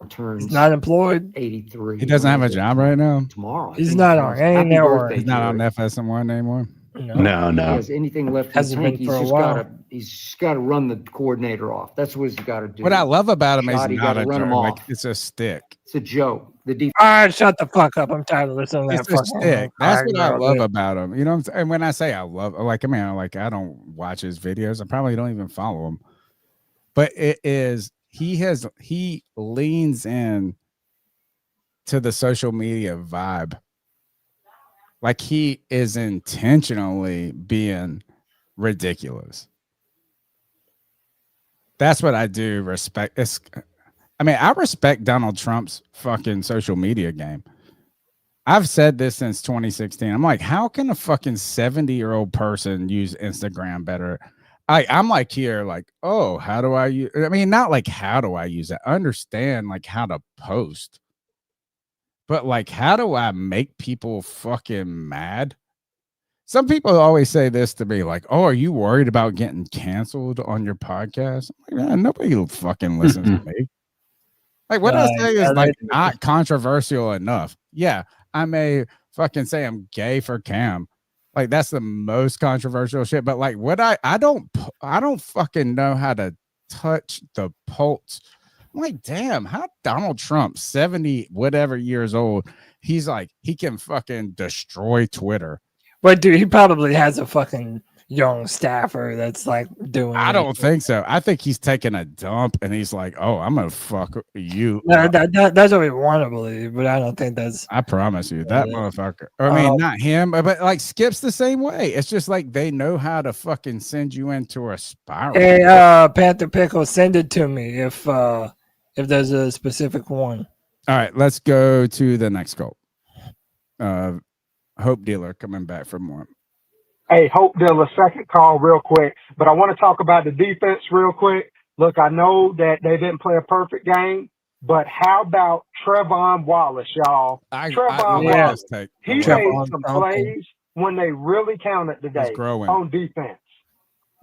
turns He's not employed. 83. He doesn't have a job right now. Tomorrow. I He's think not tomorrow's on any happy network. birthday, He's not on Jerry. FS1 anymore. No. If he has anything left in the Hasn't tank, been for a while. he's just gotta run the coordinator off. That's what he's got to do. What I love about him is Shot, he not gotta a run him jerk. Like, off. it's a stick. It's a joke. The defense. All right, shut the fuck up. I'm tired of listening to that It's a fucking stick. That's what I girl, love dude. about him. You know what I'm saying? And when I say I love, like, I mean, like, I don't watch his videos. I probably don't even follow him. But it is, he leans in to the social media vibe. Like, he is intentionally being ridiculous. That's what I do respect. I respect Donald Trump's fucking social media game. I've said this since 2016. I'm like, how can a fucking 70-year-old person use Instagram better? I'm like here, like, oh, how do I use? I mean, not like how do I use it? I understand like how to post, but like, how do I make people fucking mad? Some people always say this to me, like, "Oh, are you worried about getting canceled on your podcast?" I'm like, nobody fucking listens to me. Like, what I say is like not controversial enough. Yeah, I may fucking say I'm gay for Cam. Like, that's the most controversial shit. But like, what I don't fucking know how to touch the pulse. I'm like, damn, how Donald Trump, 70 whatever years old, he's like, he can fucking destroy Twitter. But dude, he probably has a fucking young staffer that's like doing. I don't think so. I think he's taking a dump and he's like, "Oh, I'm gonna fuck you." No, that's what we want to believe, but I don't think that's. I promise you, that motherfucker. I mean, not him, but like Skip's the same way. It's just like they know how to fucking send you into a spiral. Hey, Panther Pickle, send it to me if there's a specific one. All right, let's go to the next call. Hope Dealer coming back for more. Hey, Hope Dilla, second call real quick, but I want to talk about the defense real quick. Look, I know that they didn't play a perfect game, but how about Trevon Wallace, y'all? Trevon Wallace, he made some plays when they really counted today on defense.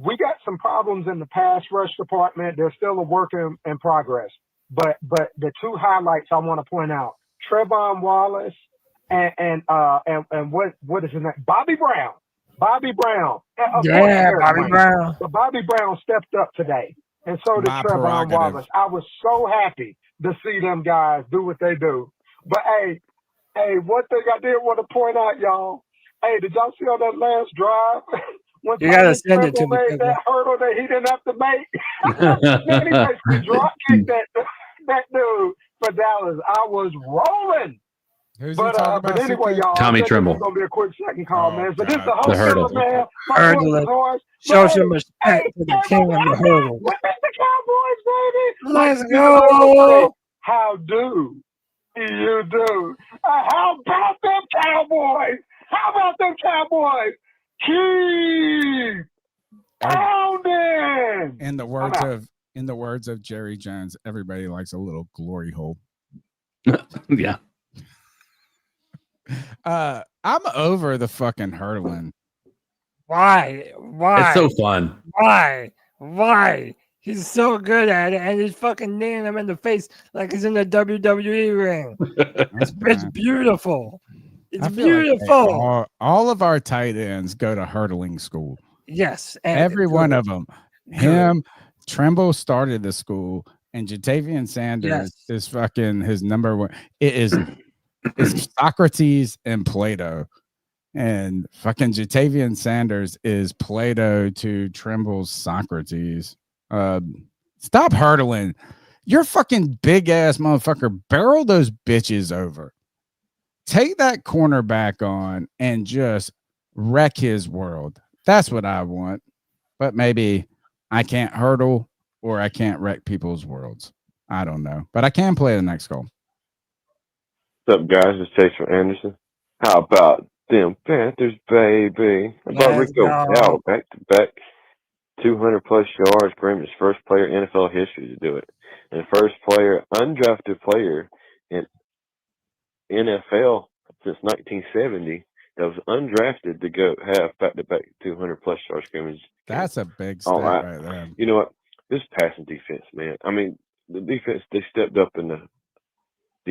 We got some problems in the pass rush department. There's still a work in progress, but the two highlights I want to point out: Trevon Wallace and what is his name? Bobby Brown. Bobby Brown. Bobby Brown. But Bobby Brown stepped up today, and so did Trevon Wallace. I was so happy to see them guys do what they do. But hey, one thing I did want to point out, y'all. Hey, did y'all see on that last drive when you gotta send it to me, made that hurdle that he didn't have to make? Man, he basically drop kicked that dude for Dallas. I was rolling. Who's he talking about? But anyway, CK? y'all, Tommy I think Trimble. this is gonna be a quick second call, man. So this is the The wholesaler, hurdle. man. My Hurdle boys it. are horse. Show But some hey, respect to the king of the hurdle. What is the Cowboys, baby? Let's Like, you know, they would say, go. how do you do? How about them Cowboys? How about them Cowboys? Keep pounding. In the words of Jerry Jones, everybody likes a little glory hole. Yeah. I'm over the fucking hurdling. Why? It's so fun. Why? He's so good at it, and he's fucking kneeing him in the face like he's in the WWE ring. It's beautiful. It's I feel like beautiful. all of our tight ends go to hurdling school. Yes, every one good. of them. Him, Trimble started the school, and Jatavian Sanders is fucking his number one. It's Socrates and Plato, and fucking Jatavian Sanders is Plato to Trimble's Socrates. Stop hurdling. You're fucking big ass motherfucker. Barrel those bitches over. Take that cornerback on and just wreck his world. That's what I want. But maybe I can't hurdle or I can't wreck people's worlds. I don't know. But I can play the next goal. What's up, guys? It's Chase from Anderson. How about them Panthers, baby? How about Let's Rico go. Dowdle, back-to-back 200-plus yards, Graham is first player in NFL history to do it. And first player, undrafted player in NFL since 1970 that was undrafted to go have back-to-back 200-plus yard scrimmage. That's a big stat right there. You know what? This passing defense, man. I mean, the defense, they stepped up in the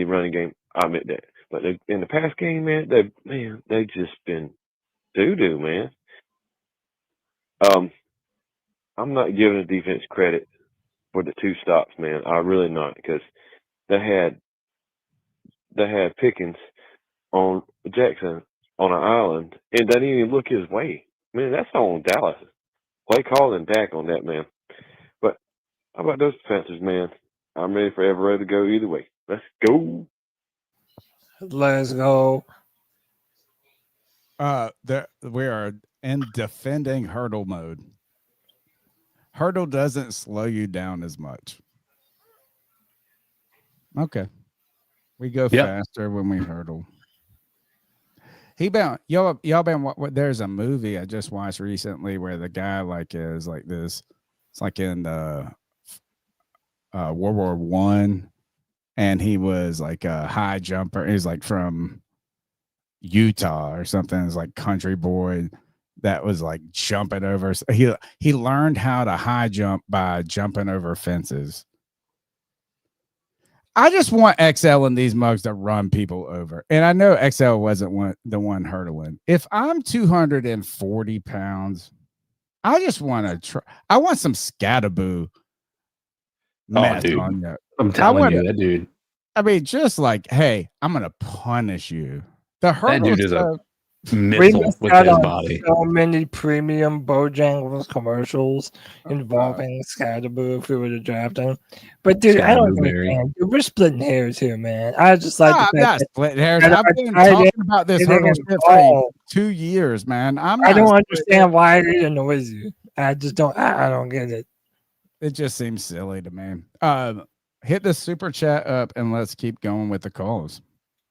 running game. I admit that. But in the pass game, man, they just been doo-doo, man. I'm not giving the defense credit for the two stops, man. I really not, because they had Pickens on Jackson on an island, and they didn't even look his way. Man, that's on Dallas. Play call and Dak on that, man. But how about those Panthers, man? I'm ready for every road to go either way. Let's go. Let's go. We are in defending hurdle mode. Hurdle doesn't slow you down as much. Okay. We go faster when we hurdle. Y'all been there's a movie I just watched recently where the guy is like this. It's like in World War I, and he was like a high jumper. He's like from Utah or something. It's like country boy that was like jumping over. He learned how to high jump by jumping over fences. I just want XL and these mugs to run people over. And I know XL wasn't the one hurdling. If I'm 240 pounds, I just want to try. I want some scataboo mess on you. I'm telling you, that dude. I mean, just like, hey, I'm going to punish you. The hurdle that dude is a We missile missed with out his on body. so many premium Bojangles commercials involving Scatterboo if we were to draft him. But dude, I don't understand. Dude, we're splitting hairs here, man. I just like I'm not splitting hairs. I've been talking about this hurdle shit for 2 years, man. I don't understand why it annoys you. I just don't. I don't get it. It just seems silly to me. Hit the super chat up and let's keep going with the calls.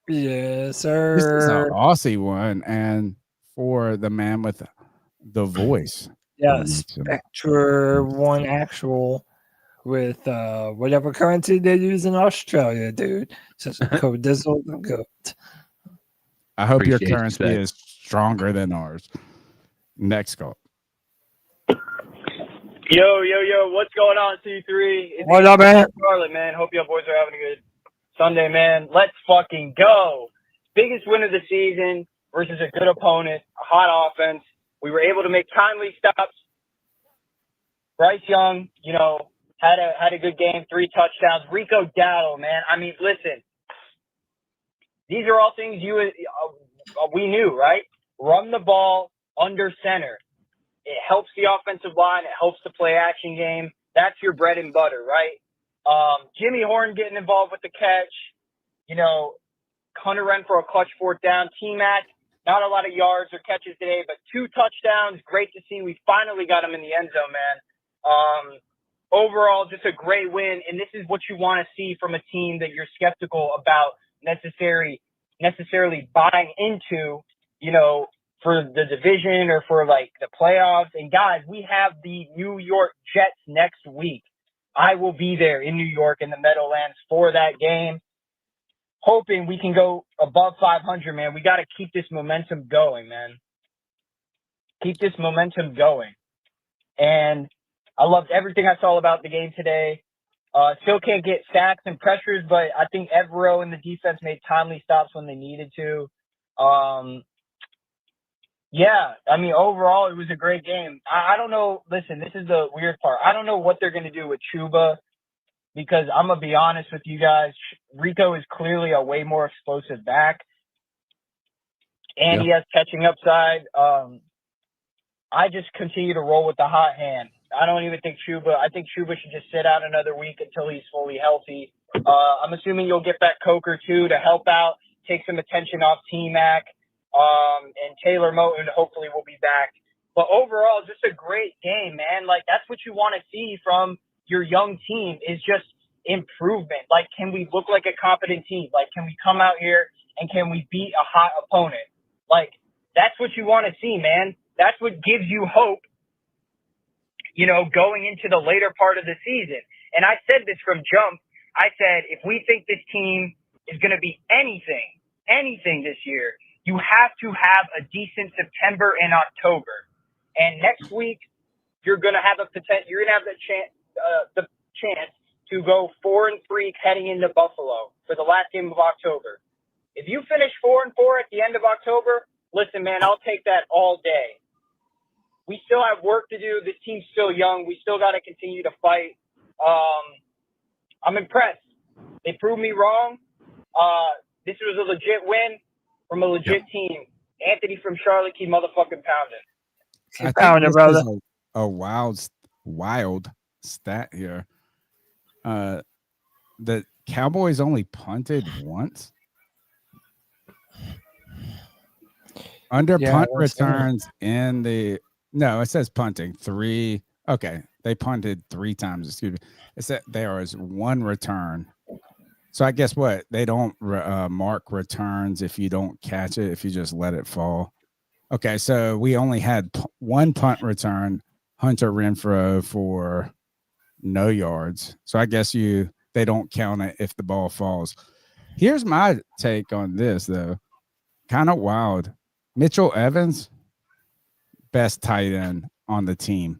Yes, sir. This is an Aussie one, and for the man with the voice. Yeah, Spectre One Actual with whatever currency they use in Australia, dude. Such a codizzle goat. I hope Appreciate your currency you, is stronger than ours. Next call. Yo, what's going on, C3? It's What up, man? Charlotte, man. Hope y'all boys are having a good Sunday, man. Let's fucking go. Biggest win of the season versus a good opponent, a hot offense. We were able to make timely stops. Bryce Young, had a good game, 3 touchdowns. Rico Dowdle, man. I mean, listen, these are all things we knew, right? Run the ball under center. It helps the offensive line. It helps the play action game. That's your bread and butter, right? Jimmy Horn getting involved with the catch. Hunter ran for a clutch fourth down. T-Mac, not a lot of yards or catches today, but 2 touchdowns. Great to see. We finally got him in the end zone, man. Overall, just a great win, and this is what you want to see from a team that you're skeptical about necessarily buying into, for the division or for like the playoffs. And guys, we have the New York Jets next week. I will be there in New York in the Meadowlands for that game, hoping we can go above 500, man. We got to keep this momentum going, man. Keep this momentum going. And I loved everything I saw about the game today. Still can't get sacks and pressures, but I think Evero and the defense made timely stops when they needed to. Yeah, I mean, overall, it was a great game. I don't know. Listen, this is the weird part. I don't know what they're going to do with Chuba because I'm going to be honest with you guys. Rico is clearly a way more explosive back, and he has catching upside. I just continue to roll with the hot hand. I don't even think I think Chuba should just sit out another week until he's fully healthy. I'm assuming you'll get back Coker, too, to help out, take some attention off T-Mac. And Taylor Moton hopefully will be back. But overall, just a great game, man. Like, that's what you want to see from your young team is just improvement. Like, can we look like a competent team? Like, can we come out here and can we beat a hot opponent? Like, that's what you want to see, man. That's what gives you hope, going into the later part of the season. And I said this from jump. I said, if we think this team is going to be anything this year, you have to have a decent September and October. And next week, you're going to have the chance to go 4-3 heading into Buffalo for the last game of October. If you finish 4-4 at the end of October, listen, man, I'll take that all day. We still have work to do. This team's still young. We still got to continue to fight. I'm impressed. They proved me wrong. This was a legit win from a legit team. Anthony from Charlotte, keep motherfucking pounding. I think this is a wild stat here. The Cowboys only punted once. Under punt returns in the no, it says punting 3. Okay, they punted 3 times. Excuse me. It said there is 1 return. So I guess what they don't mark returns if you don't catch it, if you just let it fall. Okay, so we only had 1 punt return, Hunter Renfrow for no yards. So I guess they don't count it if the ball falls. Here's my take on this though, kind of wild. Mitchell Evans, best tight end on the team.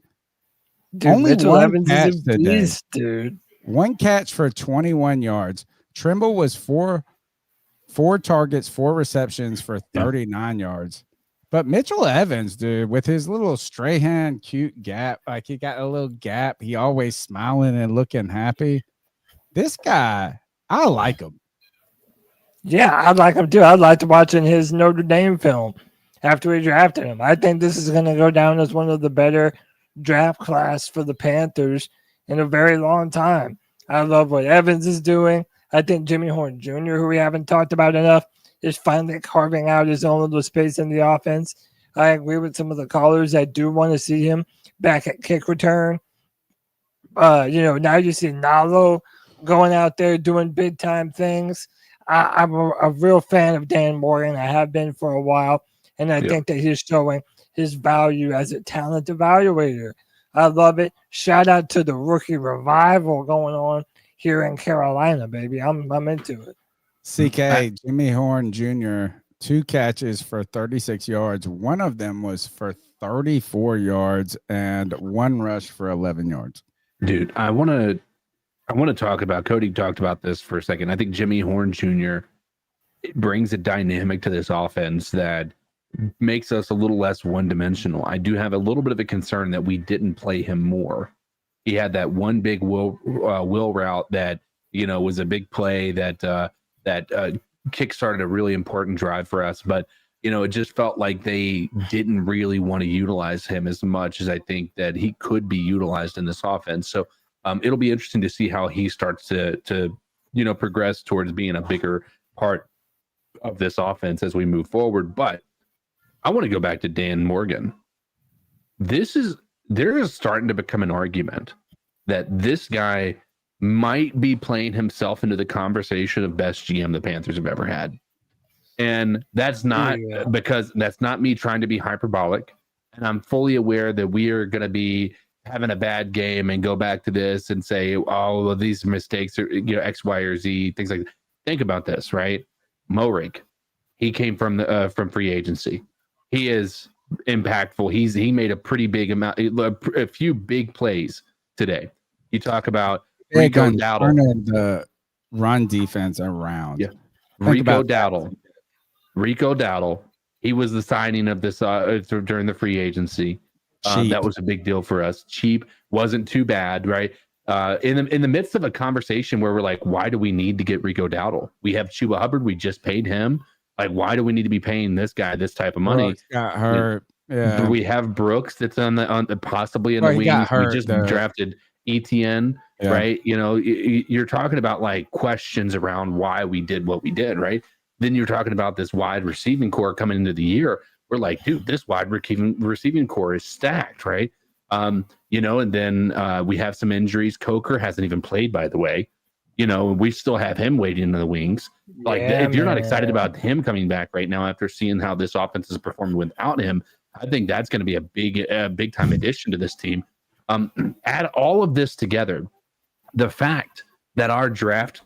Dude, only Mitchell 1 Evans catch is a beast, dude. 1 catch for 21 yards. Trimble was 4 targets, 4 receptions for 39 yards. But Mitchell Evans, dude, with his little Strahan cute gap, like he got a little gap. He always smiling and looking happy. This guy, I like him. Yeah, I like him too. I'd like to watch in his Notre Dame film after we drafted him. I think this is going to go down as one of the better draft class for the Panthers in a very long time. I love what Evans is doing. I think Jimmy Horn Jr., who we haven't talked about enough, is finally carving out his own little space in the offense. I agree with some of the callers that do want to see him back at kick return. Now you see Nalo going out there doing big time things. I'm a real fan of Dan Morgan. I have been for a while, and I think that he's showing his value as a talent evaluator. I love it. Shout out to the rookie revival going on here in Carolina, baby. I'm into it. CK, Jimmy Horn Jr., 2 catches for 36 yards. 1 of them was for 34 yards and 1 rush for 11 yards. Dude, I want to talk about, Cody talked about this for a second. I think Jimmy Horn Jr. brings a dynamic to this offense that makes us a little less one-dimensional. I do have a little bit of a concern that we didn't play him more. He had that one big will route that, was a big play that kickstarted a really important drive for us. But, it just felt like they didn't really want to utilize him as much as I think that he could be utilized in this offense. So it'll be interesting to see how he starts to progress towards being a bigger part of this offense as we move forward. But I want to go back to Dan Morgan. There is starting to become an argument that this guy might be playing himself into the conversation of best GM the Panthers have ever had. And that's not because that's not me trying to be hyperbolic. And I'm fully aware that we are going to be having a bad game and go back to this and say, oh, well, these mistakes are, X, Y, or Z, things like that. Think about this, right? Morik, he came from free agency. He is impactful. He made a pretty big amount, a few big plays today. You talk about Rico Dowdle, turning the run defense around. Yeah, Rico Dowdle. He was the signing of this during the free agency. That was a big deal for us. Cheap, wasn't too bad, right? In the midst of a conversation where we're like, why do we need to get Rico Dowdle? We have Chuba Hubbard. We just paid him. Like, why do we need to be paying this guy this type of money? Brooks got hurt. Yeah. We have Brooks that's on possibly in the wings. We just drafted ETN, right? You're talking about like questions around why we did what we did, right? Then you're talking about this wide receiving core coming into the year. We're like, dude, this wide receiving core is stacked, right? And then we have some injuries. Coker hasn't even played, by the way. We still have him waiting in the wings. Like, if you're not excited about him coming back right now after seeing how this offense is performing without him, I think that's going to be a big time addition to this team. Add all of this together, the fact that our draft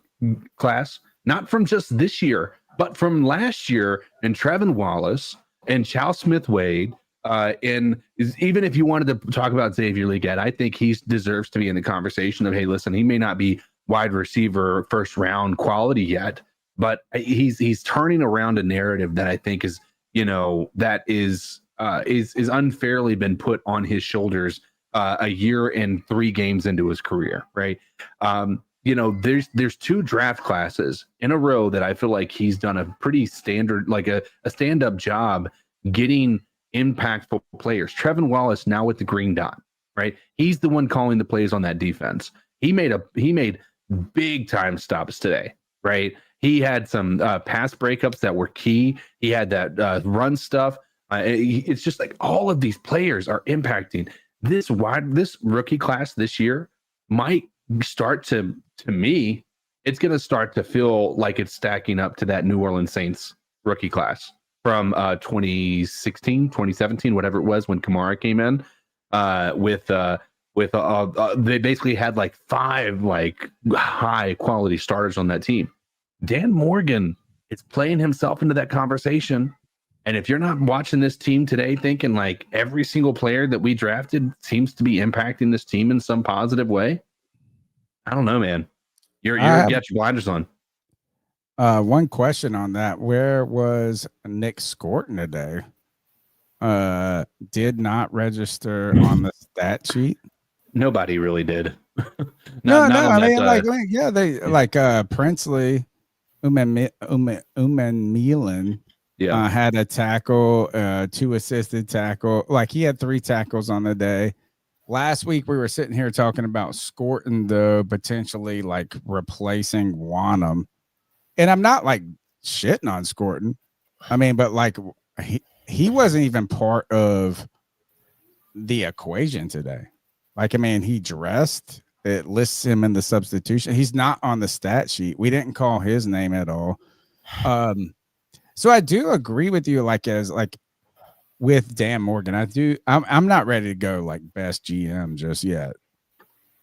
class, not from just this year, but from last year, and Trevin Wallace and Chow Smith-Wade, and even if you wanted to talk about Xavier Legette, I think he deserves to be in the conversation of, hey, listen, he may not be wide receiver first round quality yet, but he's turning around a narrative that I think is unfairly been put on his shoulders a year and 3 games into his career, right? There's 2 draft classes in a row that I feel like he's done a pretty standard, like a stand-up job getting impactful players. Trevin Wallace now with the green dot, right? He's the one calling the plays on that defense. He made big time stops today, right? He had some pass breakups that were key. He had that run stuff. It's just like all of these players are impacting this rookie class this year. Might start to me, it's going to start to feel like it's stacking up to that New Orleans Saints rookie class from 2016, 2017, whatever it was when Kamara came in they basically had like 5 like high quality starters on that team. Dan Morgan is playing himself into that conversation. And if you're not watching this team today thinking like every single player that we drafted seems to be impacting this team in some positive way, I don't know, man. You're got your blinders on. One question on that. Where was Nick Scorton today? Did not register on the stat sheet. Nobody really did. No. I mean, they like Princely, Uman had a tackle, 2 assisted tackle. Like he had 3 tackles on the day. Last week we were sitting here talking about Scorton, though, potentially like replacing Wanham. And I'm not like shitting on Scorton. I mean, but like he wasn't even part of the equation today. Like, I mean, he dressed. It lists him in the substitution. He's not on the stat sheet. We didn't call his name at all. So I do agree with you, like with Dan Morgan. I'm not ready to go like best GM just yet.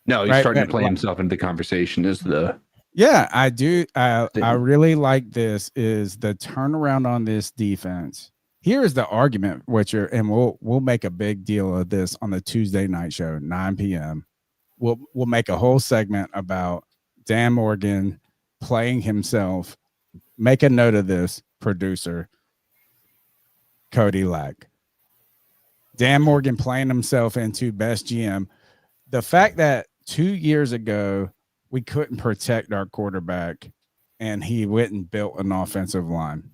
No, he's starting to play himself into the conversation as the. Yeah, I do. I really like this is the turnaround on this defense. Here is the argument, and we'll make a big deal of this on the Tuesday night show, 9 p.m. We'll make a whole segment about Dan Morgan playing himself. Make a note of this, producer Cody Lack. Dan Morgan playing himself into best GM. The fact that 2 years ago we couldn't protect our quarterback and he went and built an offensive line.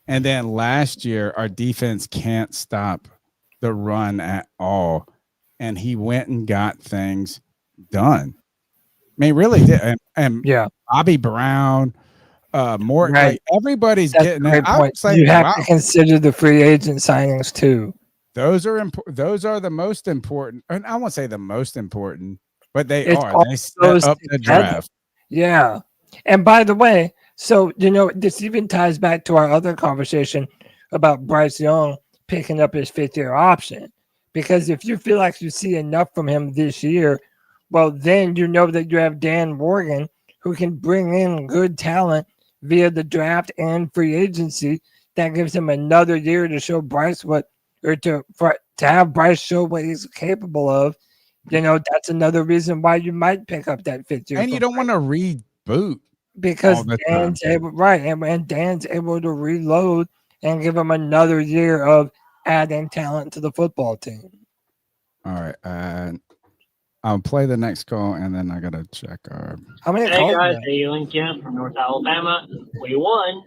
And then last year, our defense can't stop the run at all. And he went and got things done. I mean, really did. And Bobby Brown, more Right. like everybody's That's getting a that. great I point. would say You have wow, to consider the free agent signings too. those are those are the most important. And I won't say the most important, but they It's are. all They set goes up the together. draft. Yeah. And by the way, so this even ties back to our other conversation about Bryce Young picking up his 5th-year option. Because if you feel like you see enough from him this year, well, then you know that you have Dan Morgan who can bring in good talent via the draft and free agency. That gives him another year to show Bryce to have Bryce show what he's capable of. That's another reason why you might pick up that 5th year. And you don't want to reboot Because all the Dan's time. able, right, and Dan's able to reload and give him another year of adding talent to the football team. All right, I'll play the next call, and then I gotta check our. How many Hey calls? guys, hey Lincoln from North Alabama. We won.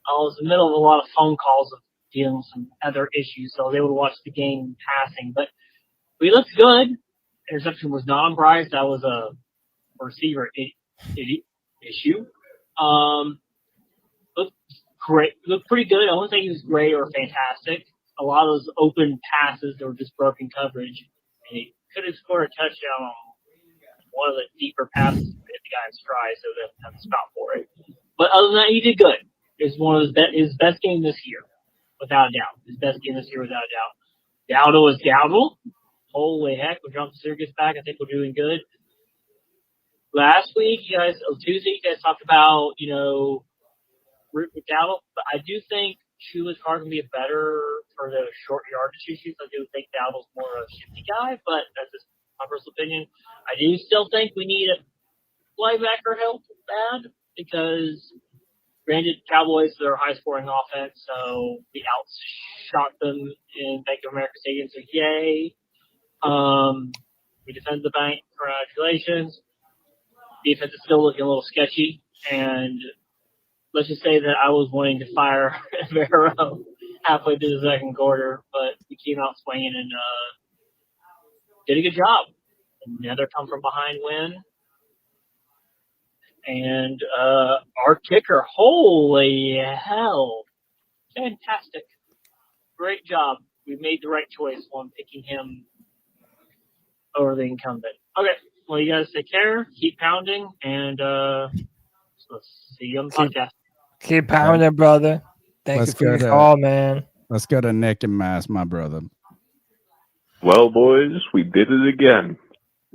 I was in the middle of a lot of phone calls of dealing with some other issues, so I was able to watch the game passing. But we looked good. Interception was not on Bryce. That was a receiver issue. Looked great. Looked pretty good. I wouldn't say he was great or fantastic. A lot of those open passes that were just broken coverage. And he could have scored a touchdown on one of the deeper passes to hit the guy in stride, so they have to stop for it. But other than that, he did good. It's one of his best game this year, without a doubt. His best game this year, without a doubt. Dowdle is Dowdle. Holy heck, when Jonathan Sear gets back, I think we're doing good. Last week, Tuesday, you guys talked about, with Dowdle, but I do think Chuba's car can be better for the short yardage issues. I do think Dowdle's more of a shifty guy, but that's just my personal opinion. I do still think we need a linebacker help bad because, granted, Cowboys, they're a high-scoring offense, so we outshot them in Bank of America Stadium, so yay. We defend the bank. Congratulations. Defense is still looking a little sketchy, and let's just say that I was wanting to fire Vero halfway through the second quarter, but we came out swinging and did a good job. Another come from behind win. And our kicker, holy hell, fantastic. Great job. We made the right choice on picking him over the incumbent. Okay, well, you guys take care, keep pounding, and let's see you on the podcast. Keep pounding, brother. Thank you for your call, man. Let's go to Nick and Mass, my brother. Well, boys, we did it again.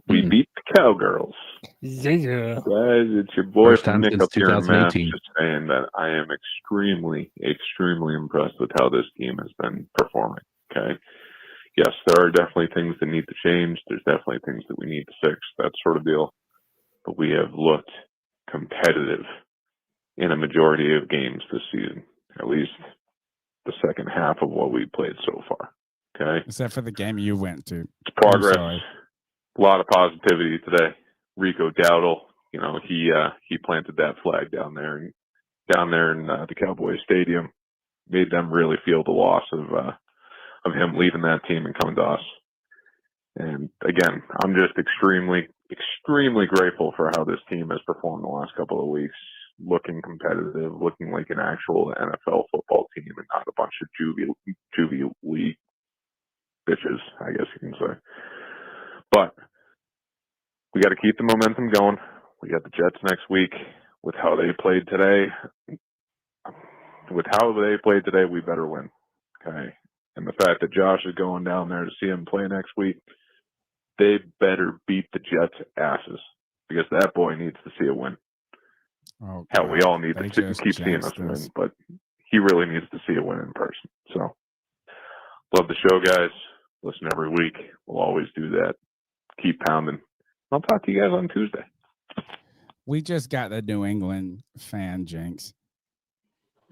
We beat the Cowgirls. Yeah. Guys, it's your boy First from time Nick since up here in Mass, 2018. just saying that I am extremely, extremely impressed with how this team has been performing. Okay. Yes, there are definitely things that need to change. There's definitely things that we need to fix, that sort of deal. But we have looked competitive in a majority of games this season, at least the second half of what we played so far. Okay. Except for the game you went to. It's progress. I'm sorry. A lot of positivity today. Rico Dowdle, he planted that flag down there in the Cowboys Stadium, made them really feel the loss of him leaving that team and coming to us. And again, I'm just extremely, extremely grateful for how this team has performed the last couple of weeks, looking competitive, looking like an actual NFL football team and not a bunch of juvie league bitches, I guess you can say. But we got to keep the momentum going. We got the Jets next week. With how they played today, we better win. Okay. And the fact that Josh is going down there to see him play next week, they better beat the Jets' asses because that boy needs to see a win. Oh, hell, we all need they to just keep seeing jinxed us win, us. but he really needs to see a win in person. So, love the show, guys. Listen every week. We'll always do that. Keep pounding. I'll talk to you guys on Tuesday. We just got the New England fan jinx.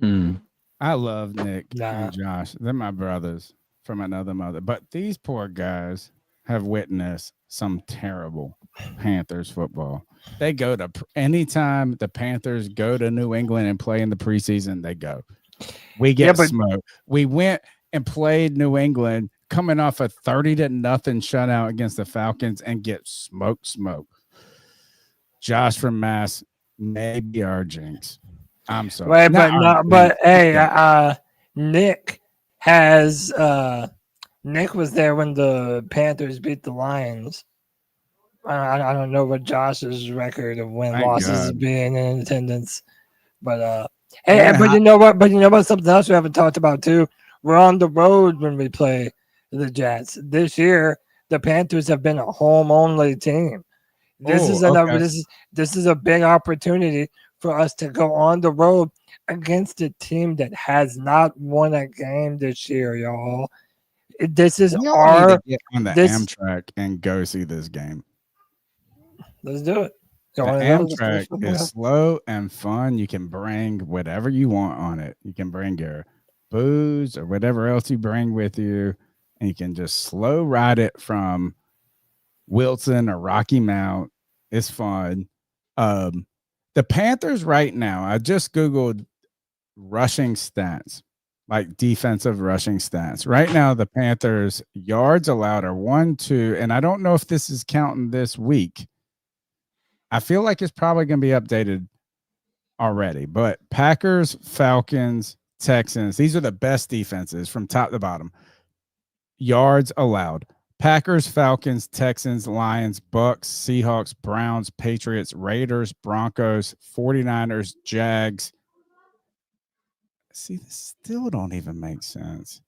Mm. I love Nick and Josh. They're my brothers from another mother. But these poor guys have witnessed some terrible Panthers football. They go to anytime the Panthers go to New England and play in the preseason, they go. We get smoked. We went and played New England coming off a 30-0 shutout against the Falcons and get smoked. Josh from Mass may be our jinx. I'm sorry. Right, but No, not. But hey, Nick has Nick was there when the Panthers beat the Lions. I don't know what Josh's record of win Thank losses God. being in attendance, but but you know what? But you know what? Something else we haven't talked about too. We're on the road when we play the Jets this year. The Panthers have been a home only team. This is another. Okay. This is a big opportunity for us to go on the road against a team that has not won a game this year, y'all. This is We all our. need to get on the This Amtrak and go see this game. let's do it. The One of those, Amtrak is slow and fun. You can bring whatever you want on it. You can bring your booze or whatever else you bring with you, and you can just slow ride it from Wilson or Rocky Mount. It's fun. The Panthers right now, I just Googled rushing stats, like defensive rushing stats. Right now, the Panthers yards allowed are 1, 2, and I don't know if this is counting this week. I feel like it's probably going to be updated already, but Packers, Falcons, Texans, these are the best defenses from top to bottom. Yards allowed. Packers, Falcons, Texans, Lions, Bucks, Seahawks, Browns, Patriots, Raiders, Broncos, 49ers, Jags. See, this still don't even make sense.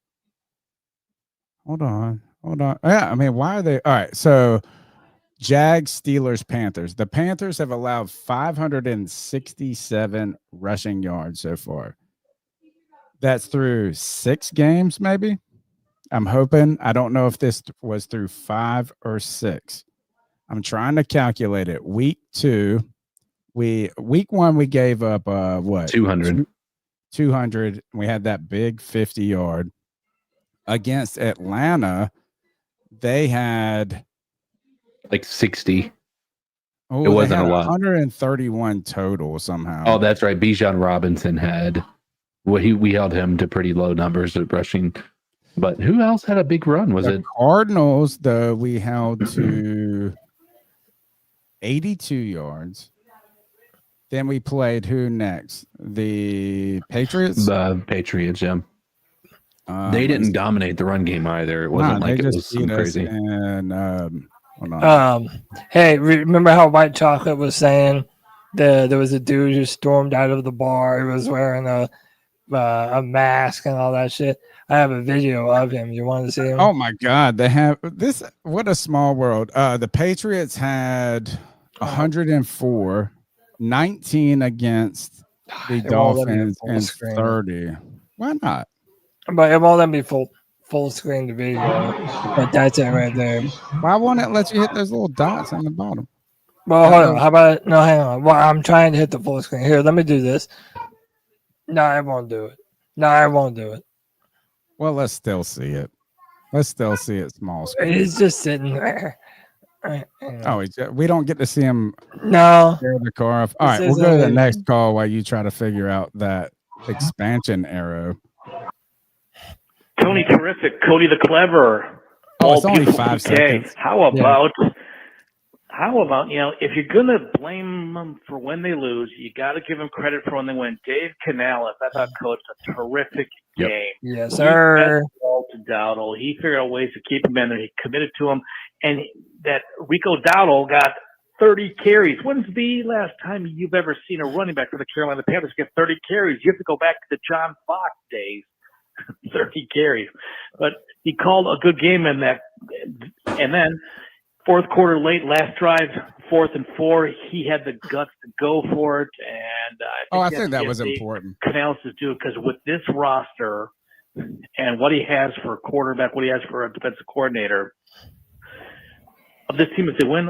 Hold on. Yeah, I mean, why are they? All right, so Jags, Steelers, Panthers. The Panthers have allowed 567 rushing yards so far. That's through 6 games, maybe. I'm hoping. I don't know if this was through 5 or 6. I'm trying to calculate it. Week 2, week 1 we gave up what? 200. 200. We had that big 50-yard against Atlanta. They had like 60. Oh, it wasn't they had a lot. 131 total somehow. Oh, that's right. Bijan Robinson had. Well, we held him to pretty low numbers at rushing. But who else had a big run? Was it Cardinals? Though we held to 82 yards. Then we played who next? The Patriots. The Patriots, yeah. They didn't dominate the run game either. It wasn't like it was some crazy. And hold on. Hey, remember how White Chocolate was saying there was a dude who stormed out of the bar. He was wearing a mask and all that shit. I have a video of him. You want to see him? Oh my God, they have this. What a small world. The Patriots had 104, 19 against the Dolphins, and 30. Why not? But it won't let me full screen the video. But that's it right there. Why won't it let you hit those little dots on the bottom? Well, hold on. How about no? Hang on. Well, I'm trying to hit the full screen. Here, let me do this. No, I won't do it. Well, let's still see it. Small screen. He's just sitting there. Oh, we don't get to see him. No. Tear the car off. All right, we'll go to the next call while you try to figure out that expansion arrow. Tony, terrific. Cody the Clever. Oh, it's only 5 seconds. How about if you're gonna blame them for when they lose, you got to give them credit for when they win. Dave Canales, I thought, coached a terrific game. Yes, sir. He ball to Dowdle. He figured out ways to keep him in there. He committed to him, and that Rico Dowdle got 30 carries. When's the last time you've ever seen a running back for the Carolina Panthers get 30 carries? You have to go back to the John Fox days. 30 carries. But he called a good game in that. And then fourth quarter late, last drive, 4th and 4, he had the guts to go for it. And I think that was important. Canales to do because with this roster and what he has for a quarterback, what he has for a defensive coordinator, of this team, if they win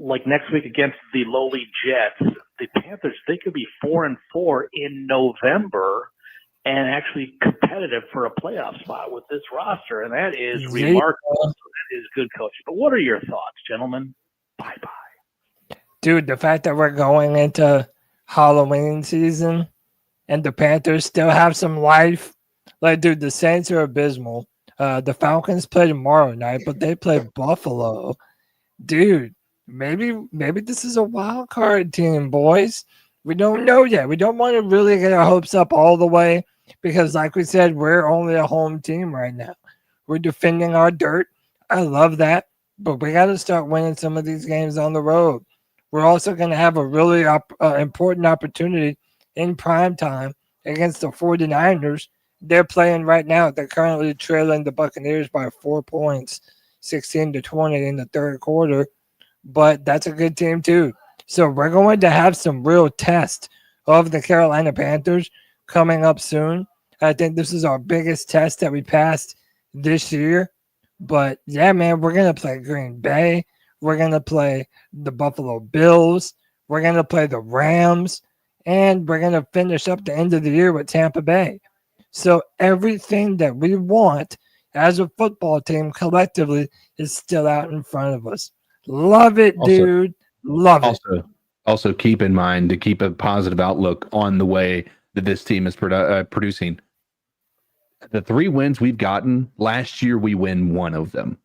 like next week against the lowly Jets, the Panthers, they could be 4-4 in November and actually competitive for a playoff spot with this roster. And that is remarkable. So that is good coaching. But what are your thoughts, gentlemen? Bye-bye. Dude, the fact that we're going into Halloween season and the Panthers still have some life. Like, dude, the Saints are abysmal. The Falcons play tomorrow night, but they play Buffalo. Dude, maybe this is a wild card team, boys. We don't know yet. We don't want to really get our hopes up all the way because, like we said, we're only a home team right now. We're defending our dirt. I love that. But we got to start winning some of these games on the road. We're also going to have a really important opportunity in prime time against the 49ers. They're playing right now. They're currently trailing the Buccaneers by 4 points, 16-20 in the third quarter. But that's a good team too. So we're going to have some real test of the Carolina Panthers coming up soon. I think this is our biggest test that we passed this year. But yeah, man, we're going to play Green Bay. We're going to play the Buffalo Bills. We're going to play the Rams. And we're going to finish up the end of the year with Tampa Bay. So everything that we want as a football team collectively is still out in front of us. Love it, dude. Love it. Also, keep in mind to keep a positive outlook on the way that this team is producing. The 3 wins we've gotten last year, we win 1 of them,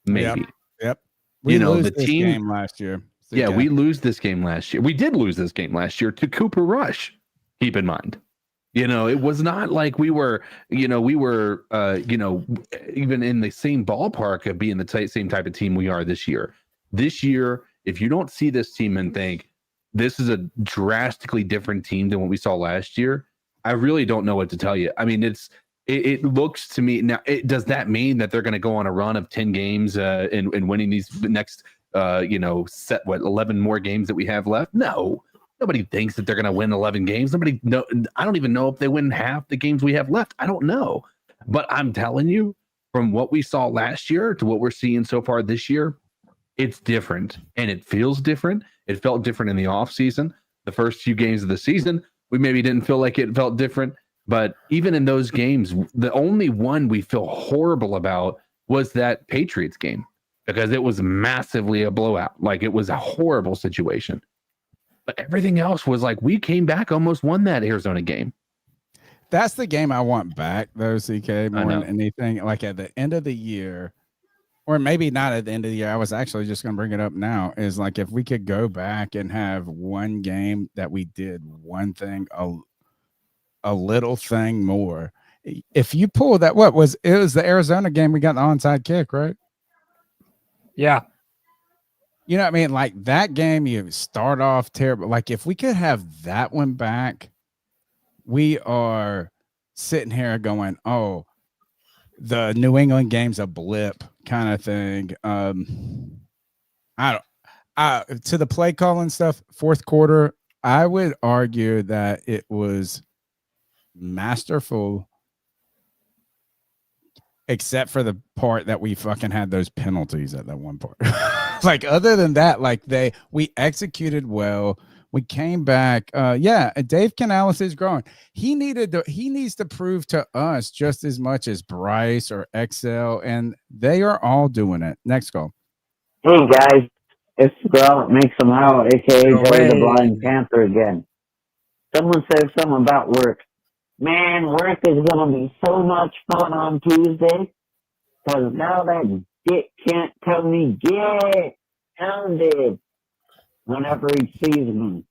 maybe. Yep. We lose this game last year. Yeah, we lose this game last year. We did lose this game last year to Cooper Rush. Keep in mind. It was not like we were, even in the same ballpark of being the same type of team we are this year. This year, if you don't see this team and think this is a drastically different team than what we saw last year, I really don't know what to tell you. I mean, it looks to me now. Does that mean that they're going to go on a run of 10 games and winning these next, 11 more games that we have left? No. Nobody thinks that they're going to win 11 games. I don't even know if they win half the games we have left. I don't know. But I'm telling you, from what we saw last year to what we're seeing so far this year, it's different. And it feels different. It felt different in the offseason. The first few games of the season, we maybe didn't feel like it felt different. But even in those games, the only one we feel horrible about was that Patriots game because it was massively a blowout. Like it was a horrible situation. But everything else was like we came back, almost won that Arizona game. That's the game I want back, though, CK, more than anything. Like at the end of the year, or maybe not at the end of the year. I was actually just going to bring it up now. Is like if we could go back and have one game that we did one thing, a little thing more. If you pull that, it was the Arizona game. We got the onside kick, right? Yeah. You know what I mean? Like that game, you start off terrible. Like if we could have that one back, we are sitting here going, oh, the New England game's a blip kind of thing. To the play calling stuff, fourth quarter, I would argue that it was masterful, except for the part that we fucking had those penalties at that one part. Like other than that, like we executed well. We came back. Dave Canales is growing. He needs to prove to us just as much as Bryce or XL, and they are all doing it. Next call. Hey guys, it's Squirrel Makes Them Out, aka Joey the Blind Panther again. Someone said something about work. Man, work is gonna be so much fun on Tuesday, because now that Dick can't tell me get pounded whenever he sees me.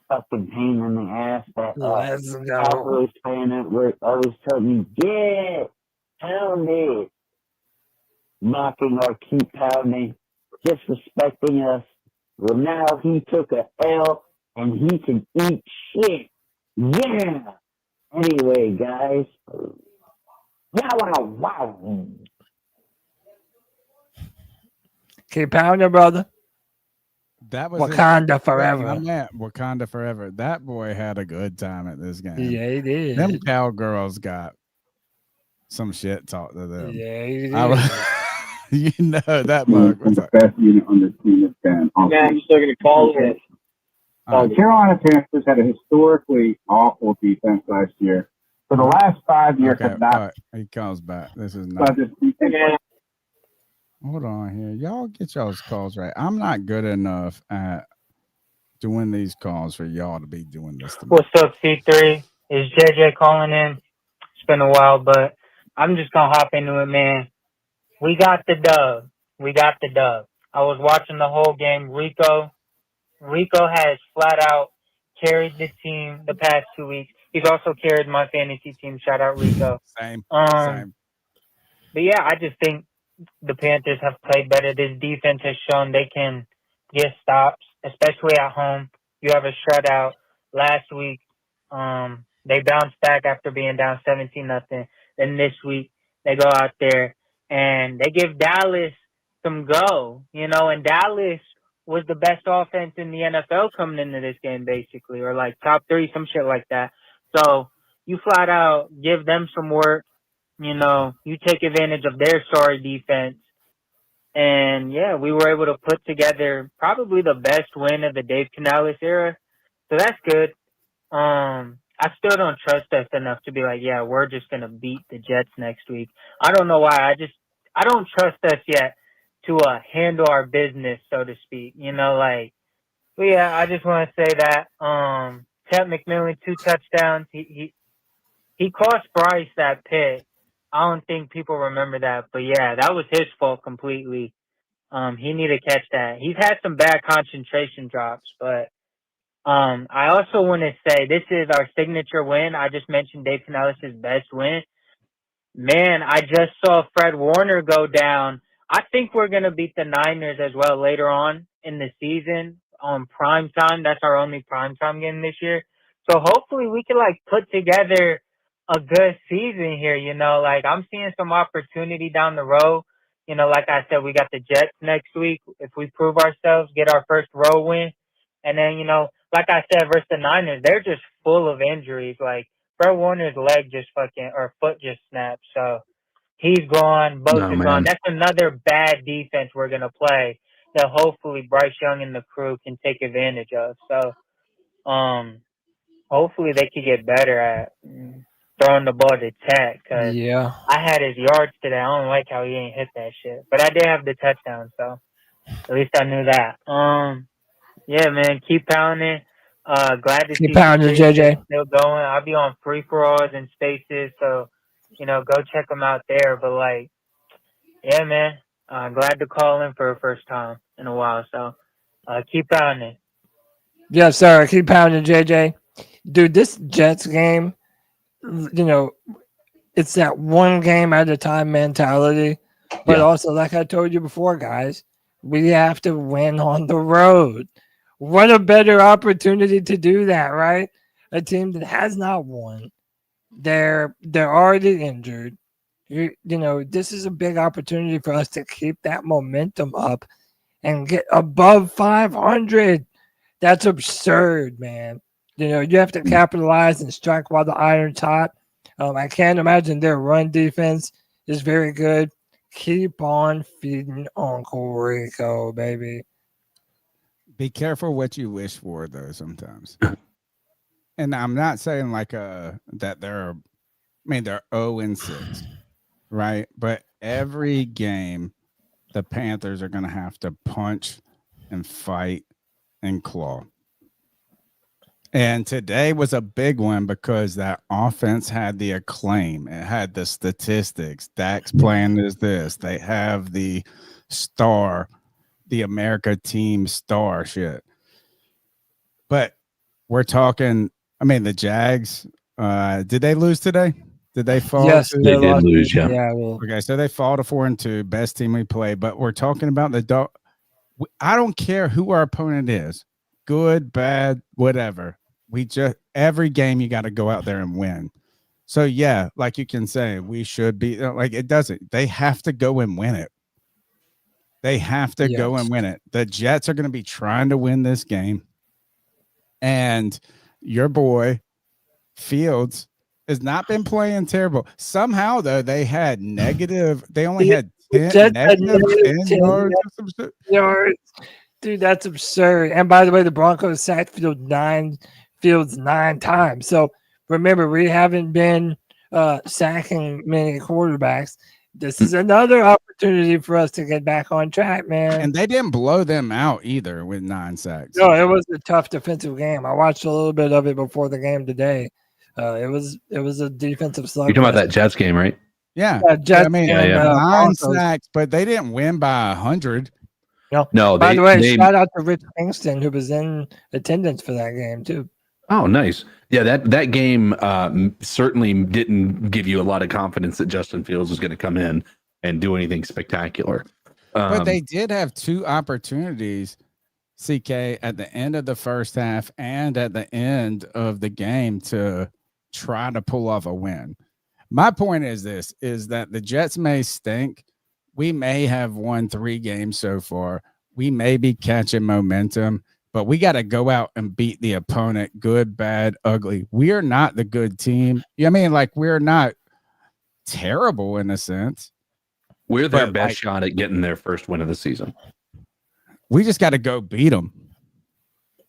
Fucking pain in the ass that Cowboys fan at work always tell me get pounded. Mocking our keep pounding, disrespecting us. Well, now he took a L and he can eat shit. Yeah. Anyway, guys. Wow. Keep pounding, brother. That was Wakanda forever. Wakanda forever. That boy had a good time at this game. Yeah, he did. Them cowgirls got some shit talked to them. Yeah, he did. You know that mug. What's up? Best unit on this team has been. Yeah, I'm still gonna call it. Carolina Panthers had a historically awful defense last year. For the last 5 years, have not. He calls back. This is not. Hold on here. Y'all get y'all's calls right. I'm not good enough at doing these calls for y'all to be doing this to me. What's up, C3? Is JJ calling in? It's been a while, but I'm just going to hop into it, man. We got the dub. I was watching the whole game. Rico has flat out carried this team the past 2 weeks. He's also carried my fantasy team. Shout out Rico. Same. But yeah, I just think the Panthers have played better. This defense has shown they can get stops, especially at home. You have a shutout last week. They bounced back after being down 17-0. Then this week they go out there and they give Dallas some go, and Dallas was the best offense in the NFL coming into this game, basically, or like top 3, some shit like that. So you flat out give them some work. You take advantage of their sorry defense. And yeah, we were able to put together probably the best win of the Dave Canales era. So that's good. I still don't trust us enough to be like, yeah, we're just going to beat the Jets next week. I don't know why. I don't trust us yet to handle our business, so to speak. But yeah, I just want to say that Ted McMillan, 2 touchdowns. He cost Bryce that pick. I don't think people remember that, but yeah, that was his fault completely. He needed to catch that. He's had some bad concentration drops, but I also want to say this is our signature win. I just mentioned Dave Canales' best win. Man, I just saw Fred Warner go down. I think we're going to beat the Niners as well later on in the season on prime time. That's our only prime time game this year. So hopefully we can put together a good season here. I'm seeing some opportunity down the road. Like I said, we got the Jets next week. If we prove ourselves, get our first road win. And then, like I said, versus the Niners, they're just full of injuries. Fred Warner's leg foot just snapped. So he's gone. Both are gone. That's another bad defense we're going to play that hopefully Bryce Young and the crew can take advantage of. So hopefully they can get better at throwing the ball to Tech. Cause Yeah. I had his yards today. I don't like how he ain't hit that shit. But I did have the touchdown, so at least I knew that. Yeah, man, keep pounding. Glad to Keep see pounding, JJ. still going. I'll be on free-for-alls and spaces, so, go check them out there. But, yeah, man, glad to call in for the first time in a while. So, keep pounding. Yes, sir. Keep pounding, JJ. Dude, this Jets game, it's that one game at a time mentality. But also, like I told you before, guys, we have to win on the road. What a better opportunity to do that, right? A team that has not won. They're already injured. This is a big opportunity for us to keep that momentum up and get above 500. That's absurd, man. You have to capitalize and strike while the iron's hot. I can't imagine their run defense is very good. Keep on feeding Uncle Rico, baby. Be careful what you wish for, though, sometimes. And I'm not saying that they're 0-6, right? But every game, the Panthers are going to have to punch and fight and claw. And today was a big one because that offense had the acclaim. It had the statistics. Dak's plan is this. They have the star, the America team star shit. But we're talking, the Jags, did they lose today? Did they fall? Yes, they did lose, yeah. Okay, so they fall to 4-2, best team we play. But we're talking about the dog. I don't care who our opponent is, good, bad, whatever. Every game you got to go out there and win. So yeah, like you can say, we should be it doesn't. They have to go and win it. They have to go and win it. The Jets are going to be trying to win this game. And your boy Fields has not been playing terrible. Somehow, though, they had negative. They only had 10 yards. Yards. Dude, that's absurd. And by the way, the Broncos sacked Fields 9 times. So remember, we haven't been sacking many quarterbacks. This is another opportunity for us to get back on track, man. And they didn't blow them out either with 9 sacks. No, it was a tough defensive game. I watched a little bit of it before the game today. It was a defensive slugfest. You're talking about that Jets game, right? Yeah. Jets 9 sacks, but they didn't win by 100. No. By the way, shout out to Rich Kingston, who was in attendance for that game too. Oh, nice. Yeah, that game certainly didn't give you a lot of confidence that Justin Fields was going to come in and do anything spectacular. But they did have 2 opportunities, CK, at the end of the first half and at the end of the game to try to pull off a win. My point is this, is that the Jets may stink. We may have won 3 games so far. We may be catching momentum, but we got to go out and beat the opponent, good, bad, ugly. We are not the good team. I mean, like, we're not terrible in a sense. We're their but, best like, shot at getting their first win of the season. We just got to go beat them.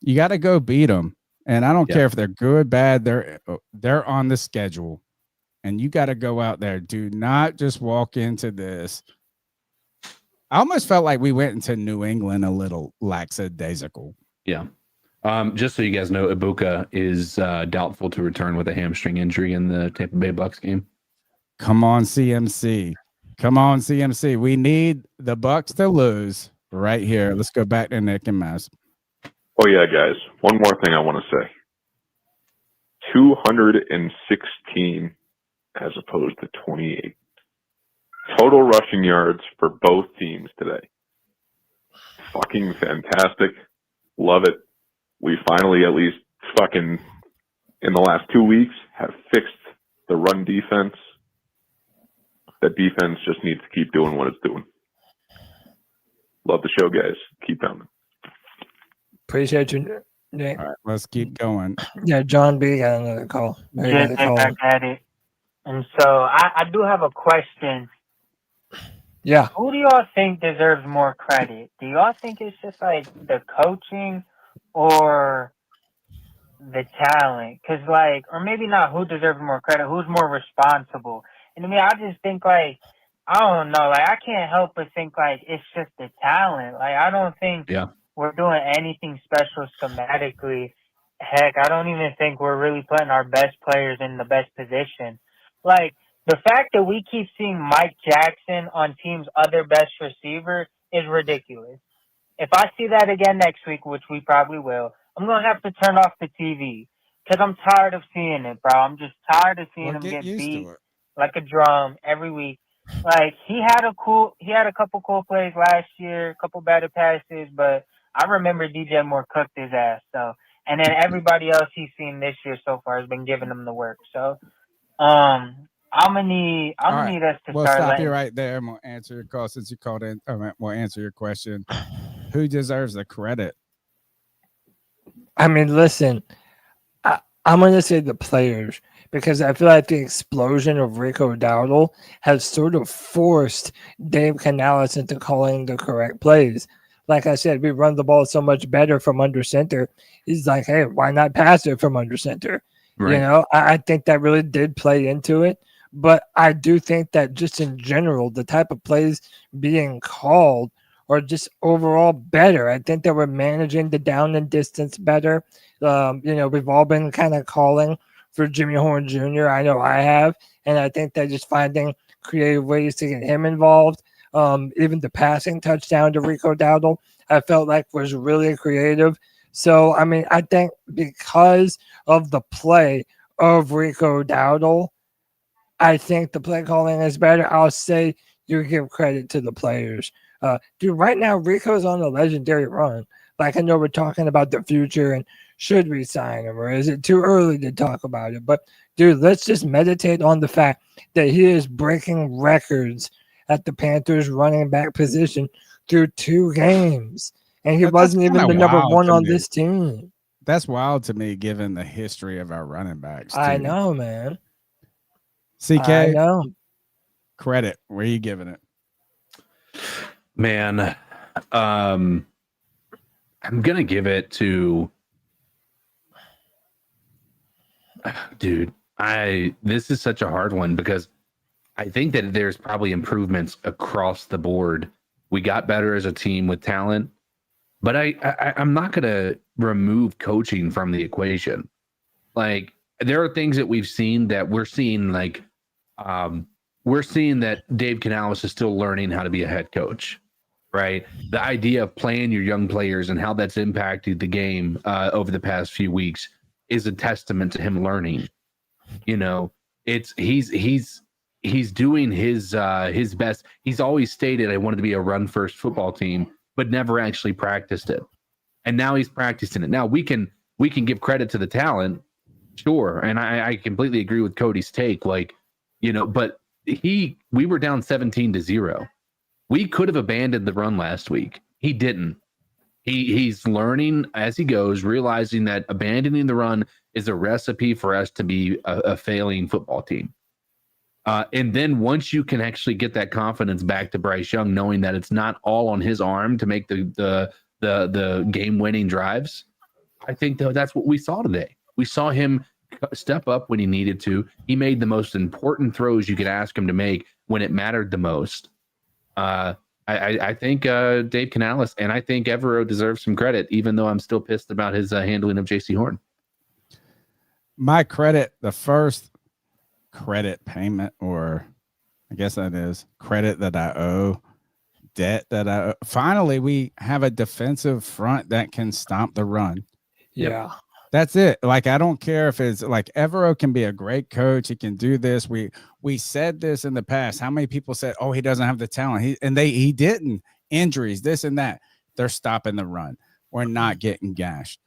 You got to go beat them. And I don't care if they're good, bad, they're on the schedule. And you got to go out there. Do not just walk into this. I almost felt like we went into New England a little lackadaisical. Yeah. Just so you guys know, Ibuka is doubtful to return with a hamstring injury in the Tampa Bay Bucks game. Come on, CMC. Come on, CMC. We need the Bucks to lose right here. Let's go back to Nick and Mass. Oh, yeah, guys. One more thing I want to say. 216 as opposed to 28. Total rushing yards for both teams today. Fucking fantastic. Love it. We finally, at least fucking in the last 2 weeks, have fixed the run defense. That defense just needs to keep doing what it's doing. Love the show, guys. Keep coming. Appreciate you, Nick. All right, let's keep going. Yeah, John B got another call. Maybe Just another call. back at it. And so I do have a question. Yeah. Who do y'all think deserves more credit? Do y'all think it's just like the coaching or the talent? Because, like, or maybe not who deserves more credit, who's more responsible? And to me, I just think, like, I don't know. Like, I can't help but think, like, it's just the talent. Like, I don't think we're doing anything special schematically. Heck, I don't even think we're really putting our best players in the best position. Like, the fact that we keep seeing Mike Jackson on teams' other best receiver is ridiculous. If I see that again next week, which we probably will, I'm going to have to turn off the TV because I'm tired of seeing it, bro. I'm just tired of seeing him get beat like a drum every week. Like, he had a couple cool plays last year, a couple better passes, but I remember DJ Moore cooked his ass. So, and then everybody else he's seen this year so far has been giving him the work. So, I'm gonna need us to We'll start stop letting. you right there. I'm gonna answer your call since you called in. We'll answer your question. Who deserves the credit? I mean, listen, I'm going to say the players because I feel like the explosion of Rico Dowdle has sort of forced Dave Canales into calling the correct plays. Like I said, we run the ball so much better from under center. He's like, hey, why not pass it from under center? Right. You know, I think that really did play into it. But I do think that just in general, the type of plays being called are just overall better. I think that we're managing the down and distance better. You know, we've all been kind of calling for Jimmy Horn Jr. I know I have. And I think that just finding creative ways to get him involved. Even the passing touchdown to Rico Dowdle, I felt like was really creative. So, I mean, I think because of the play of Rico Dowdle, I think the play calling is better. I'll say you give credit to the players. Dude, right now, Rico's on a legendary run. Like, I know we're talking about the future and should we sign him or is it too early to talk about it? But, dude, let's just meditate on the fact that he is breaking records at the Panthers running back position through 2 games. And he wasn't even the number 1 on this team. That's wild to me, given the history of our running backs. I too. know, man. CK, I know. Credit. Where are you giving it? Man, I'm gonna give it to dude. This is such a hard one because I think that there's probably improvements across the board. We got better as a team with talent, but I'm not gonna remove coaching from the equation. Like, there are things that we've seen that we're seeing, like we're seeing that Dave Canales is still learning how to be a head coach, right? The idea of playing your young players and how that's impacted the game over the past few weeks. is a testament to him learning. You know, he's doing his best. He's always stated, I wanted to be a run first football team, but never actually practiced it. And now he's practicing it. Now we can give credit to the talent, sure. And I completely agree with Cody's take. Like, you know, but we were down 17-0. We could have abandoned the run last week. He didn't. He's learning as he goes, realizing that abandoning the run is a recipe for us to be a failing football team. And then once you can actually get that confidence back to Bryce Young, knowing that it's not all on his arm to make the game-winning drives, I think that's what we saw today. We saw him step up when he needed to. He made the most important throws you could ask him to make when it mattered the most. I think Dave Canales and I think Evero deserves some credit, even though I'm still pissed about his handling of JC Horn. My credit, the first credit payment, or I guess that is credit that I owe, debt that I owe. Finally, we have a defensive front that can stop the run. Yeah. That's it. Like, I don't care if it's like Evero can be a great coach. He can do this. We said this in the past. How many people said, oh, he doesn't have the talent? He didn't. Injuries, this and that. They're stopping the run. We're not getting gashed.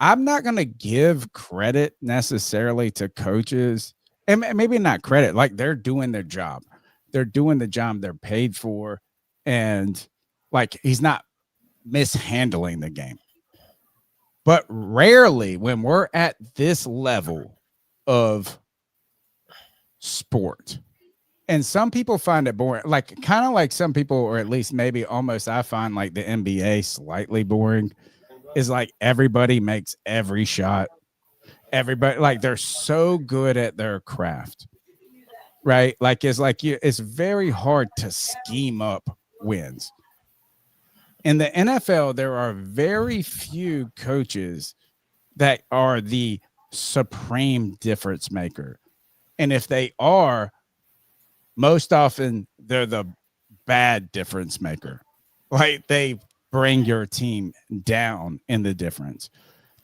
I'm not going to give credit necessarily to coaches, and maybe not credit. Like, they're doing their job. They're doing the job they're paid for. And like, he's not mishandling the game. But rarely, when we're at this level of sport, and some people find it boring, like kind of like some people, or at least maybe almost I find like the NBA slightly boring, is like everybody makes every shot. Everybody, like, they're so good at their craft, right? Like, it's very hard to scheme up wins. In the NFL, there are very few coaches that are the supreme difference maker. And if they are, most often they're the bad difference maker. Like, they bring your team down in the difference.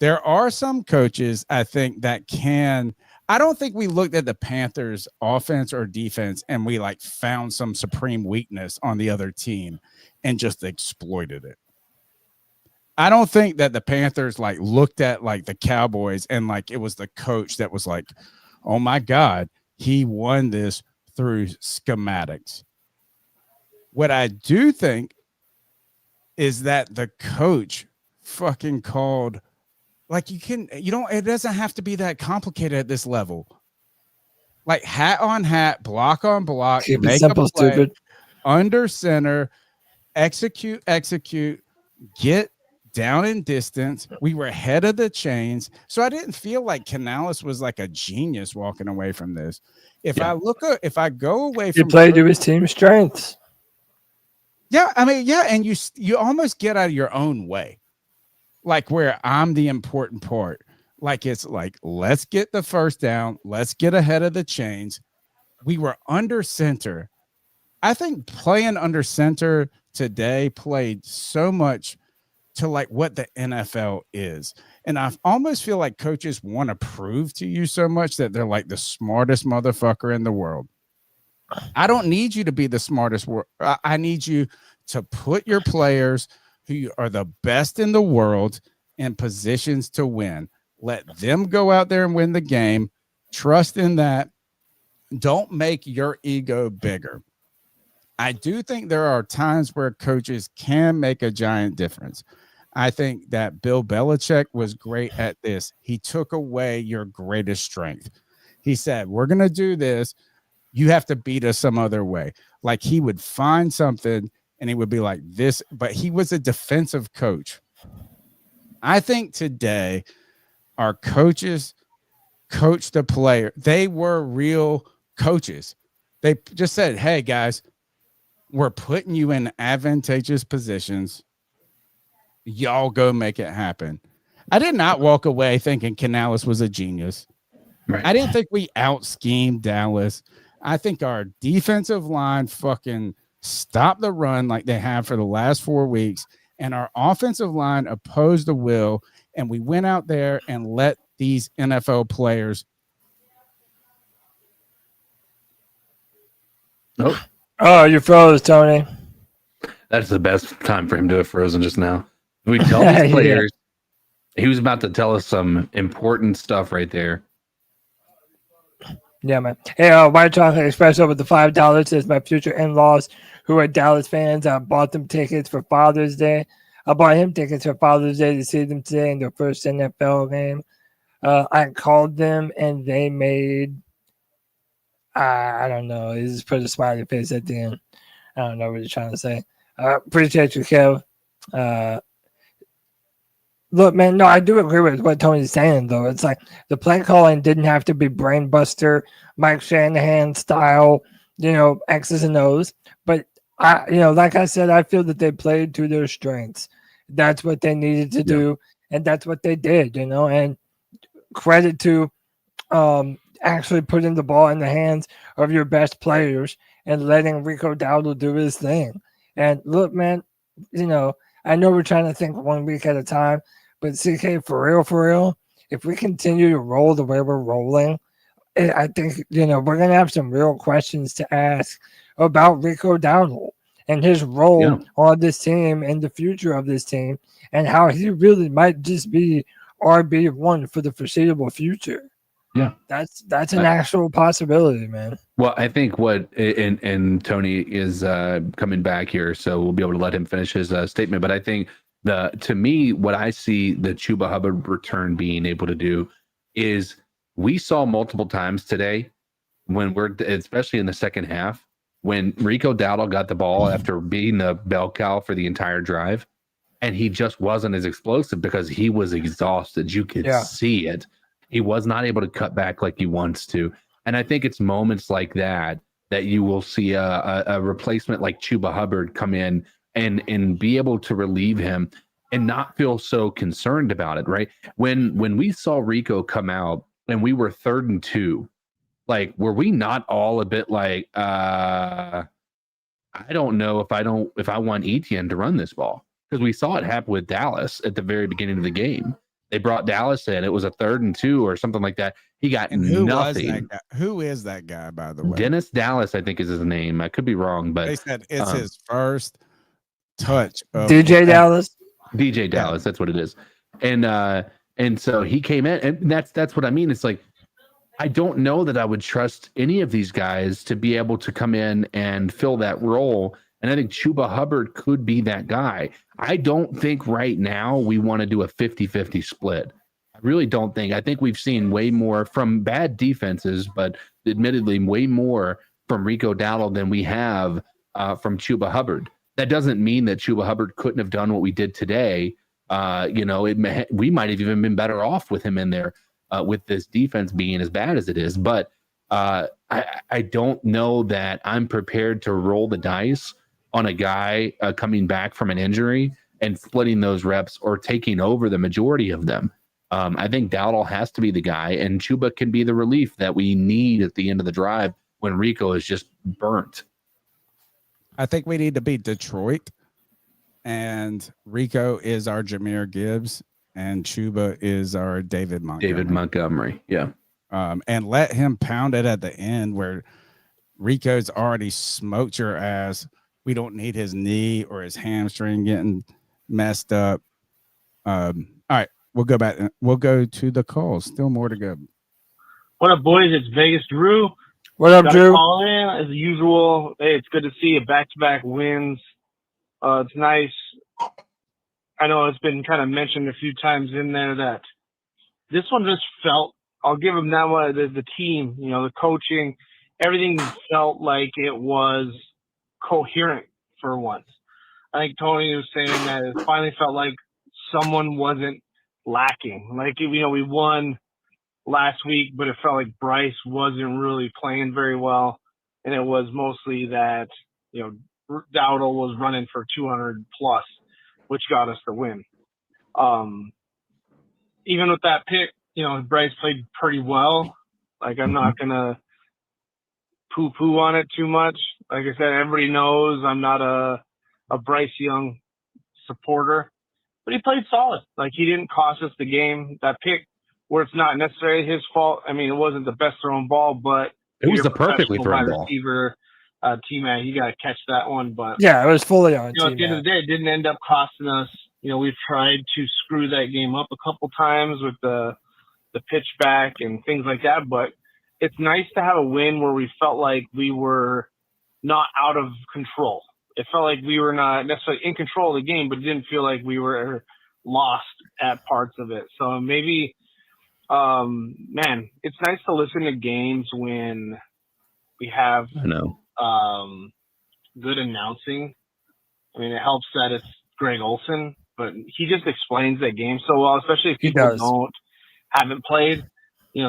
There are some coaches, I think, that can. I don't think we looked at the Panthers offense or defense and we like found some supreme weakness on the other team and just exploited it. I don't think that the Panthers like looked at like the Cowboys and like it was the coach that was like, oh my God, he won this through schematics. What I do think is that the coach fucking called, like, it doesn't have to be that complicated at this level. Like, hat on hat, block on block, Keep it make simple, a play, stupid. under center, execute, get down in distance. We were ahead of the chains. So I didn't feel like Canales was like a genius walking away from this. If I go away He from played to his team's strengths. Yeah, I mean, yeah, and you almost get out of your own way. Like, where I'm the important part. Like, it's like, let's get the first down. Let's get ahead of the chains. We were under center. I think playing under center today played so much to like what the NFL is. And I almost feel like coaches want to prove to you so much that they're like the smartest motherfucker in the world. I don't need you to be the smartest. I need you to put your players who are the best in the world in positions to win. Let them go out there and win the game. Trust in that. Don't make your ego bigger. I do think there are times where coaches can make a giant difference. I think that Bill Belichick was great at this. He took away your greatest strength. He said, we're going to do this. You have to beat us some other way. Like, he would find something and he would be like this, but he was a defensive coach. I think today our coaches coached the player. They were real coaches. They just said, hey, guys, we're putting you in advantageous positions. Y'all go make it happen. I did not walk away thinking Canales was a genius. Right. I didn't think we out-schemed Dallas. I think our defensive line fucking stopped the run like they have for the last 4 weeks, and our offensive line opposed the will, and we went out there and let these NFL players. Oh, you froze, Tony. That's the best time for him to have frozen just now. We tell these Yeah. players, he was about to tell us some important stuff right there. Yeah, man. Hey, White Chocolate Espresso with the $5 says my future in-laws who are Dallas fans. I bought them tickets for Father's Day. I bought him tickets for Father's Day to see them today in their first NFL game. I called them and they made, I don't know. He just put a smiley face at the end. I don't know what you're trying to say. Appreciate you, Kev. Look, man, no, I do agree with what Tony's saying, though. It's like the play calling didn't have to be brainbuster, Mike Shanahan style, X's and O's. But, like I said, I feel that they played to their strengths. That's what they needed to do, and that's what they did, and credit to actually putting the ball in the hands of your best players and letting Rico Dowdle do his thing. And look, man, I know we're trying to think 1 week at a time, but CK, for real, if we continue to roll the way we're rolling, I think, we're going to have some real questions to ask about Rico Dowdle and his role on this team and the future of this team and how he really might just be RB1 for the foreseeable future. Yeah. That's an actual possibility, man. Well, I think and Tony is coming back here, so we'll be able to let him finish his statement. But I think to me, what I see the Chuba Hubbard return being able to do is we saw multiple times today when especially in the second half, when Rico Dowdle got the ball after being the bell cow for the entire drive, and he just wasn't as explosive because he was exhausted. You could see it. He was not able to cut back like he wants to. And I think it's moments like that you will see a replacement like Chuba Hubbard come in and be able to relieve him and not feel so concerned about it, right? When we saw Rico come out and we were 3rd and 2, like, were we not all a bit like, I don't know if I want Etienne to run this ball? Because we saw it happen with Dallas at the very beginning of the game. They brought Dallas in. It was a 3rd and 2 or something like that. He got nothing. Who is that guy, by the way? Dennis Dallas, I think, is his name. I could be wrong, but they said it's his first touch. DJ Dallas. DJ Dallas, that's what it is. And so he came in, and that's what I mean. It's like, I don't know that I would trust any of these guys to be able to come in and fill that role. And I think Chuba Hubbard could be that guy. I don't think right now we want to do a 50-50 split. I really don't think. I think we've seen way more from bad defenses, but admittedly way more from Rico Dowdle than we have from Chuba Hubbard. That doesn't mean that Chuba Hubbard couldn't have done what we did today. We might have even been better off with him in there with this defense being as bad as it is. But I don't know that I'm prepared to roll the dice on a guy coming back from an injury and splitting those reps or taking over the majority of them. I think Dowdle has to be the guy, and Chuba can be the relief that we need at the end of the drive when Rico is just burnt. I think we need to beat Detroit, and Rico is our Jahmyr Gibbs, and Chuba is our David Montgomery. Yeah. And let him pound it at the end where Rico's already smoked your ass. We don't need his knee or his hamstring getting messed up. All right, we'll go back. We'll go to the calls. Still more to go. What up, boys? It's Vegas Drew. What up, Gotta Drew? call in as usual. Hey, it's good to see you back-to-back wins. It's nice. I know it's been kind of mentioned a few times in there that this one just felt. I'll give them that one. The team, the coaching, everything felt like it was coherent for once. I think Tony was saying that it finally felt like someone wasn't lacking. Like, we won last week, but it felt like Bryce wasn't really playing very well. And it was mostly that, Dowdle was running for 200 plus, which got us the win. Even with that pick, Bryce played pretty well. Like, I'm not going to poo-poo on it too much. Like I said, everybody knows I'm not a Bryce Young supporter, but he played solid. Like, he didn't cost us the game. That pick where it's not necessarily his fault. I mean, it wasn't the best thrown ball, but It was you're the perfectly professional thrown wide ball. receiver, T-Mac, you got to catch that one. But Yeah, it was fully on at the end of T-Mac. the day, it didn't end up costing us. We've tried to screw that game up a couple times with the pitch back and things like that, but it's nice to have a win where we felt like we were not out of control. It felt like we were not necessarily in control of the game, but it didn't feel like we were lost at parts of it. So maybe, man, it's nice to listen to games when we have I know. good announcing. I mean, it helps that it's Greg Olson, but he just explains that game so well, especially if people haven't played,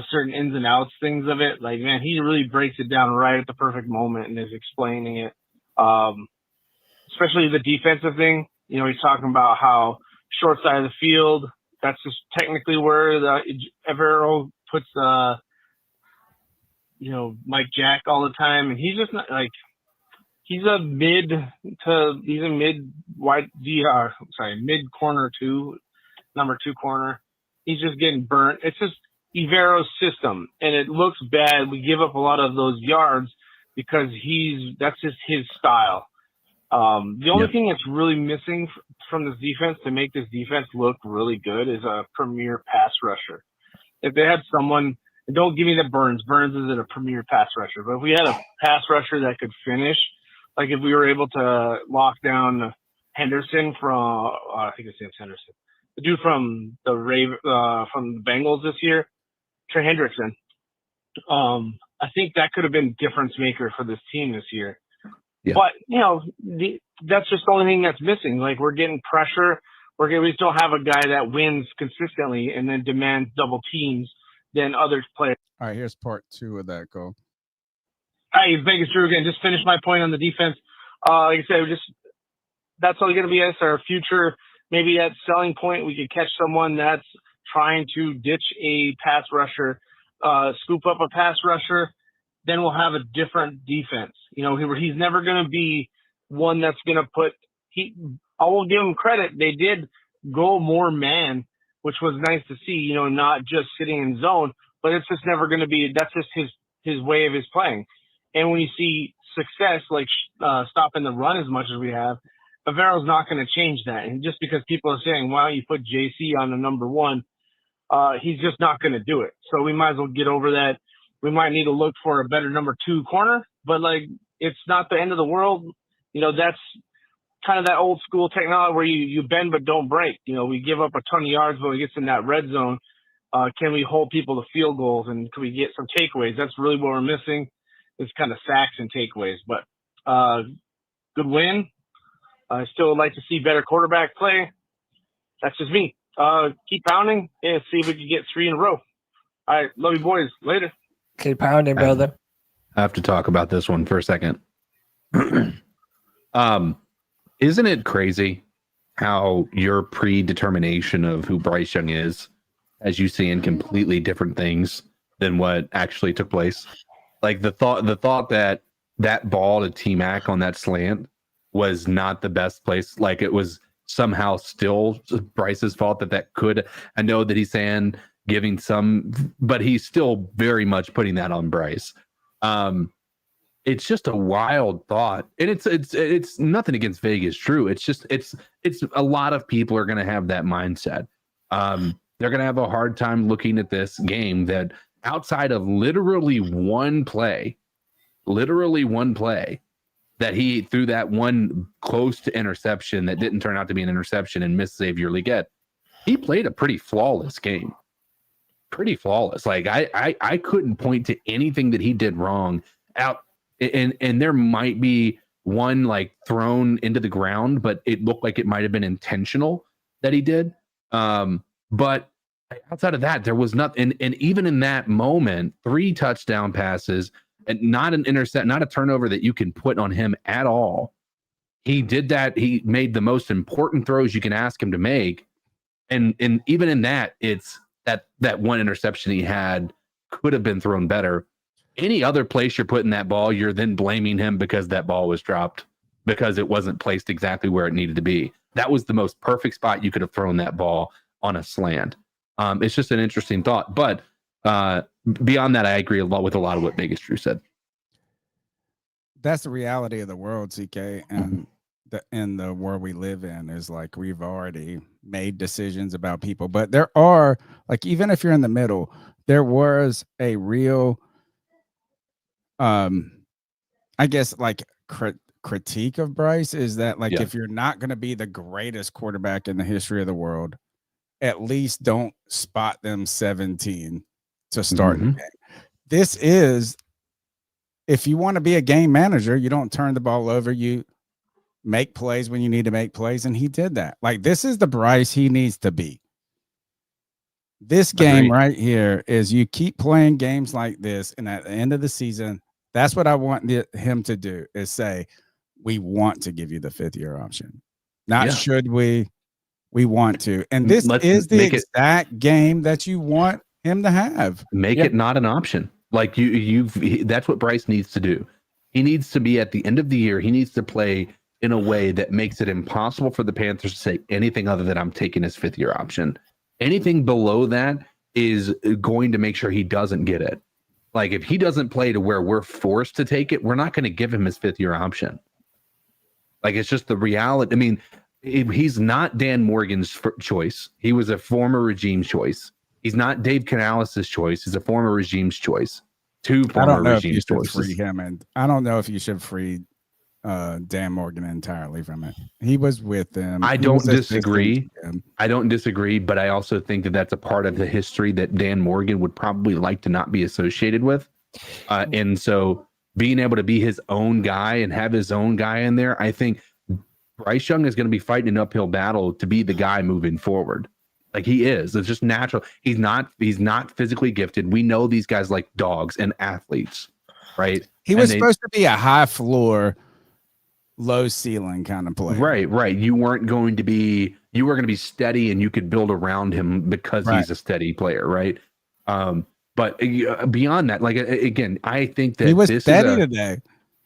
certain ins and outs, things of it. Like, man, he really breaks it down right at the perfect moment and is explaining it. Especially the defensive thing. He's talking about how short side of the field, that's just technically where the Evero puts, Mike Jack all the time. And he's just not like, he's a mid corner two, number 2 corner. He's just getting burnt. It's just Evero's system, and it looks bad. We give up a lot of those yards because that's just his style. The only thing that's really missing from this defense to make this defense look really good is a premier pass rusher. If they had someone, and don't give me the Burns. Burns isn't a premier pass rusher, but if we had a pass rusher that could finish, like if we were able to lock down Henderson from, I think it's James Henderson, the dude from the from the Bengals this year, Trey Hendrickson. I think that could have been difference maker for this team this year. Yeah. But that's just the only thing that's missing. Like, we're getting pressure. We just don't have a guy that wins consistently and then demands double teams than others play. All right, here's part 2 of that. Go. Hi, it's Vegas Drew again. Just finish my point on the defense. Like I said, that's all going to be us, our future. Maybe at selling point, we could catch someone that's trying to ditch a pass rusher, scoop up a pass rusher. Then we'll have a different defense. He's never going to be one that's going to put. I will give him credit. They did go more man, which was nice to see. Not just sitting in zone, but it's just never going to be. That's just his way of his playing. And when you see success, like stopping the run as much as we have, Avero's not going to change that. And just because people are saying, why don't you put JC on the number 1, he's just not going to do it. So we might as well get over that. We might need to look for a better number 2 corner, but it's not the end of the world. That's kind of that old school technology where you bend but don't break. We give up a ton of yards when we get in that red zone. Can we hold people to field goals, and can we get some takeaways? That's really what we're missing. It's kind of sacks and takeaways, but good win. I still would like to see better quarterback play. That's just me. Keep pounding and see if we can get 3 in a row. All right, love you boys. Later. Keep pounding, brother. I have to talk about this one for a second. Isn't it crazy how your predetermination of who Bryce Young is, as you see in completely different things than what actually took place? Like the thought that ball to T-Mac on that slant was not the best place. Like, it was somehow still Bryce's fault that could. I know that he's saying giving some, but he's still very much putting that on Bryce. It's just a wild thought, and it's nothing against Vegas. True, it's a lot of people are going to have that mindset. They're going to have a hard time looking at this game that outside of literally one play that he threw that one close to interception that didn't turn out to be an interception and missed Xavier Legette. He played a pretty flawless game. Pretty flawless. Like I couldn't point to anything that he did wrong out. And there might be one like thrown into the ground, but it looked like it might have been intentional that he did. But outside of that, there was nothing. And even in that moment, 3 touchdown passes and not an intercept, not a turnover that you can put on him at all. He did that. He made the most important throws you can ask him to make. And even in that, it's that one interception he had could have been thrown better. Any other place you're putting that ball, you're then blaming him because that ball was dropped because it wasn't placed exactly where it needed to be. That was the most perfect spot you could have thrown that ball on a slant. It's just an interesting thought. But beyond that, I agree a lot with a lot of what Vegas Drew said. That's the reality of the world, CK, and the world we live in is like we've already made decisions about people, but there are, like, even if you're in the middle, there was a real I guess like critique of Bryce is that, like, if you're not going to be the greatest quarterback in the history of the world, at least don't spot them 17 to start the game. This is, if you want to be a game manager, you don't turn the ball over, you make plays when you need to make plays, and he did that. Like, this is the Bryce he needs to be. This game right here is, you keep playing games like this, and at the end of the season, that's what I want him to do, is say, we want to give you the 5th-year option. Not should we want to. And this is the exact game that you want him to have. Make it not an option. Like that's what Bryce needs to do. He needs to be, at the end of the year, he needs to play in a way that makes it impossible for the Panthers to say anything other than I'm taking his 5th-year option. Anything below that is going to make sure he doesn't get it. Like, if he doesn't play to where we're forced to take it, we're not going to give him his 5th-year option. Like, it's just the reality. I mean, he's not Dan Morgan's choice. He was a former regime choice. He's not Dave Canales' choice. He's a former regime's choice. Two former regime choices. Free him, and I don't know if you should free Dan Morgan entirely from it. He was with them. I don't disagree. I don't disagree, but I also think that that's a part of the history that Dan Morgan would probably like to not be associated with. And so being able to be his own guy and have his own guy in there, I think Bryce Young is going to be fighting an uphill battle to be the guy moving forward. Like, he is. It's just natural. He's not physically gifted. We know these guys like dogs and athletes, right? He was supposed to be a high floor, low ceiling kind of player. Right. You were going to be steady, and you could build around him because he's a steady player, right? But beyond that, like, again, I think that he was steady today.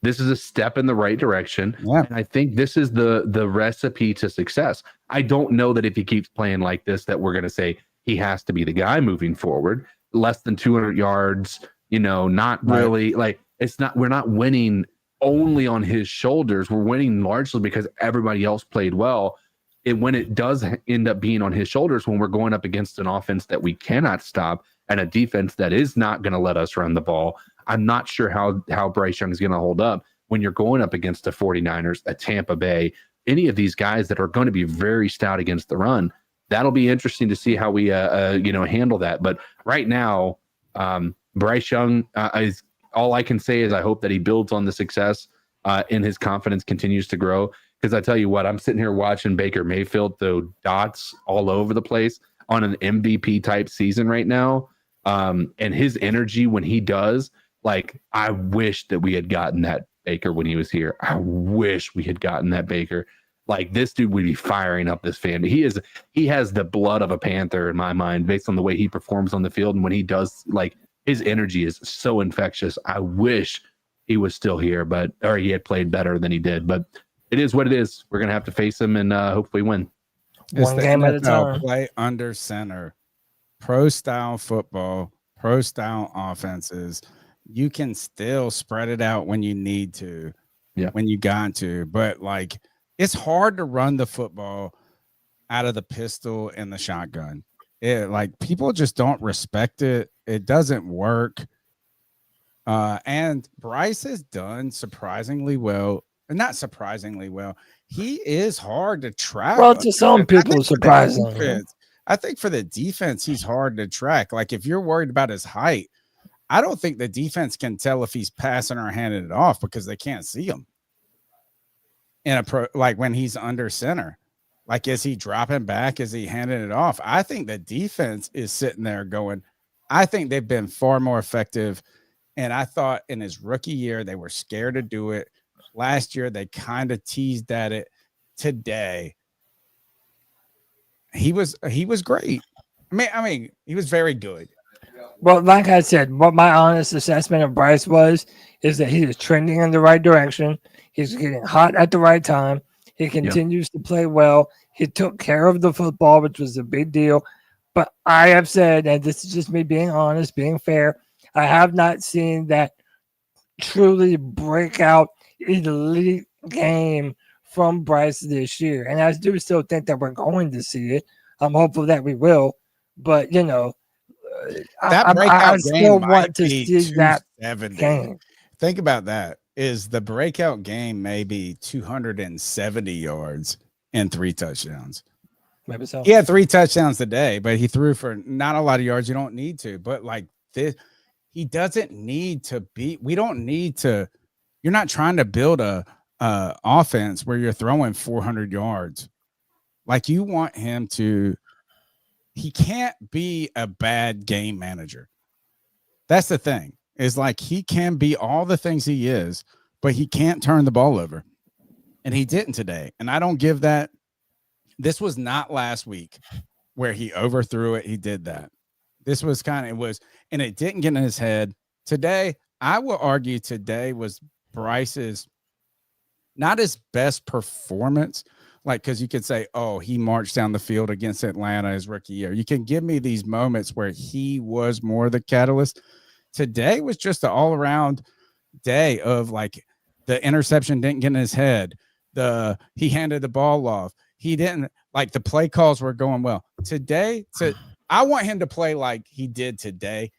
This is a step in the right direction. Yeah. And I think this is the recipe to success. I don't know that if he keeps playing like this, that we're going to say he has to be the guy moving forward. Less than 200 yards, not really. Like, we're not winning only on his shoulders. We're winning largely because everybody else played well. And when it does end up being on his shoulders, when we're going up against an offense that we cannot stop and a defense that is not going to let us run the ball, I'm not sure how Bryce Young is going to hold up when you're going up against the 49ers, a Tampa Bay, any of these guys that are going to be very stout against the run. That'll be interesting to see how we handle that. But right now, Bryce Young is, all I can say is I hope that he builds on the success and his confidence continues to grow. Because I tell you what, I'm sitting here watching Baker Mayfield throw dots all over the place on an MVP type season right now. And his energy when he does, like, I wish that we had gotten that Baker when he was here. I wish we had gotten that Baker. Like, this dude would be firing up this fan. He has the blood of a Panther in my mind, based on the way he performs on the field. And when he does, like, his energy is so infectious. I wish he was still here, or he had played better than he did. But it is what it is. We're gonna have to face him and hopefully win. One game at a time. Play under center, pro style football, pro style offenses. You can still spread it out when you need to, when you got to. But, like, it's hard to run the football out of the pistol and the shotgun. Like, people just don't respect it. It doesn't work. And Bryce has done surprisingly well. Not surprisingly well. He is hard to track. Well, to some people, surprisingly. I think for the defense, he's hard to track. Like, if you're worried about his height, I don't think the defense can tell if he's passing or handing it off because they can't see him. Like, when he's under center, like, is he dropping back? Is he handing it off? I think the defense is sitting there going, I think they've been far more effective. And I thought in his rookie year, they were scared to do it. Last year, they kind of teased at it. Today, he was great. I mean, he was very good. Well, like I said, what my honest assessment of Bryce is that he is trending in the right direction. He's getting hot at the right time. He continues to play well. He took care of the football, which was a big deal. But I have said, and this is just me being honest, being fair, I have not seen that truly breakout elite game from Bryce this year. And I do still think that we're going to see it. I'm hopeful that we will. But, you know, That breakout I game still might want to be see that 270. game. Think about that. Is the breakout game maybe 270 yards and 3 touchdowns? Maybe so. He had 3 touchdowns today, but he threw for not a lot of yards. You don't need to, but like this, he doesn't need to be. We don't need to. You're not trying to build a offense where you're throwing 400 yards. Like you want him to. He can't be a bad game manager. That's the thing. Is like he can be all the things he is, but he can't turn the ball over. And he didn't today. And I don't give that. This was not last week where he overthrew it. He did that. This was kind of, it was, and it didn't get in his head. Today, I will argue today was Bryce's, not his best performance. Like, because you could say, oh, he marched down the field against Atlanta his rookie year. You can give me these moments where he was more the catalyst. Today was just an all-around day of like the interception didn't get in his head. He handed the ball off. He didn't, like, the play calls were going well. Today, I want him to play like he did today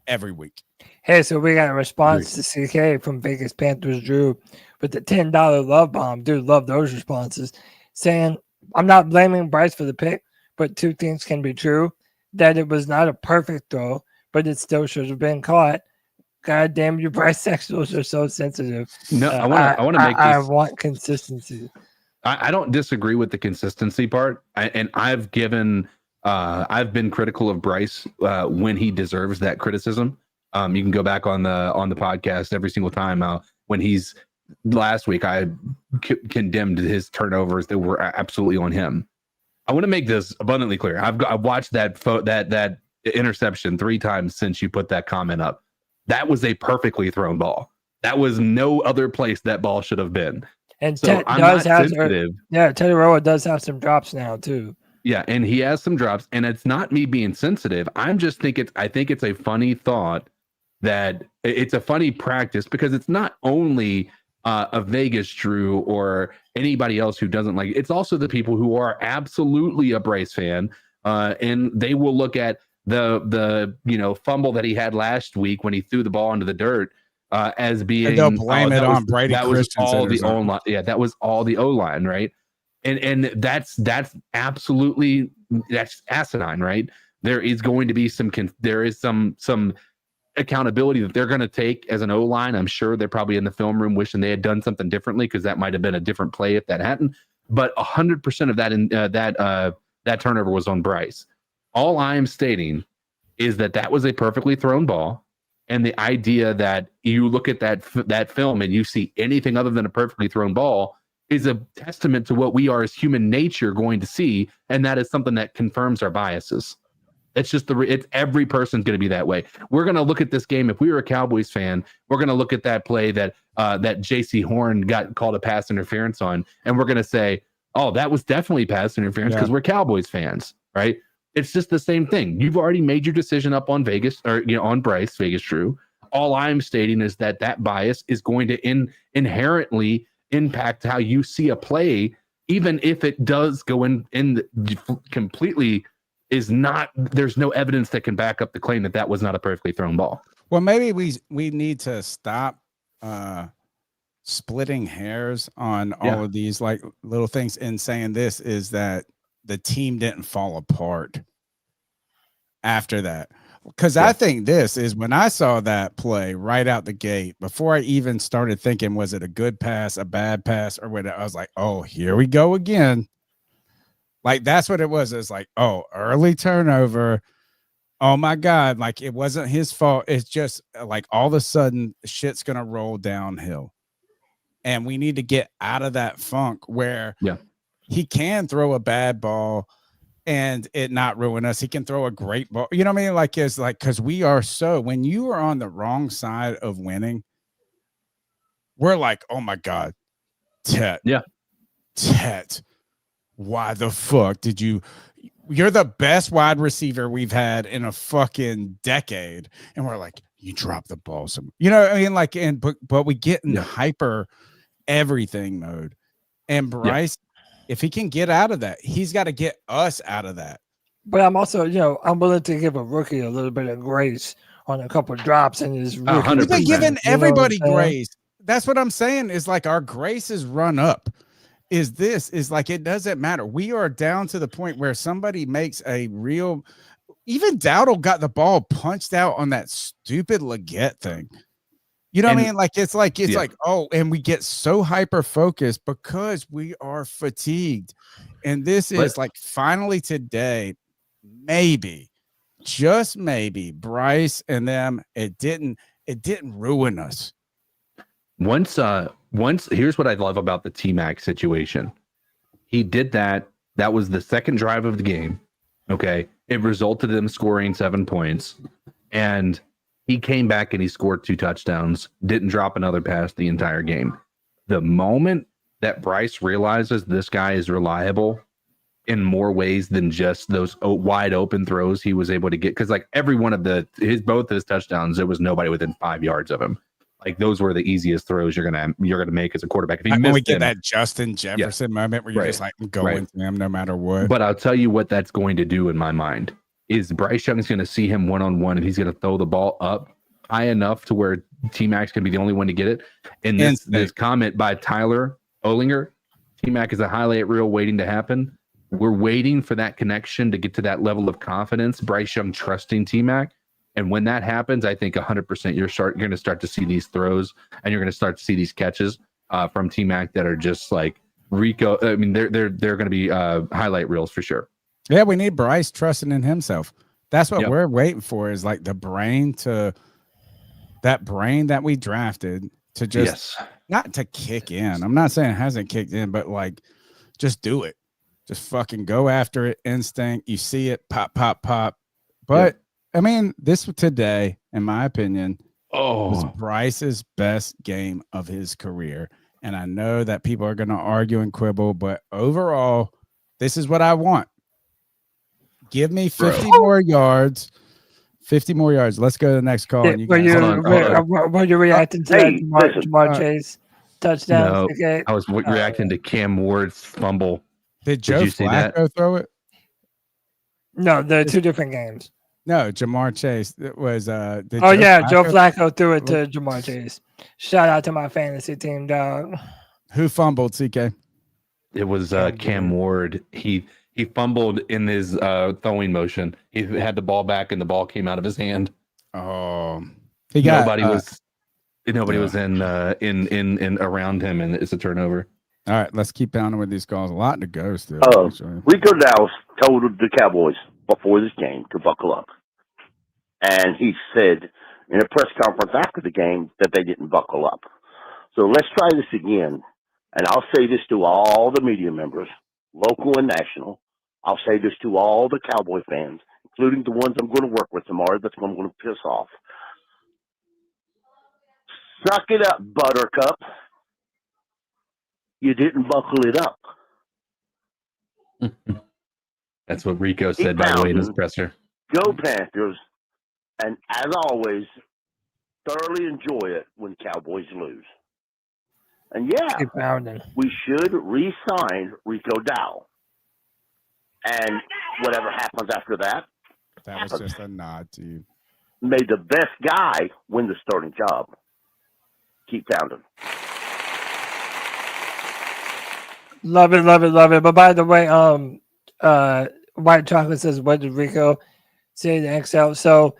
every week. Hey, so we got a response to CK from Vegas Panthers Drew with the $10 love bomb. Dude, love those responses. Saying, I'm not blaming Bryce for the pick, but 2 things can be true. That it was not a perfect throw, but it still should have been caught. God damn you, Bryce sexuals are so sensitive. No, I want to make this. I want consistency. I don't disagree with the consistency part, I've been critical of Bryce when he deserves that criticism. You can go back on the podcast every single time when he's last week. I condemned his turnovers that were absolutely on him. I want to make this abundantly clear. I've watched that interception 3 times since you put that comment up. That was a perfectly thrown ball. That was no other place that ball should have been. And so Ted I'm does not have sensitive. Teddy Roa does have some drops now too. Yeah, and he has some drops, and it's not me being sensitive. I think it's a funny thought that it's a funny practice because it's not only a Vegas Drew or anybody else who doesn't like it. It's also the people who are absolutely a Bryce fan, and they will look at the fumble that he had last week when he threw the ball into the dirt as being, and they'll blame it on Brady that was Christensen all or the something. O-line. Yeah, that was all the O-line, right? And that's absolutely, that's asinine, right? There is going to be some accountability that they're going to take as an O-line. I'm sure they're probably in the film room wishing they had done something differently because that might have been a different play if that hadn't. But 100% of that turnover was on Bryce. All I'm stating is that was a perfectly thrown ball, and the idea that you look at that film and you see anything other than a perfectly thrown ball is a testament to what we are as human nature going to see, and that is something that confirms our biases. It's just it's every person's going to be that way. We're going to look at this game. If we were a Cowboys fan, we're going to look at that play that J.C. Horn got called a pass interference on, and we're going to say, "Oh, that was definitely pass interference," because we're Cowboys fans, right? It's just the same thing. You've already made your decision up on Vegas or on Bryce, Vegas Drew. All I'm stating is that bias is going to inherently impact how you see a play, even if it does go in completely. There's no evidence that can back up the claim that was not a perfectly thrown ball. Well, maybe we need to stop splitting hairs on all of these like little things and saying this is that the team didn't fall apart after that. Because I think this is when I saw that play right out the gate, before I even started thinking, was it a good pass, a bad pass, or whatever, I was like, oh, here we go again. Like, that's what it was. It's like, oh, early turnover. Oh, my God. Like, it wasn't his fault. It's just like all of a sudden shit's going to roll downhill. And we need to get out of that funk where he can throw a bad ball and it not ruin us. He can throw a great ball. You know what I mean? Like, it's like, because we are when you are on the wrong side of winning, we're like, oh, my God, Tet. Why the fuck did you you're the best wide receiver we've had in a fucking decade. And we're like, you drop the ball some, I mean, like, but we get in hyper everything mode. And Bryce, if he can get out of that, he's got to get us out of that. But I'm also, I'm willing to give a rookie a little bit of grace on a couple of drops in his rookie. We've been giving everybody grace. That's what I'm saying is like our grace is run up. Is like it doesn't matter. We are down to the point where somebody makes a real. Even Dowdle got the ball punched out on that stupid Leggett thing. You know what I mean? Like it's like and we get so hyper focused because we are fatigued. And this is like finally today, maybe, just maybe, Bryce and them. It didn't ruin us. Once here's what I love about the T-Mac situation. He did that. That was the second drive of the game. Okay. It resulted in him scoring 7 points. And he came back and he scored 2 touchdowns, didn't drop another pass the entire game. The moment that Bryce realizes this guy is reliable in more ways than just those wide open throws he was able to get, because like every one of both his touchdowns, there was nobody within 5 yards of him. Like those were the easiest throws you're gonna make as a quarterback. If you when we get that Justin Jefferson moment where you're just like going to him no matter what. But I'll tell you what that's going to do in my mind is Bryce Young is going to see him one-on-one and he's going to throw the ball up high enough to where T-Mac's going to be the only one to get it. And this comment by Tyler Olinger, T-Mac is a highlight reel waiting to happen. We're waiting for that connection to get to that level of confidence. Bryce Young trusting T-Mac. And when that happens, I think 100% you're going to start to see these throws and you're going to start to see these catches from T-Mac that are just like Rico. I mean, they're going to be highlight reels for sure. Yeah, we need Bryce trusting in himself. That's what we're waiting for is like that brain that we drafted to just not to kick in. I'm not saying it hasn't kicked in, but like just do it. Just fucking go after it. Instinct. You see it pop, pop, pop. But I mean, this today, in my opinion, was Bryce's best game of his career. And I know that people are going to argue and quibble, but overall, this is what I want. Give me 50 more yards. 50 more yards. Let's go to the next call. Were you reacting to that Jamar Chase touchdown? No, Okay. I was reacting to Cam Ward's fumble. Did Joe Flacco throw it? No, they're two different games. No, Jamar Chase. It was Joe Flacco threw it to Jamar Chase. Shout out to my fantasy team, dog. Who fumbled, CK? It was Cam Ward. He fumbled in his throwing motion. He had the ball back and the ball came out of his hand. Oh, nobody was in around him, and it's a turnover. All right, let's keep pounding with these calls. A lot to go still. Rico Dowdle told the Cowboys before this game to buckle up. And he said in a press conference after the game that they didn't buckle up. So let's try this again. And I'll say this to all the media members, local and national. I'll say this to all the Cowboy fans, including the ones I'm going to work with tomorrow that I'm going to piss off. Suck it up, Buttercup. You didn't buckle it up. That's what Rico said, by the way, in his presser. Go Panthers. And as always, thoroughly enjoy it when Cowboys lose. And we should re-sign Rico Dowdle. And whatever happens after that. That was just a nod to you. May the best guy win the starting job. Keep pounding. Love it, love it, love it. But by the way, White Chocolate says, what did Rico say to XL? So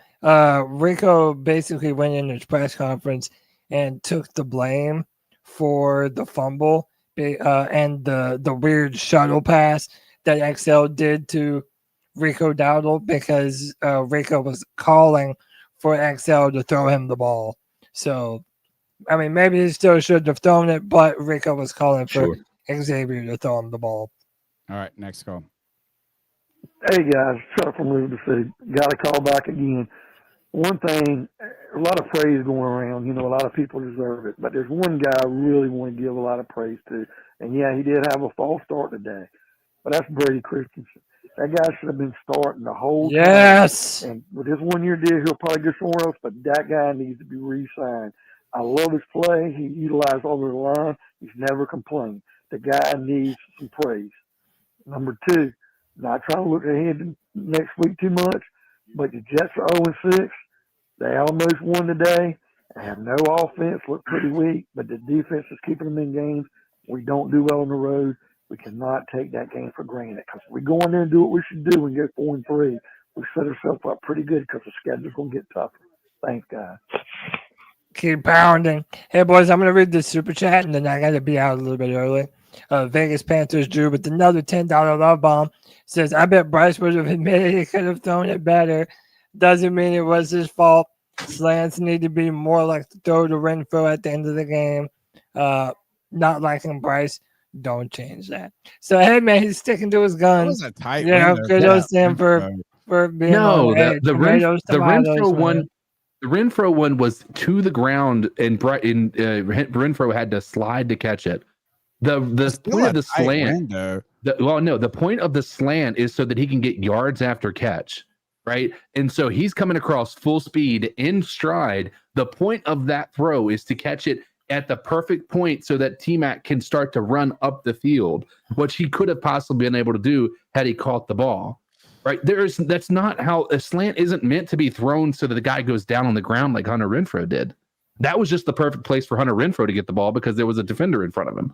Rico basically went in his press conference and took the blame for the fumble and the weird shuttle pass that XL did to Rico Dowdle because Rico was calling for XL to throw him the ball. So, I mean, maybe he still should have thrown it, but Rico was calling for Xavier to throw him the ball. All right, next call. Hey, guys, Chuck from River City. Got to call back again. One thing, a lot of praise going around. You know, a lot of people deserve it. But there's one guy I really want to give a lot of praise to. And, yeah, he did have a false start today. But that's Brady Christensen. That guy should have been starting the whole Yes. time. And with this 1 year deal, he'll probably go somewhere else, but that guy needs to be re-signed. I love his play. He utilized all the line. He's never complained. The guy needs some praise. Number two, not trying to look ahead to next week too much, but the Jets are 0-6. They almost won today. They have no offense, look pretty weak, but the defense is keeping them in games. We don't do well on the road. We cannot take that game for granted because if we go in there and do what we should do and get 4-3, we set ourselves up pretty good because the schedule's going to get tougher. Thanks, guys. Keep pounding. Hey, boys, I'm going to read this super chat, and then I got to be out a little bit early. Vegas Panthers Drew with another $10 love bomb. Says, I bet Bryce would have admitted he could have thrown it better. Doesn't mean it was his fault. Slants need to be more like the throw to Renfro at the end of the game. Not liking Bryce. Don't change that. So, hey, man, he's sticking to his guns. That was a tight Yeah, window. kudos to him for being No, on. Hey, tomatoes, Renfro man. one. The Renfro one was to the ground, and Renfro had to slide to catch it. The point of the slant. The point of the slant is so that he can get yards after catch, right? And so he's coming across full speed in stride. The point of that throw is to catch it at the perfect point so that T-Mac can start to run up the field, which he could have possibly been able to do had he caught the ball. Right. That's not how a slant isn't meant to be thrown so that the guy goes down on the ground like Hunter Renfrow did. That was just the perfect place for Hunter Renfrow to get the ball because there was a defender in front of him.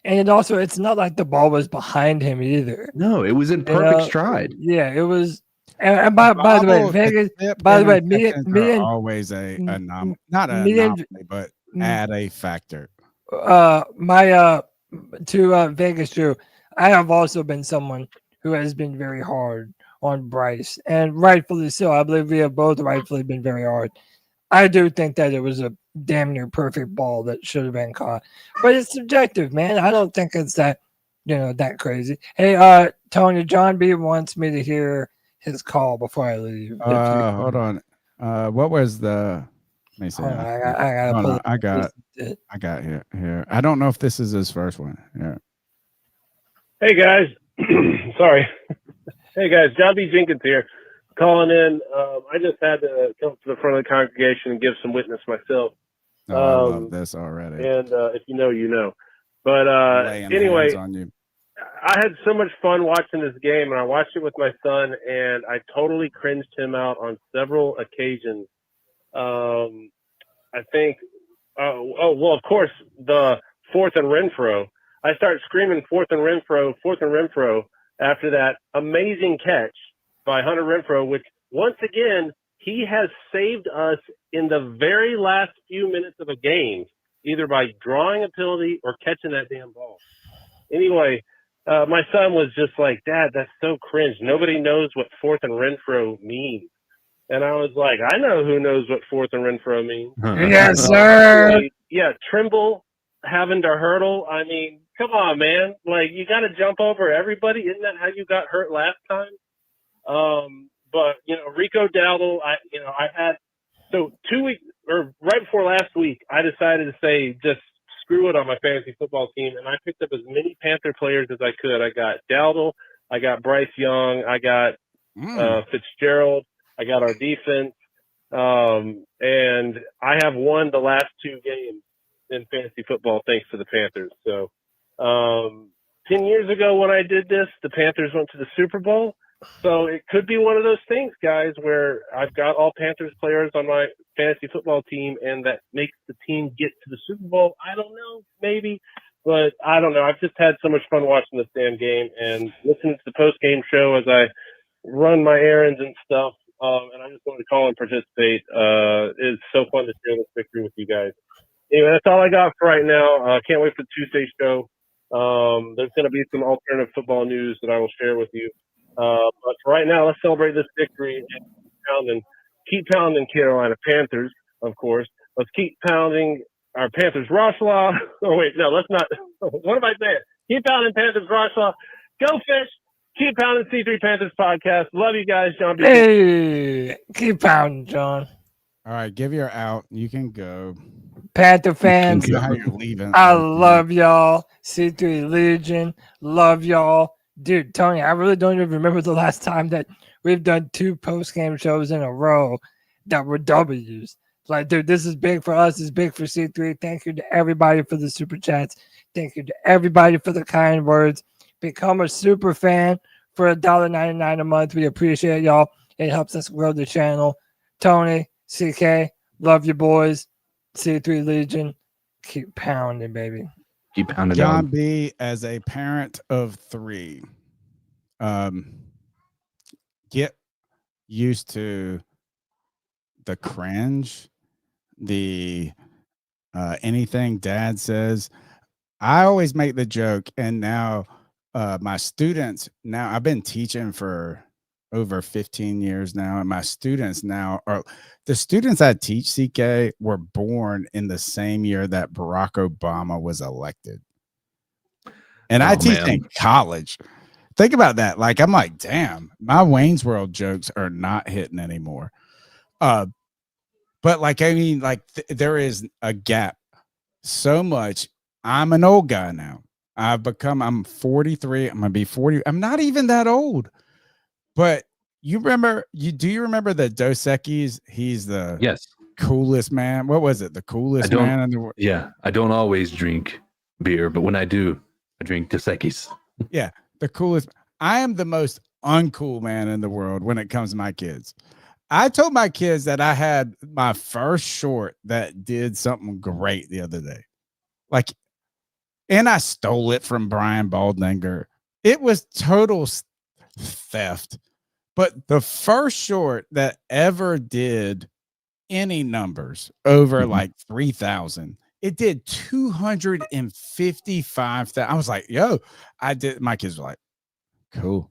And it's not like the ball was behind him either. No, it was in perfect stride. Yeah, it was. And by the way, Vegas. By the way, me and always not an anomaly, but add a factor. To Vegas Drew, I have also been someone who has been very hard on Bryce, and rightfully so. I believe we have both rightfully been very hard. I do think that it was a damn near perfect ball that should have been caught, but it's subjective, man. I don't think it's that crazy. Hey, Tony, John B wants me to hear his call before I leave. Hold on. What was the? Let me see. I got here. I don't know if this is his first one. Yeah. Hey guys. Sorry. Hey guys, John B. Jenkins here, calling in. I just had to come to the front of the congregation and give some witness myself. I love this already. And if you know, you know. But anyway, I had so much fun watching this game, and I watched it with my son, and I totally cringed him out on several occasions. I think, well, of course, the 4th and Renfro. I start screaming 4th and Renfro after that amazing catch by Hunter Renfro, which once again, he has saved us in the very last few minutes of a game, either by drawing a penalty or catching that damn ball. Anyway, my son was just like, Dad, that's so cringe. Nobody knows what 4th and Renfro means. And I was like, I know who knows what 4th and Renfro means. Yes, sir. Yeah, Trimble having to hurdle. I mean, come on, man. Like, you got to jump over everybody. Isn't that how you got hurt last time? But, Rico Dowdle, I had – so 2 weeks – or right before last week, I decided to say just screw it on my fantasy football team, and I picked up as many Panther players as I could. I got Dowdle. I got Bryce Young. I got Fitzgerald. I got our defense. And I have won the last 2 games in fantasy football thanks to the Panthers. So 10 years ago when I did this, the Panthers went to the Super Bowl. So it could be one of those things, guys, where I've got all Panthers players on my fantasy football team and that makes the team get to the Super Bowl. I don't know, maybe, but I don't know. I've just had so much fun watching this damn game and listening to the post-game show as I run my errands and stuff. And I just wanted to call and participate. It's so fun to share this victory with you guys. Anyway, that's all I got for right now. Can't wait for the Tuesday show. There's going to be some alternative football news that I will share with you. But for right now, let's celebrate this victory and keep pounding Carolina Panthers, of course. Let's keep pounding our Panthers Rosslaw. Oh, wait, no, let's not. What am I saying? Keep pounding Panthers Rosslaw. Go Fish. Keep pounding C3 Panthers podcast. Love you guys, John B. Hey, keep pounding, John. All right, give your out. You can go. Panther fans, How you're leaving. I love y'all. C3 Legion, love y'all. Dude, Tony, I really don't even remember the last time that we've done 2 post-game shows in a row that were W's. Like, dude, this is big for us. It's big for C3. Thank you to everybody for the super chats. Thank you to everybody for the kind words. Become a super fan for $1.99 a month. We appreciate y'all. It helps us grow the channel. Tony, CK, love you boys. C3 Legion, keep pounding, baby. Keep pounding. John B, as a parent of 3, get used to the cringe, the anything dad says. I always make the joke, and now my students, now I've been teaching for over 15 years now, and my students now are the students I teach, CK, were born in the same year that Barack Obama was elected. And I teach in college. Think about that. Like, I'm like, damn, my Wayne's World jokes are not hitting anymore. But like, I mean, like there is a gap so much. I'm an old guy now. I'm 43. I'm going to be 40. I'm not even that old. But do you remember the Dos Equis? He's the coolest man. What was it? The coolest man in the world. Yeah. I don't always drink beer, but when I do, I drink Dos Equis. Yeah. The coolest. I am the most uncool man in the world when it comes to my kids. I told my kids that I had my first short that did something great the other day. Like, and I stole it from Brian Baldinger. It was total theft. But the first short that ever did any numbers over like 3,000, it did 255,000. I was like, yo, I did. My kids were like, cool.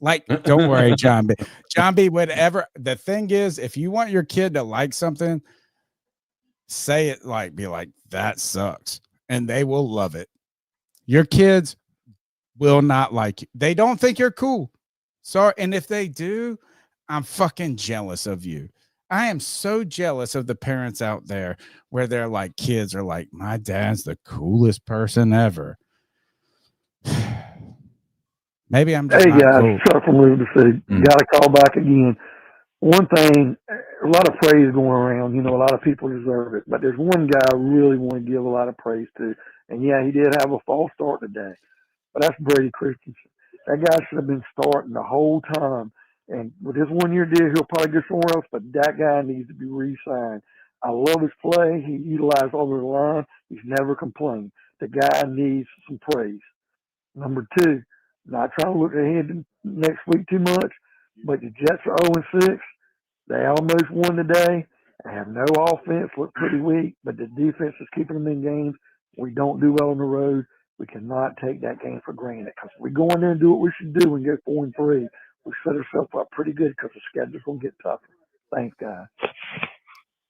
Like, don't worry, John B. John B, whatever. The thing is, if you want your kid to like something, say it like, be like, that sucks. And they will love it. Your kids will not like you. They don't think you're cool. Sorry. And if they do, I'm fucking jealous of you. I am so jealous of the parents out there where they're like, kids are like, my dad's the coolest person ever. Maybe I'm just Hey not guys, cool. Chuck from River City. Got to call back again. One thing, a lot of praise going around. You know, a lot of people deserve it, but there's one guy I really want to give a lot of praise to, and yeah, he did have a false start today, but that's Brady Christensen. That guy should have been starting the whole time. And with this 1 year deal, he'll probably go somewhere else, but that guy needs to be re-signed. I love his play. He utilized all the line. He's never complained. The guy needs some praise. Number 2, not trying to look ahead next week too much, but the Jets are 0-6. They almost won today. They have no offense, look pretty weak, but the defense is keeping them in games. We don't do well on the road. We cannot take that game for granted because if we go in there and do what we should do and go 4-3, we set ourselves up pretty good because the schedule's going to get tougher. Thanks, guys.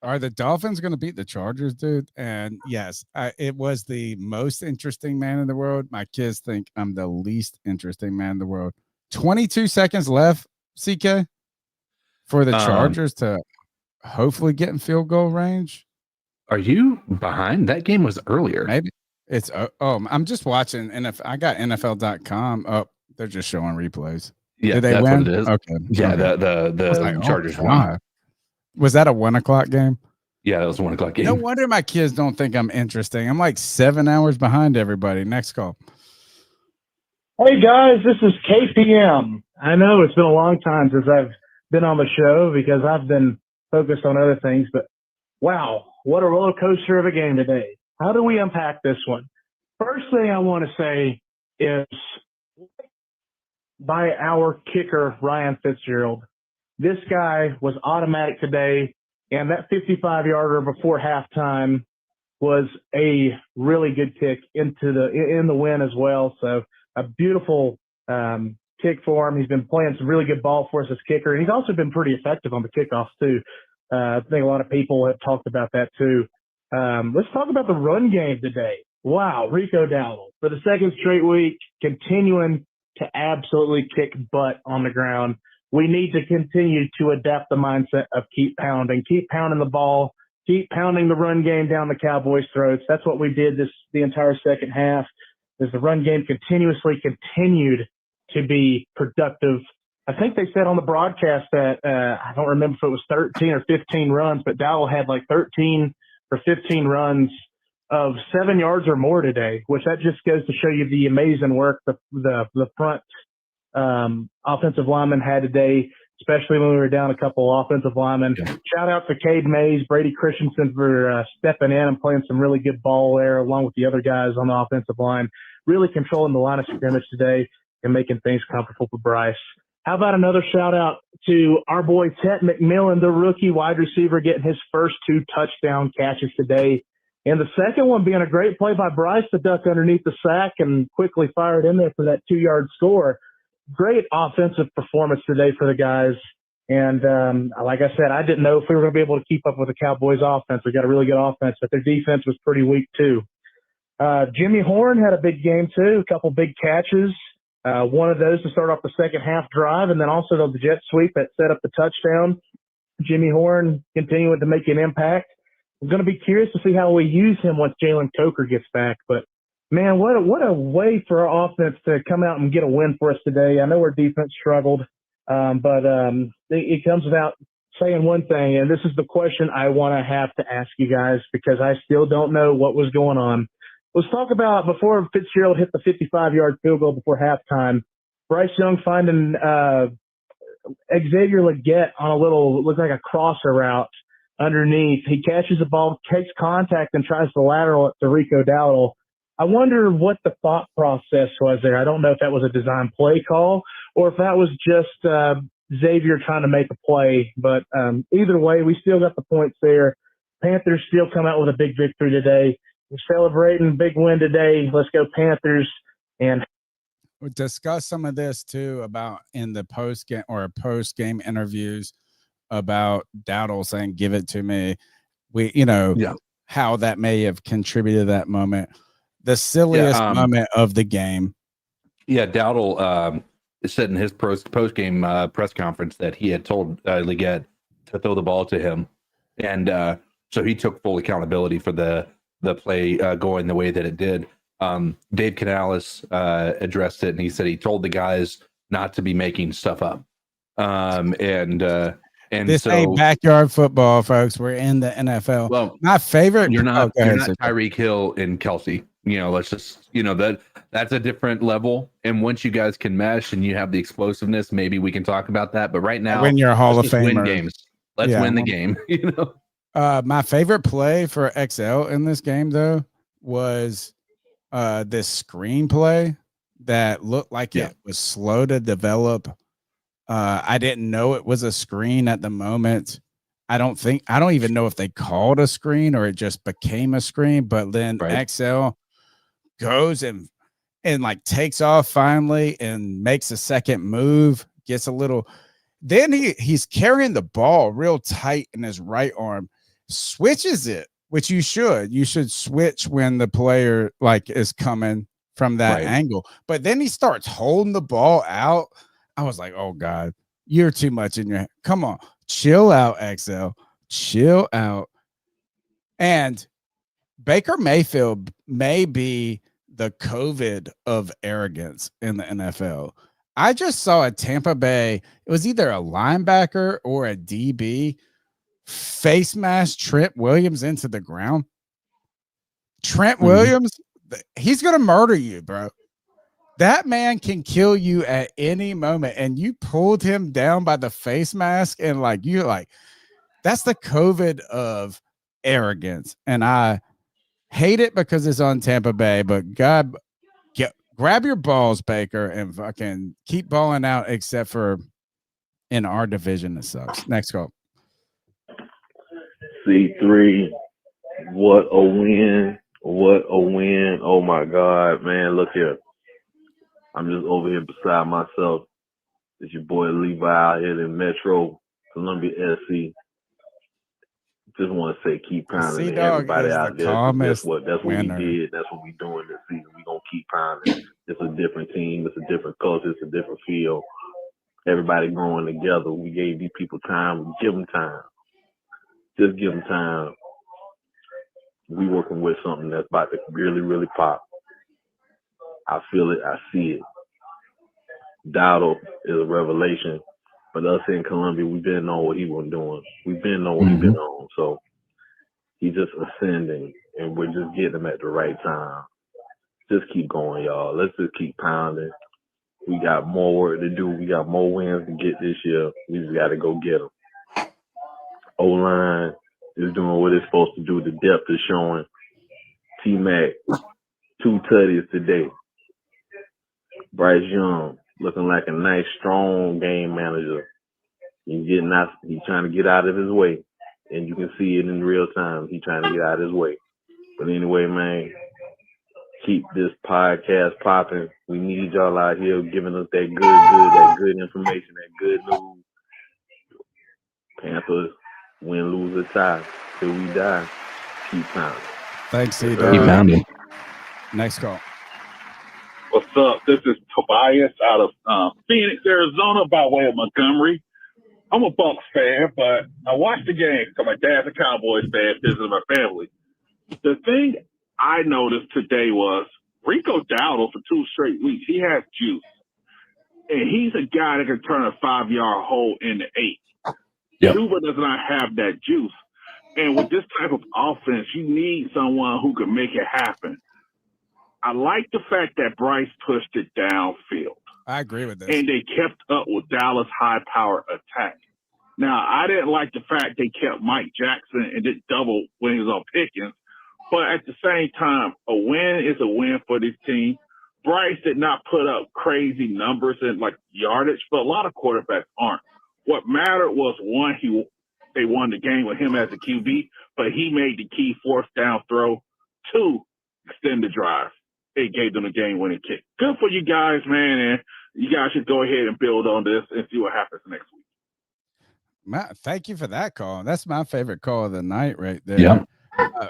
Are the Dolphins going to beat the Chargers, dude? And yes, it was the most interesting man in the world. My kids think I'm the least interesting man in the world. 22 seconds left, CK, for the Chargers to hopefully get in field goal range. Are you behind? That game was earlier. Maybe it's I'm just watching, and if I got NFL.com up, they're just showing replays. Yeah, did they that's win? what it is. Okay, Yeah, okay. the Chargers won. Was that a 1 o'clock game? Yeah, that was a 1 o'clock game. No wonder my kids don't think I'm interesting. I'm like 7 hours behind everybody. Next call. Hey guys, this is KPM. I know it's been a long time since I've been on the show because I've been focused on other things, but wow, what a roller coaster of a game today. How do we unpack this one? First thing I want to say is by our kicker, Ryan Fitzgerald. This guy was automatic today, and that 55-yarder before halftime was a really good kick in the win as well. So a beautiful kick for him. He's been playing some really good ball for us as kicker, and he's also been pretty effective on the kickoffs too. I think a lot of people have talked about that too. Let's talk about the run game today. Wow, Rico Dowdle for the second straight week, continuing to absolutely kick butt on the ground. We need to continue to adapt the mindset of keep pounding the ball, keep pounding the run game down the Cowboys' throats. That's what we did the entire second half. as the run game continuously continued to be productive. I think they said on the broadcast that I don't remember if it was 13 or 15 runs, but Dowdle had like 13 or 15 runs of 7 yards or more today, which that just goes to show you the amazing work the front offensive linemen had today, especially when we were down a couple offensive linemen. Yeah. Shout out to Cade Mays, Brady Christensen for stepping in and playing some really good ball there, along with the other guys on the offensive line, really controlling the line of scrimmage today and making things comfortable for Bryce. How about another shout out to our boy Tet McMillan, the rookie wide receiver, getting his first 2 touchdown catches today. And the second one being a great play by Bryce to duck underneath the sack and quickly fire it in there for that 2-yard score. Great offensive performance today for the guys. And like I said, I didn't know if we were going to be able to keep up with the Cowboys offense. We got a really good offense, but their defense was pretty weak too. Jimmy Horn had a big game too, a couple big catches. One of those to start off the second half drive, and then also the jet sweep that set up the touchdown. Jimmy Horn continuing to make an impact. I'm going to be curious to see how we use him once Jalen Coker gets back. But, man, what a way for our offense to come out and get a win for us today. I know our defense struggled, but it comes without saying one thing, and this is the question I want to have to ask you guys because I still don't know what was going on. Let's talk about before Fitzgerald hit the 55-yard field goal before halftime, Bryce Young finding Xavier Legette on a little, looks like a crosser route underneath. He catches the ball, takes contact, and tries to lateral it to Rico Dowdle. I wonder what the thought process was there. I don't know if that was a design play call or if that was just Xavier trying to make a play. But either way, we still got the points there. Panthers still come out with a big victory today. We're celebrating big win today. Let's go Panthers. And we'll discuss some of this too about in the post game interviews about Dowdle saying, give it to me. How that may have contributed to that moment. The silliest moment of the game. Yeah, Dowdle said in his post game press conference that he had told Legette to throw the ball to him. And so he took full accountability for the play going the way that it did. Dave Canales addressed it, and he said he told the guys not to be making stuff up. And this ain't backyard football, folks. We're in the NFL. Well, my favorite. You're not Tyreek Hill and Kelsey. Let's just that's a different level. And once you guys can mesh and you have the explosiveness, maybe we can talk about that. But right now, when you're a Hall of Famer, win games. Let's win the game. My favorite play for XL in this game, though, was this screenplay that looked like it was slow to develop. I didn't know it was a screen at the moment. I don't even know if they called a screen or it just became a screen. But then XL goes and like takes off finally and makes a second move, gets a little. Then he's carrying the ball real tight in his right arm, switches it, which you should switch when the player is coming from that angle. But then he starts holding the ball out. I was like, oh God, you're too much in your head. Come on, chill out, XL, chill out. And Baker Mayfield may be the COVID of arrogance in the NFL. I just saw a Tampa Bay, it was either a linebacker or a DB, face mask Trent Williams into the ground. Trent Williams, he's going to murder you, bro. That man can kill you at any moment. And you pulled him down by the face mask and that's the COVID of arrogance. And I hate it because it's on Tampa Bay, but God, grab your balls, Baker, and fucking keep balling out, except for in our division. It sucks. Next call. C3, what a win. What a win. Oh, my God, man. Look here. I'm just over here beside myself. It's your boy Levi out here in Metro, Columbia, SC. Just want to say keep pounding to everybody out there. That's what we did. That's what we doing this season. We going to keep pounding. It's a different team. It's a different culture. It's a different feel. Everybody growing together. We gave these people time. We give them time. Just give them time. We working with something that's about to really, really pop. I feel it. I see it. Dowdle is a revelation. But us in Columbia, we've been on what he was doing. We've been on what he's been on. So he's just ascending, and we're just getting him at the right time. Just keep going, y'all. Let's just keep pounding. We got more work to do. We got more wins to get this year. We just got to go get them. O-line is doing what it's supposed to do. The depth is showing. T-Mac, 2 tutties today. Bryce Young looking like a nice, strong game manager. He's trying to get out of his way. And you can see it in real time. He's trying to get out of his way. But anyway, man, keep this podcast popping. We need y'all out here giving us that good information, that good news. Panthers win, lose, or tie. Till we die. Keep pounding. Thanks, Keep C-Dog. Next call. What's up? This is Tobias out of Phoenix, Arizona, by way of Montgomery. I'm a Bucs fan, but I watched the game because my dad's a Cowboys fan, visiting my family. The thing I noticed today was Rico Dowdle for 2 straight weeks. He has juice. And he's a guy that can turn a 5-yard hole into 8. Chuba does not have that juice. And with this type of offense, you need someone who can make it happen. I like the fact that Bryce pushed it downfield. I agree with this. And they kept up with Dallas' high-power attack. Now, I didn't like the fact they kept Mike Jackson and did double when he was on Pickens. But at the same time, a win is a win for this team. Bryce did not put up crazy numbers in like yardage, but a lot of quarterbacks aren't. What mattered was, one, they won the game with him as a QB, but he made the key 4th down throw. 2, extend the drive. It gave them a game-winning kick. Good for you guys, man, and you guys should go ahead and build on this and see what happens next week. Thank you for that call. That's my favorite call of the night right there. Yeah.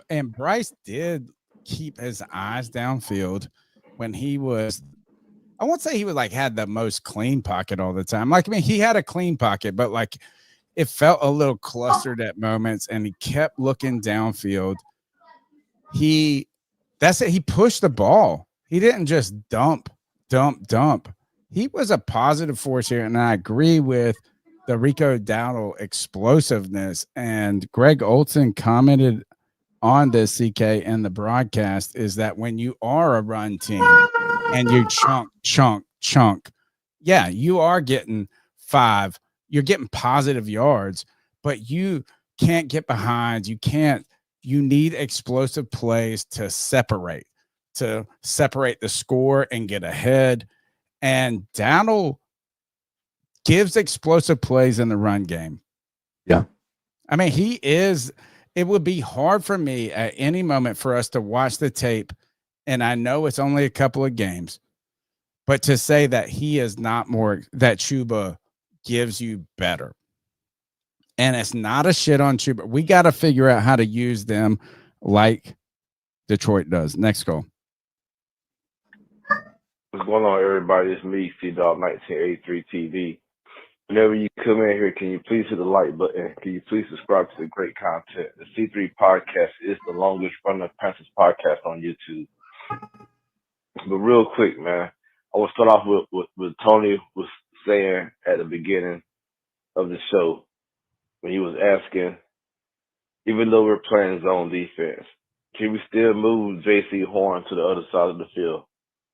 And Bryce did keep his eyes downfield when he was, I won't say he was like had the most clean pocket all the time. Like, I mean, he had a clean pocket, but like it felt a little clustered at moments, and he kept looking downfield. That's it. He pushed the ball. He didn't just dump. He was a positive force here. And I agree with the Rico Dowdle explosiveness. And Greg Olson commented on this, CK, in the broadcast, is that when you are a run team and you chunk, yeah, you are getting 5. You're getting positive yards, but you can't get behind. You need explosive plays to separate the score and get ahead. And Dowdle gives explosive plays in the run game. Yeah. I mean, it would be hard for me at any moment for us to watch the tape, and I know it's only a couple of games, but to say that he is not more, that Chuba gives you better. And it's not a shit on Chuba. We got to figure out how to use them like Detroit does. Next call. What's going on, everybody? It's me, C-Dog 1983 TV. Whenever you come in here, can you please hit the like button? Can you please subscribe to the great content? The C3 podcast is the longest running Panthers podcast on YouTube. But real quick, man, I want to start off with what Tony was saying at the beginning of the show when he was asking, even though we're playing zone defense, can we still move J.C. Horn to the other side of the field?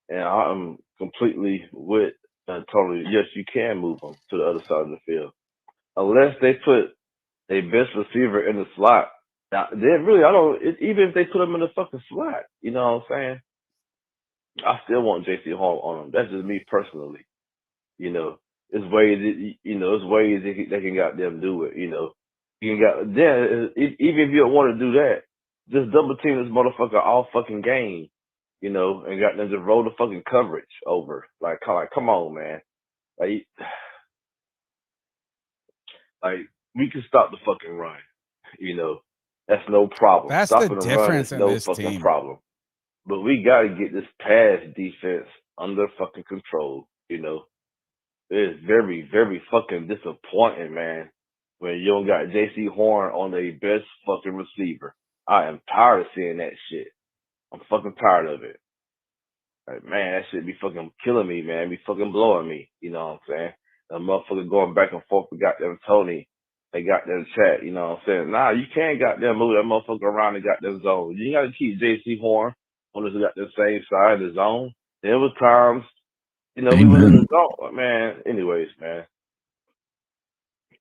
And I'm completely with Tony. Yes, you can move them to the other side of the field. Unless they put a best receiver in the slot. Now, even if they put him in the fucking slot, you know what I'm saying? I still want J.C. Horn on him. That's just me personally. You know, there's ways they can goddamn do it, you know. You can even if you don't want to do that, just double team this motherfucker all fucking game, you know, and got them to roll the fucking coverage over. Like come on, man. Like we can stop the fucking run, you know. That's no problem. That's Stopping the the run is difference in no this fucking team. problem. But we got to get this pass defense under fucking control, you know. It is very, very fucking disappointing, man, when you don't got J.C. Horn on the best fucking receiver. I am tired of seeing that shit. I'm fucking tired of it. Like, man, that shit be fucking killing me, man. Be fucking blowing me. You know what I'm saying? The motherfucker going back and forth with goddamn Tony. They got them chat. You know what I'm saying? Nah, you can't goddamn move that motherfucker around and goddamn zone. You got to keep JC Horn on this got the same side of the zone. There was times, we was in the zone. Man, anyways, man.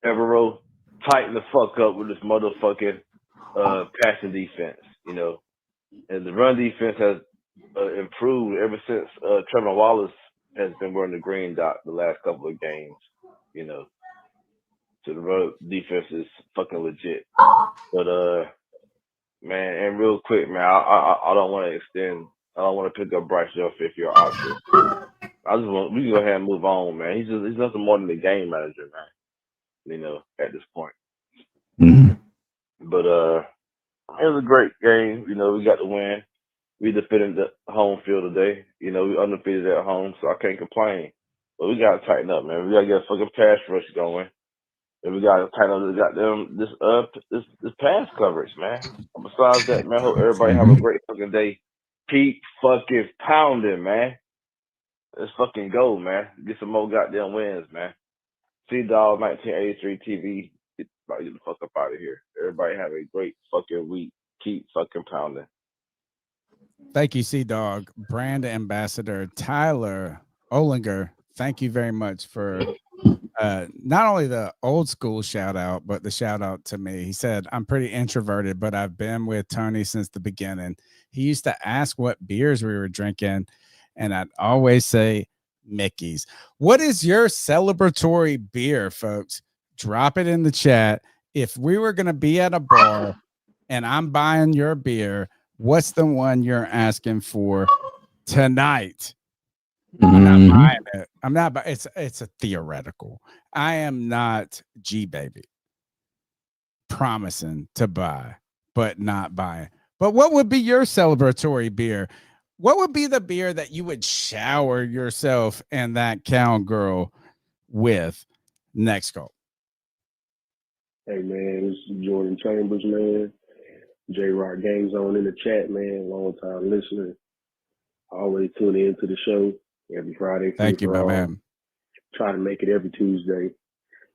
Evero, tighten the fuck up with this motherfucking passing defense, And the run defense has improved ever since Trevor Wallace has been wearing the green dot the last couple of games, So the run defense is fucking legit. But man, and real quick, man, I don't want to extend. I don't want to pick up Bryce Young 5th-year option. We can go ahead and move on, man. He's nothing more than a game manager, man. At this point. But it was a great game. We got the win. We defended the home field today. We undefeated at home, so I can't complain. But we gotta tighten up, man. We gotta get a fucking pass rush going. And we gotta tighten up this pass coverage, man. Besides that, man, I hope everybody have a great fucking day. Keep fucking pounding, man. Let's fucking go, man. Get some more goddamn wins, man. C-Dog 1983 TV. Get the fuck up out of here. Everybody have a great fucking week. Keep fucking pounding. Thank you, C-Dog. Brand Ambassador Tyler Olinger, thank you very much for not only the old school shout out, but the shout out to me. He said, I'm pretty introverted, but I've been with Tony since the beginning. He used to ask what beers we were drinking, and I'd always say Mickey's. What is your celebratory beer, folks? Drop it in the chat. If we were going to be at a bar and I'm buying your beer, what's the one you're asking for tonight? I'm not buying it. I'm not. It's a theoretical. I am not G baby. Promising to buy, but not buying. But what would be your celebratory beer? What would be the beer that you would shower yourself and that cowgirl with? Next call. Hey man, this is Jordan Chambers, man. J-Rock Game Zone in the chat, man. Long time listener. Always tune in to the show every Friday. Thank you, my man. Try to make it every Tuesday.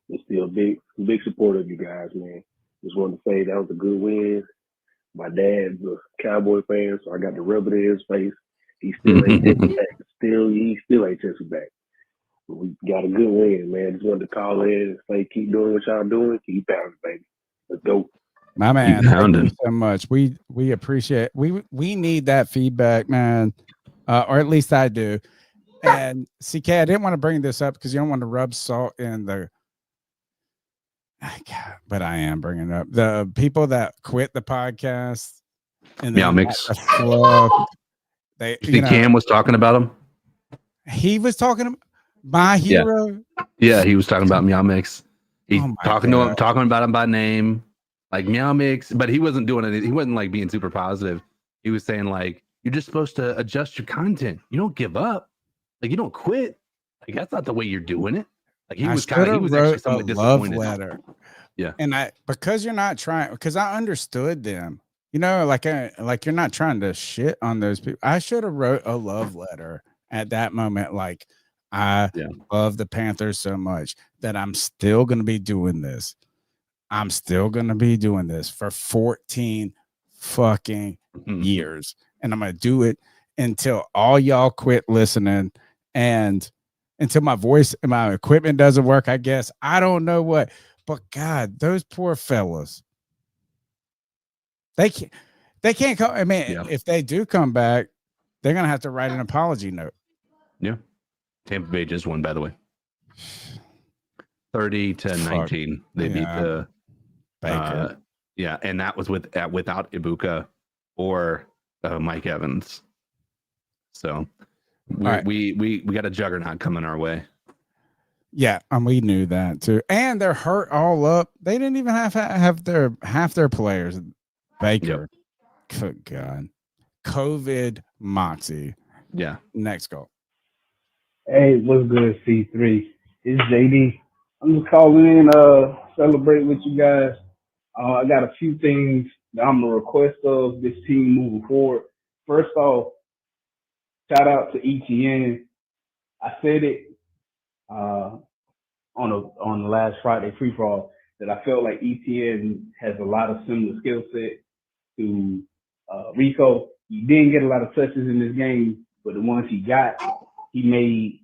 And still big support of you guys, man. Just wanted to say that was a good win. My dad's a Cowboy fan, so I got to rub it in his face. He still ain't tested back. He still ain't tested back. But we got a good win, man. Just wanted to call in and say, keep doing what y'all doing. Keep pounding, baby. Let's go. My man, thank you so much. We appreciate. We need that feedback, man, or at least I do. And CK, I didn't want to bring this up because you don't want to rub salt in the. But I am bringing it up. The people that quit the podcast and then Mix. They, Cam was talking about him. He was talking about my hero. Yeah, he was talking about Meow Mix. He's talking about him by name, like Meow Mix, but he wasn't doing it. He wasn't like being super positive. He was saying like, you're just supposed to adjust your content. You don't give up. Like you don't quit. Like that's not the way you're doing it. Like he was actually somewhat disappointed. Letter. Yeah. And because you're not trying, because I understood them, like you're not trying to shit on those people. I should have wrote a love letter at that moment. Like I love the Panthers so much that I'm still going to be doing this. I'm still going to be doing this for 14 fucking years. And I'm going to do it until all y'all quit listening and until my voice and my equipment doesn't work, I guess. I don't know what. But God, those poor fellas, they can't come. I mean, if they do come back, they're gonna have to write an apology note. Yeah, Tampa Bay just won, by the way, 30-19. They beat the Baker. And that was without Ibuka or Mike Evans. So we got a juggernaut coming our way. Yeah, and we knew that too. And they're hurt all up. They didn't even have half their players. Baker, good God, COVID, Moxie. Yeah. Next goal. Hey, what's good, C3? It's JD. I'm just calling in, celebrate with you guys. I got a few things that I'm a request of this team moving forward. First off, shout out to ETN. I said it on the last Friday free for all that I felt like ETN has a lot of similar skill set to Rico. He didn't get a lot of touches in this game, but the ones he got, he made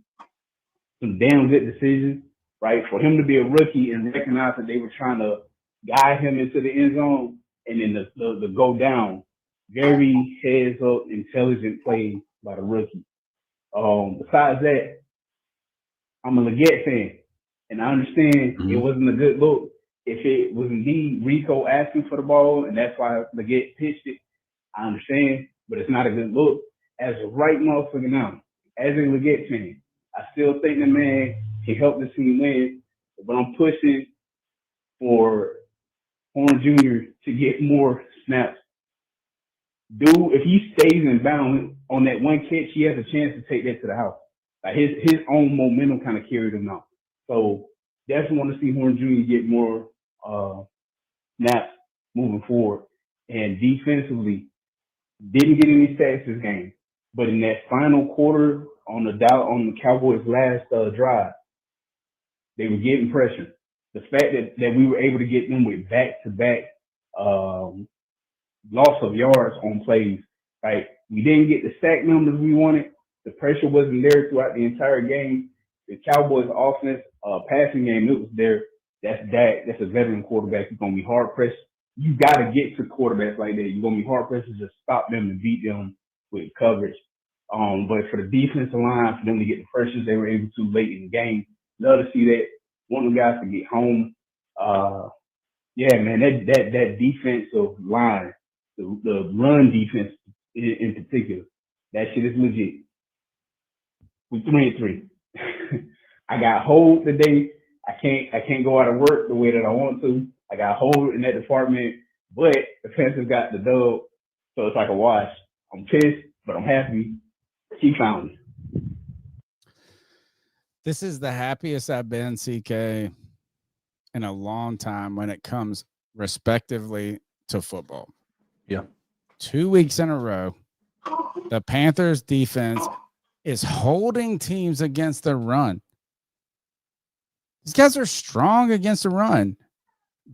some damn good decisions, right? For him to be a rookie and recognize that they were trying to guide him into the end zone and then the go down, very heads up, intelligent play by the rookie. Besides that, I'm a Leggett fan, and I understand it wasn't a good look. If it was indeed Rico asking for the ball, and that's why Leggett pitched it, I understand, but it's not a good look. As of right motherfucker now, as a Leggett fan, I still think the man can help the team win, but I'm pushing for Horn Jr. to get more snaps. Dude, if he stays in bounds on that one catch, he has a chance to take that to the house. Like his own momentum kind of carried him out. So definitely want to see Horn Jr. get more snaps moving forward. And defensively, didn't get any sacks this game, but in that final quarter on the Cowboys' last drive, they were getting pressure. The fact that we were able to get them with back-to-back loss of yards on plays, right? We didn't get the sack numbers we wanted. The pressure wasn't there throughout the entire game. The Cowboys' offense, passing game, it was there. That's Dak. That's a veteran quarterback. He's going to be hard pressed. You got to get to quarterbacks like that. You're going to be hard pressed to just stop them and beat them with coverage. But for the defensive line, for them to get the pressures they were able to late in the game, love to see that. Want the guys to get home. Yeah, man, that defensive line, the run defense in particular, that shit is legit. We're 3-3. I got hold today. I can't go out of work the way that I want to. I got hold in that department, but the Panthers got the dub, so it's like a wash. I'm pissed, but I'm happy. He found me. This is the happiest I've been, CK, in a long time when it comes respectively to football. Yeah. 2 weeks in a row, the Panthers defense is holding teams against the run. These guys are strong against the run.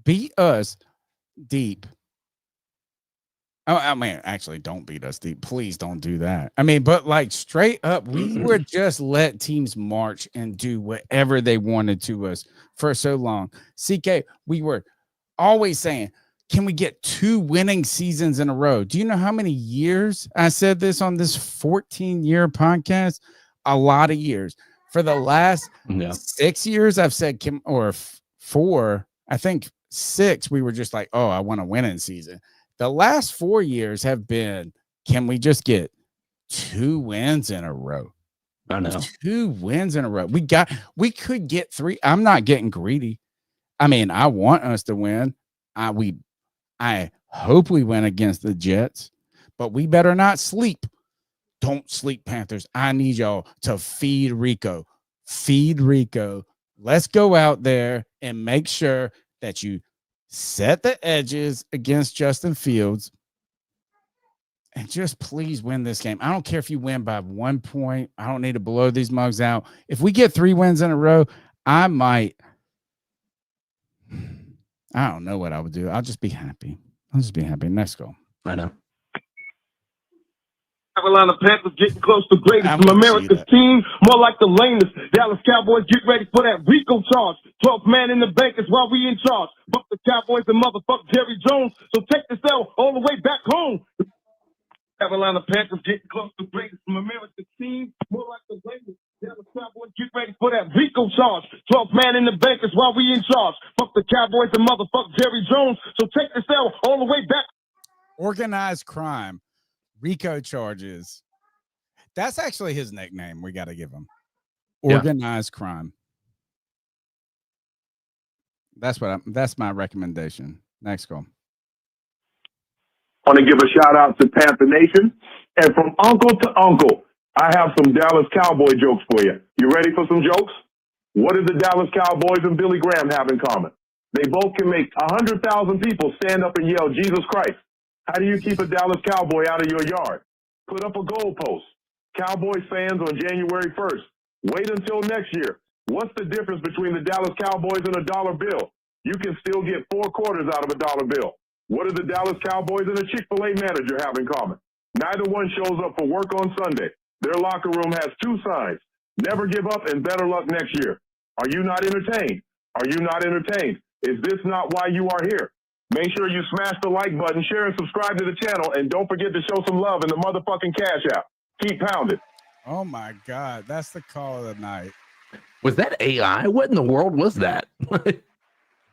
Beat us deep. Oh, I mean, actually, don't beat us deep. Please don't do that. I mean, but like straight up, we would just let teams march and do whatever they wanted to us for so long. CK, we were always saying, can we get 2 winning seasons in a row? Do you know how many years I said this on this 14-year podcast? A lot of years. For the last 6 years, I've said, or 4, I think 6, we were just like, oh, I want a winning season. The last 4 years have been, can we just get 2 wins in a row? I know. 2 wins in a row. We could get 3. I'm not getting greedy. I mean, I want us to win. I hope we win against the Jets, but we better not sleep. Don't sleep, Panthers. I need y'all to feed Rico. Feed Rico. Let's go out there and make sure that you set the edges against Justin Fields and just please win this game. I don't care if you win by 1 point. I don't need to blow these mugs out. If we get 3 wins in a row, I don't know what I would do. I'll just be happy. Next go. I know. Carolina Panthers getting close to greatest from America's team, more like the lamest. Dallas Cowboys get ready for that Rico charge. 12th man in the bank is while we in charge. Fuck the Cowboys and motherfuck Jerry Jones. So take this L all the way back home. Carolina Panthers getting close to greatest from America's team, more like the lamest. Dallas Cowboys get ready for that Rico charge. 12th man in the bank is while we in charge. Fuck the Cowboys and motherfuck Jerry Jones. So take this L all the way back. Organized crime. Rico charges. That's actually his nickname. We got to give him organized crime. That's my recommendation. Next call. Want to give a shout out to Panther Nation. And from uncle to uncle, I have some Dallas Cowboy jokes for you. You ready for some jokes? What do the Dallas Cowboys and Billy Graham have in common? They both can make 100,000 people stand up and yell, Jesus Christ. How do you keep a Dallas Cowboy out of your yard? Put up a goalpost. Cowboys fans on January 1st. Wait until next year. What's the difference between the Dallas Cowboys and a dollar bill? You can still get 4 quarters out of a dollar bill. What do the Dallas Cowboys and a Chick-fil-A manager have in common? Neither one shows up for work on Sunday. Their locker room has 2 signs: never give up and better luck next year. Are you not entertained? Are you not entertained? Is this not why you are here? Make sure you smash the like button, share and subscribe to the channel, and don't forget to show some love in the motherfucking Cash App. Keep pounding. Oh my God, that's the call of the night. Was that AI? What in the world was that?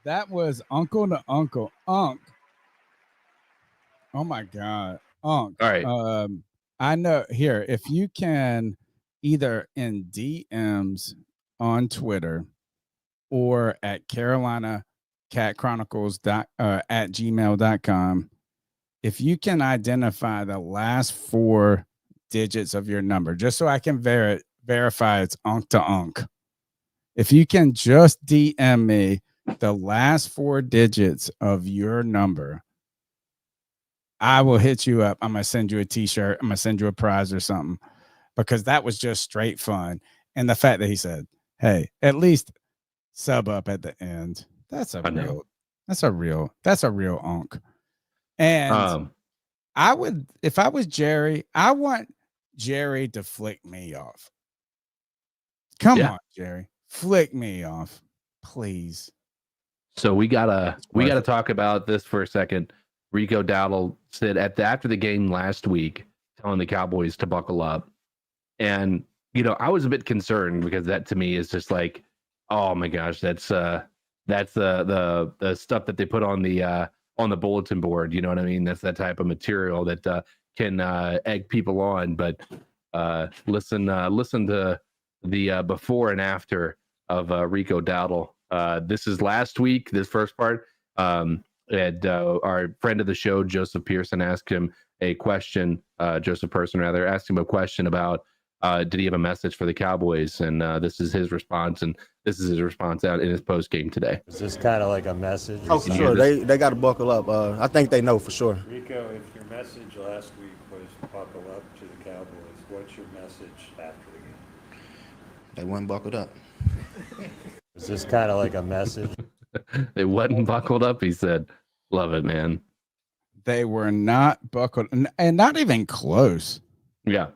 That was Uncle to Uncle. Unc. Oh my God. Unc. All right. I know here, if you can either in DMs on Twitter or at Carolina Cat Chronicles at gmail.com, if you can identify the last 4 digits of your number, just so I can verify it's Unc to Unc. If you can just DM me the last 4 digits of your number, I will hit you up. I'm going to send you a t-shirt. I'm going to send you a prize or something, because that was just straight fun. And the fact that he said, hey, at least sub up at the end. That's a real Unc. And I would, if I was Jerry, I want Jerry to flick me off. Come on, Jerry, flick me off, please. So we gotta talk about this for a second. Rico Dowdle said after the game last week, telling the Cowboys to buckle up, and I was a bit concerned, because that to me is just like, oh my gosh, that's the stuff that they put on the bulletin board. You know what I mean? That's that type of material that can egg people on. But listen to the before and after of Rico Dowdle. This is last week, this first part. And our friend of the show, Joseph Pearson, asked him a question. Joseph Person, rather, asked him a question about did he have a message for the Cowboys? And this is his response. And this is his response out in his post game today. Is this kind of like a message? Oh, for sure. They got to buckle up. I think they know for sure. Rico, if your message last week was buckle up to the Cowboys, what's your message after the game? They weren't buckled up. Is this kind of like a message? They wasn't buckled up, he said. Love it, man. They were not buckled, and not even close. Yeah.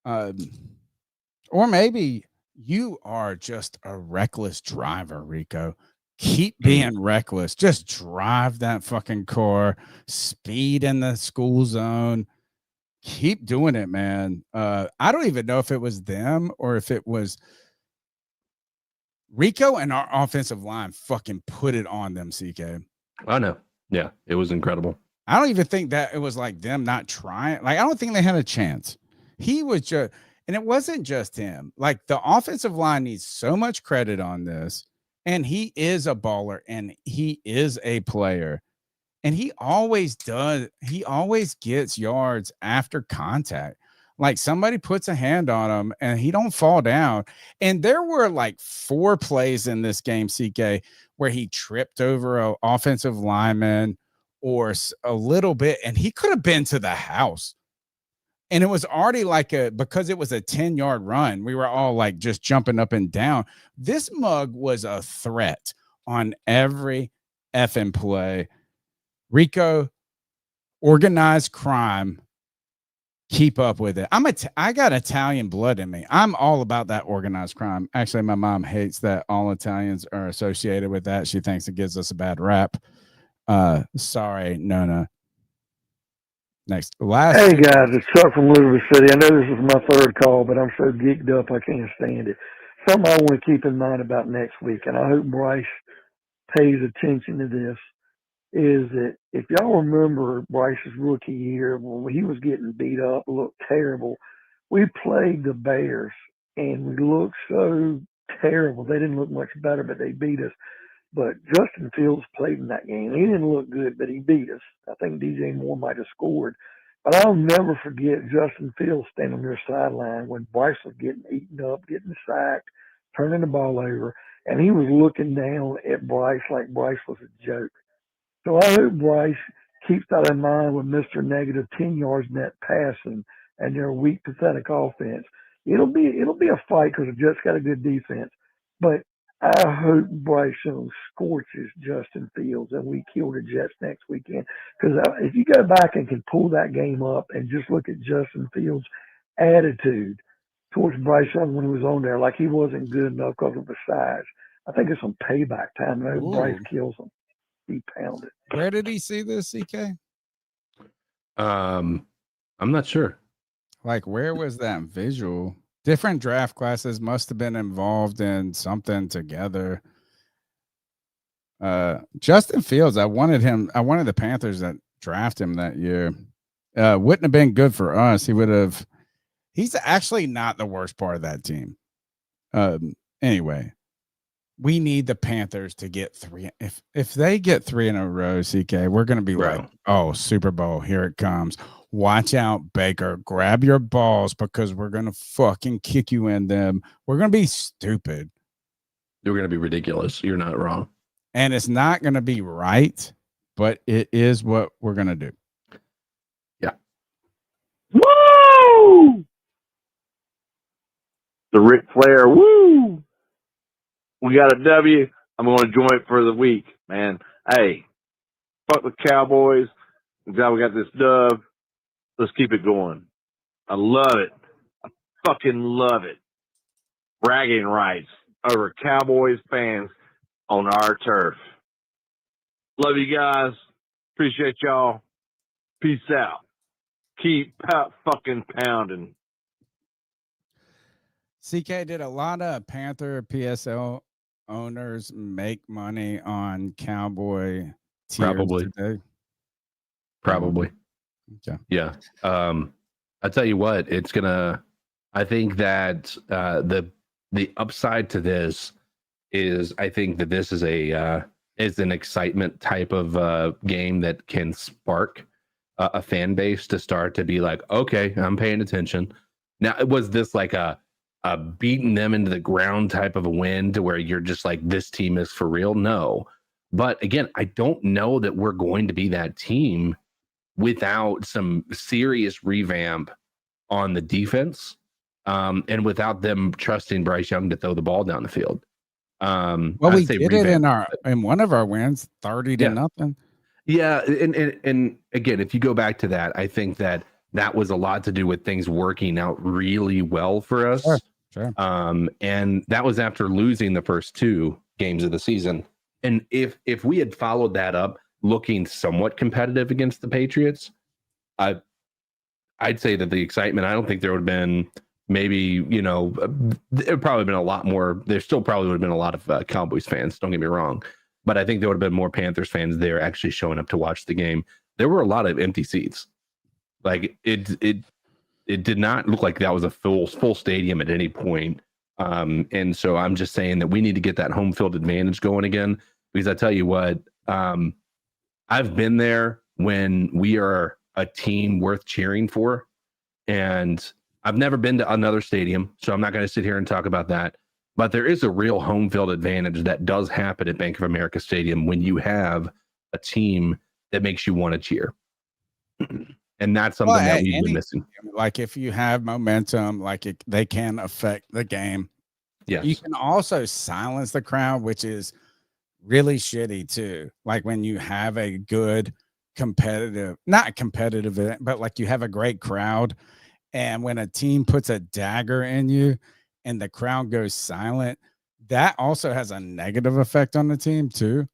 Or maybe you are just a reckless driver, Rico. Keep being reckless. Just drive that fucking car, speed in the school zone. Keep doing it, man. I don't even know if it was them or if it was Rico and our offensive line fucking put it on them, CK. I know. Yeah, it was incredible. I don't even think that it was like them not trying. Like, I don't think they had a chance. He was just, and it wasn't just him. Like, the offensive line needs so much credit on this. And he is a baller and he is a player. And he always does. He always gets yards after contact. Like, somebody puts a hand on him and he don't fall down. And there were like 4 plays in this game, CK, where he tripped over an offensive lineman or a little bit, and he could have been to the house. And it was already like because it was a 10-yard run, we were all like just jumping up and down. This mug was a threat on every effing play. Rico, organized crime. Keep up with it. I got Italian blood in me. I'm all about that organized crime. Actually, my mom hates that all Italians are associated with that. She thinks it gives us a bad rap. Sorry, Nona. Next. Hey guys, it's Chuck from Louisville City. I know this is my 3rd call, but I'm so geeked up I can't stand it. Something I want to keep in mind about next week, and I hope Bryce pays attention to this, is that if y'all remember Bryce's rookie year when he was getting beat up, looked terrible, we played the Bears and we looked so terrible. They didn't look much better, but they beat us. But Justin Fields played in that game. He didn't look good, but he beat us. I think DJ Moore might have scored. But I'll never forget Justin Fields standing on your sideline when Bryce was getting eaten up, getting sacked, turning the ball over, and he was looking down at Bryce like Bryce was a joke. So I hope Bryce keeps that in mind with Mr. Negative 10 yards net passing and they're a weak, pathetic offense. It'll be a fight because the Jets got a good defense. But I hope Bryce Young scorches Justin Fields and we kill the Jets next weekend. Because if you go back and can pull that game up and just look at Justin Fields' attitude towards Bryce Young when he was on there, like he wasn't good enough because of the size, I think it's some payback time. I hope Bryce kills him. He pounded. Where did he see this, CK? I'm not sure. Like, where was that visual? Different draft classes must have been involved in something together. Justin Fields, I wanted the Panthers that draft him that year. Wouldn't have been good for us. He's actually not the worst part of that team. Anyway, we need the Panthers to get 3. If they get 3 in a row, CK, we're going to be like, oh, Super Bowl, here it comes. Watch out, Baker. Grab your balls because we're going to fucking kick you in them. We're going to be stupid. You're going to be ridiculous. You're not wrong. And it's not going to be right, but it is what we're going to do. Yeah. Woo! The Ric Flair, woo! We got a W. I'm going to join it for the week, man. Hey, fuck the Cowboys. I'm glad we got this dub. Let's keep it going. I love it. I fucking love it. Bragging rights over Cowboys fans on our turf. Love you guys. Appreciate y'all. Peace out. Keep fucking pounding. CK, did a lot of Panther PSL owners make money on Cowboy tiers today? Probably. Okay. Yeah. I'll tell you what, I think that the upside to this is I think that this is is an excitement type of game that can spark a fan base to start to be like, okay, I'm paying attention. Now, was this like a beating them into the ground type of a win to where you're just like, this team is for real? No. But again, I don't know that we're going to be that team without some serious revamp on the defense, and without them trusting Bryce Young to throw the ball down the field. Well, we did it in one of our wins, 30-0. Yeah, and again, if you go back to that, I think that was a lot to do with things working out really well for us. Sure. And that was after losing the first 2 games of the season. And if we had followed that up, looking somewhat competitive against the Patriots, I'd say that the excitement, I don't think there would have been maybe, there would probably been a lot more. There still probably would have been a lot of Cowboys fans, don't get me wrong. But I think there would have been more Panthers fans there actually showing up to watch the game. There were a lot of empty seats. Like it did not look like that was a full stadium at any point. And so I'm just saying that we need to get that home field advantage going again, because I tell you what, I've been there when we are a team worth cheering for, and I've never been to another stadium, so I'm not going to sit here and talk about that. But there is a real home field advantage that does happen at Bank of America Stadium when you have a team that makes you want to cheer. And that's something that we've been missing. Like if you have momentum, they can affect the game. Yes. You can also silence the crowd, which is really shitty too. Like when you have a good not competitive, but like you have a great crowd, and when a team puts a dagger in you and the crowd goes silent, that also has a negative effect on the team too.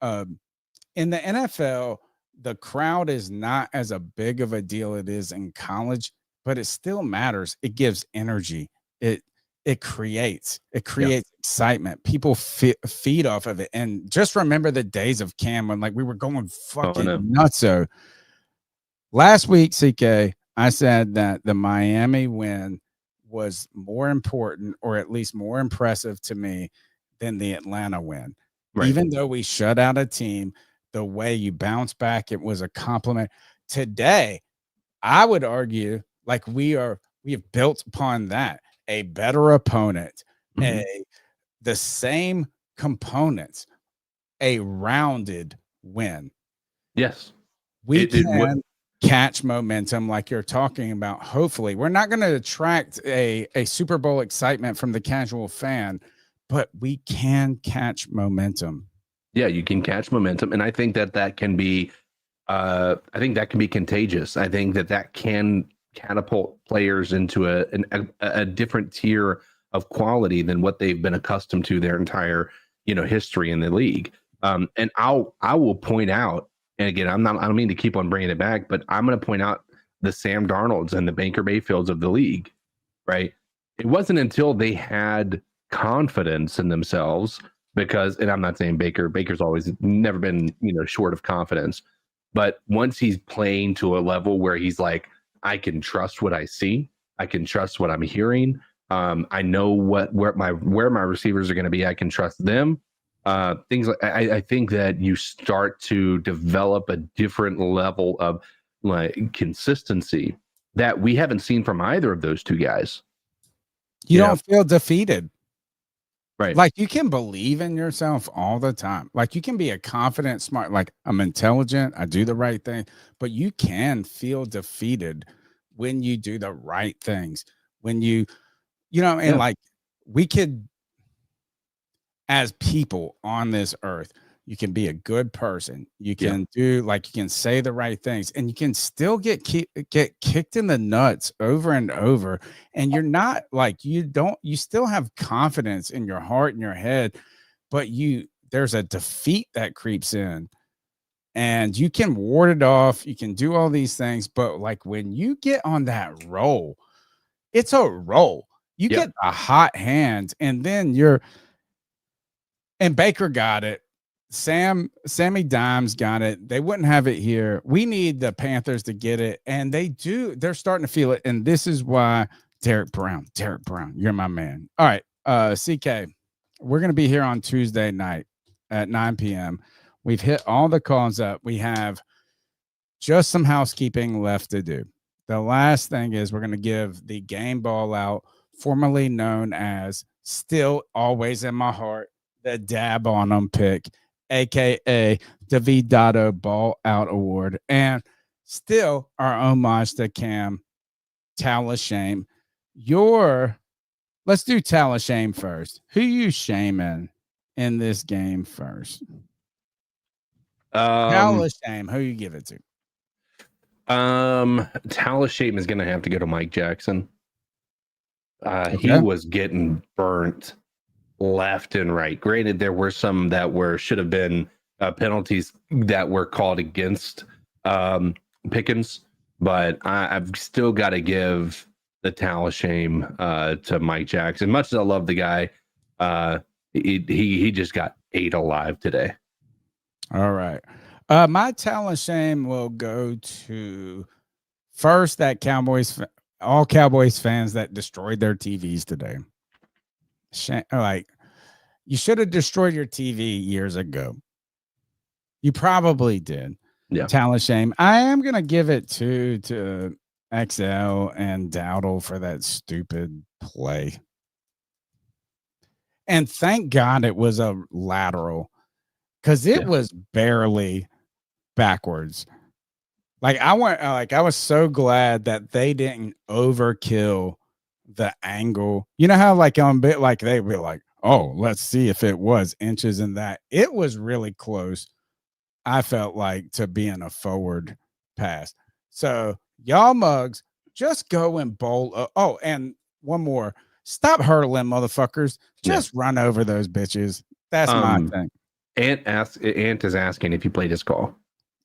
In the NFL, the crowd is not as a big of a deal it is in college, but it still matters. It gives energy. It creates excitement. People feed off of it. And just remember the days of Cam when we were going fucking nuts. So last week, CK, I said that the Miami win was more important, or at least more impressive to me, than the Atlanta win. Right. Even though we shut out a team, the way you bounce back, it was a compliment. Today, I would argue we have built upon that. A better opponent, the same components, a rounded win. Yes. We can catch momentum like you're talking about. Hopefully, we're not going to attract a Super Bowl excitement from the casual fan, but we can catch momentum. Yeah, you can catch momentum, and I think that can be, contagious. I think that can catapult players into a different tier of quality than what they've been accustomed to their entire history in the league. And I will point out, and again, I don't mean to keep on bringing it back, but I'm going to point out the Sam Darnolds and the Baker Mayfields of the league, right? It wasn't until they had confidence in themselves, because, and I'm not saying Baker's always never been, short of confidence, but once he's playing to a level where he's like, I can trust what I see, I can trust what I'm hearing, I know where my receivers are going to be, I can trust them. Things like I think that you start to develop a different level of like consistency that we haven't seen from either of those two guys. You don't feel defeated. Right. Like you can believe in yourself all the time. Like you can be a confident, smart, like I'm intelligent, I do the right thing, but you can feel defeated when you do the right things. When and like we could, as people on this earth, you can be a good person. You can you can say the right things, and you can still get kicked in the nuts over and over. And you're not like, you still have confidence in your heart and your head, but there's a defeat that creeps in, and you can ward it off. You can do all these things, but like when you get on that roll, it's a roll. You get a hot hand, and then and Baker got it. Sammy Dimes got it. They wouldn't have it here. We need the Panthers to get it, and they do. They're starting to feel it, and this is why Derek Brown, you're my man. All right, CK, we're going to be here on Tuesday night at 9 p.m. We've hit all the calls up. We have just some housekeeping left to do. The last thing is we're going to give the game ball out, formerly known as Still Always in My Heart, the Dab on Them pick, aka the V. Dotto Ball Out Award, and still our homage to Cam. Towel of shame. Let's do towel of shame first. Who you shaming in this game first? Towel of shame. Who you give it to? Towel of shame is gonna have to go to Mike Jackson. He was getting burnt left and right. Granted, there were some that should have been penalties that were called against Pickens, but I've still got to give the towel of shame to Mike Jackson. Much as I love the guy, he just got ate alive today. All right. My towel of shame will go to first that all Cowboys fans that destroyed their TVs today. Like, you should have destroyed your TV years ago. You probably did. Yeah. Towel of shame. I am gonna give it to XL and Dowdle for that stupid play. And thank God it was a lateral, because it was barely backwards. Like I was so glad that they didn't overkill the angle. You know how like on bit like they were like, oh, let's see if it was inches in that. It was really close. I felt like to being a forward pass. So y'all mugs, just go and bowl. Oh, and one more. Stop hurdling, motherfuckers. Just run over those bitches. That's my thing. Ant is asking if you played his call.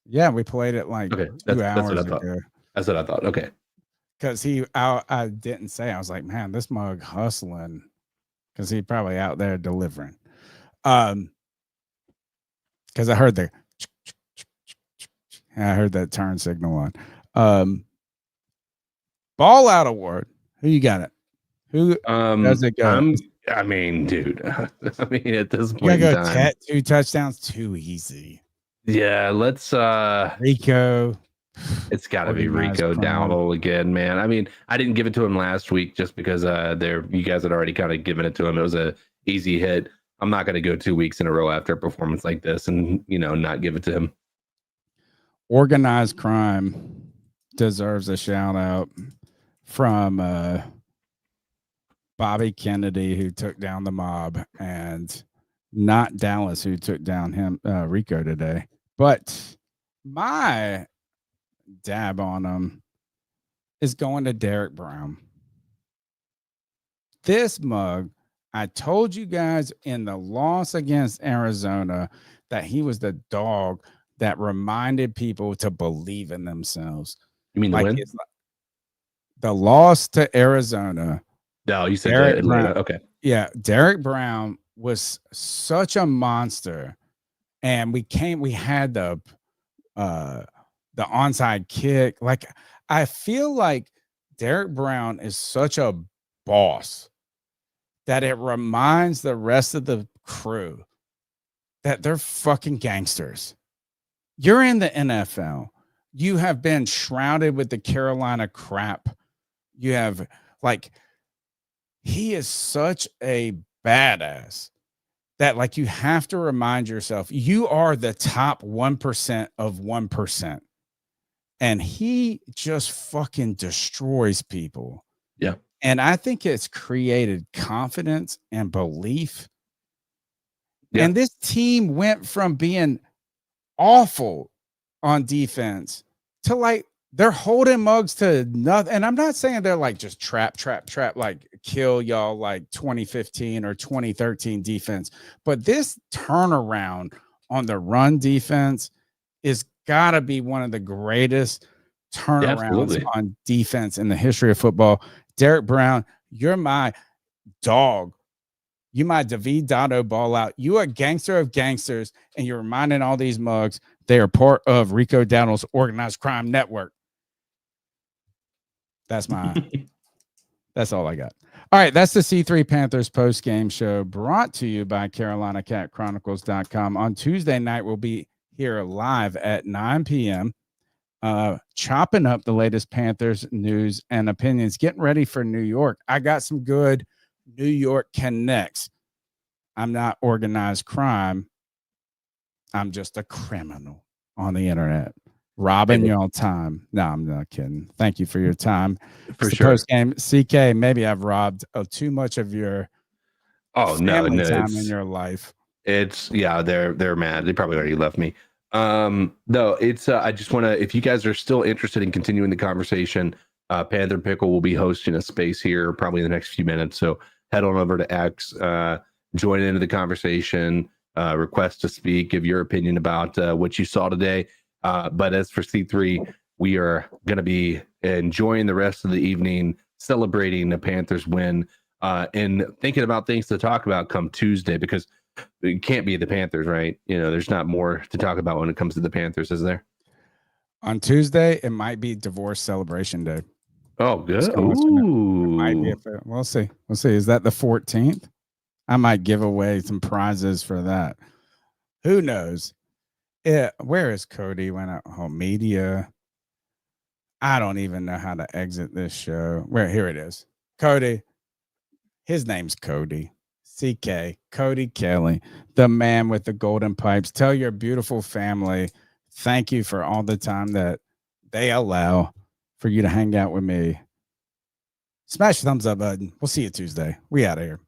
Yeah, we played it like 2 hours ago. That's what I thought. Okay. Because I didn't say. I was like, man, this mug hustling, because he's probably out there delivering. Because I heard that turn signal on. Ball out award. Who you got it? Who does it go? I mean, dude. I mean, at this point, you gotta go 2 touchdowns. Too easy. Yeah, let's Rico. It's got to be Rico Dowdle again, man. I mean, I didn't give it to him last week just because you guys had already kind of given it to him. It was a easy hit. I'm not going to go 2 weeks in a row after a performance like this and not give it to him. Organized crime deserves a shout out from Bobby Kennedy, who took down the mob, and not Dallas, who took down him Rico today. But my dab on him is going to Derek Brown. This mug, I told you guys in the loss against Arizona that he was the dog that reminded people to believe in themselves. You mean like the win? The loss to Arizona. No, you said Derek Atlanta. Brown, Okay. Yeah, Derek Brown was such a monster, and we had the onside kick. Like, I feel like Derek Brown is such a boss that it reminds the rest of the crew that they're fucking gangsters. You're in the NFL. You have been shrouded with the Carolina crap. You have, like, he is such a badass that, like, you have to remind yourself you are the top 1% of 1%. And he just fucking destroys people. Yeah. And I think it's created confidence and belief. Yeah. And this team went from being awful on defense to, like, they're holding mugs to nothing. And I'm not saying they're like just trap, like kill y'all like 2015 or 2013 defense. But this turnaround on the run defense is got to be one of the greatest turnarounds on defense in the history of football. Derek Brown, you're my dog. You my David Dotto ball out. You a gangster of gangsters, and you're reminding all these mugs they are part of Rico Dowdle's organized crime network. That's all I got. All right, that's the C3 Panthers post-game show brought to you by CarolinaCatChronicles.com. On Tuesday night, we'll be here live at 9 p.m. Chopping up the latest Panthers news and opinions, getting ready for New York. I got some good New York connects. I'm not organized crime. I'm just a criminal on the internet, robbing y'all time. No, I'm not kidding. Thank you for your time. For sure. Post-game, CK, maybe I've robbed too much of your family time in it's- your life. It's they're mad. They probably already left me. No, it's I just want to, if you guys are still interested in continuing the conversation, Panther Pickle will be hosting a space here probably in the next few minutes. So head on over to X, join into the conversation, request to speak, give your opinion about what you saw today. But as for C3, we are going to be enjoying the rest of the evening, celebrating the Panthers win, and thinking about things to talk about come Tuesday, because it can't be the Panthers, right? You know, there's not more to talk about when it comes to the Panthers, is there? On Tuesday, it might be divorce celebration day. Oh, good. Just gonna let you know. Ooh. It might be we'll see. We'll see. Is that the 14th? I might give away some prizes for that. Who knows? Where is Cody? Went out home media. I don't even know how to exit this show. Here it is. Cody. His name's Cody. CK, Cody Kelly, the man with the golden pipes. Tell your beautiful family thank you for all the time that they allow for you to hang out with me. Smash the thumbs up button. We'll see you Tuesday. We out of here.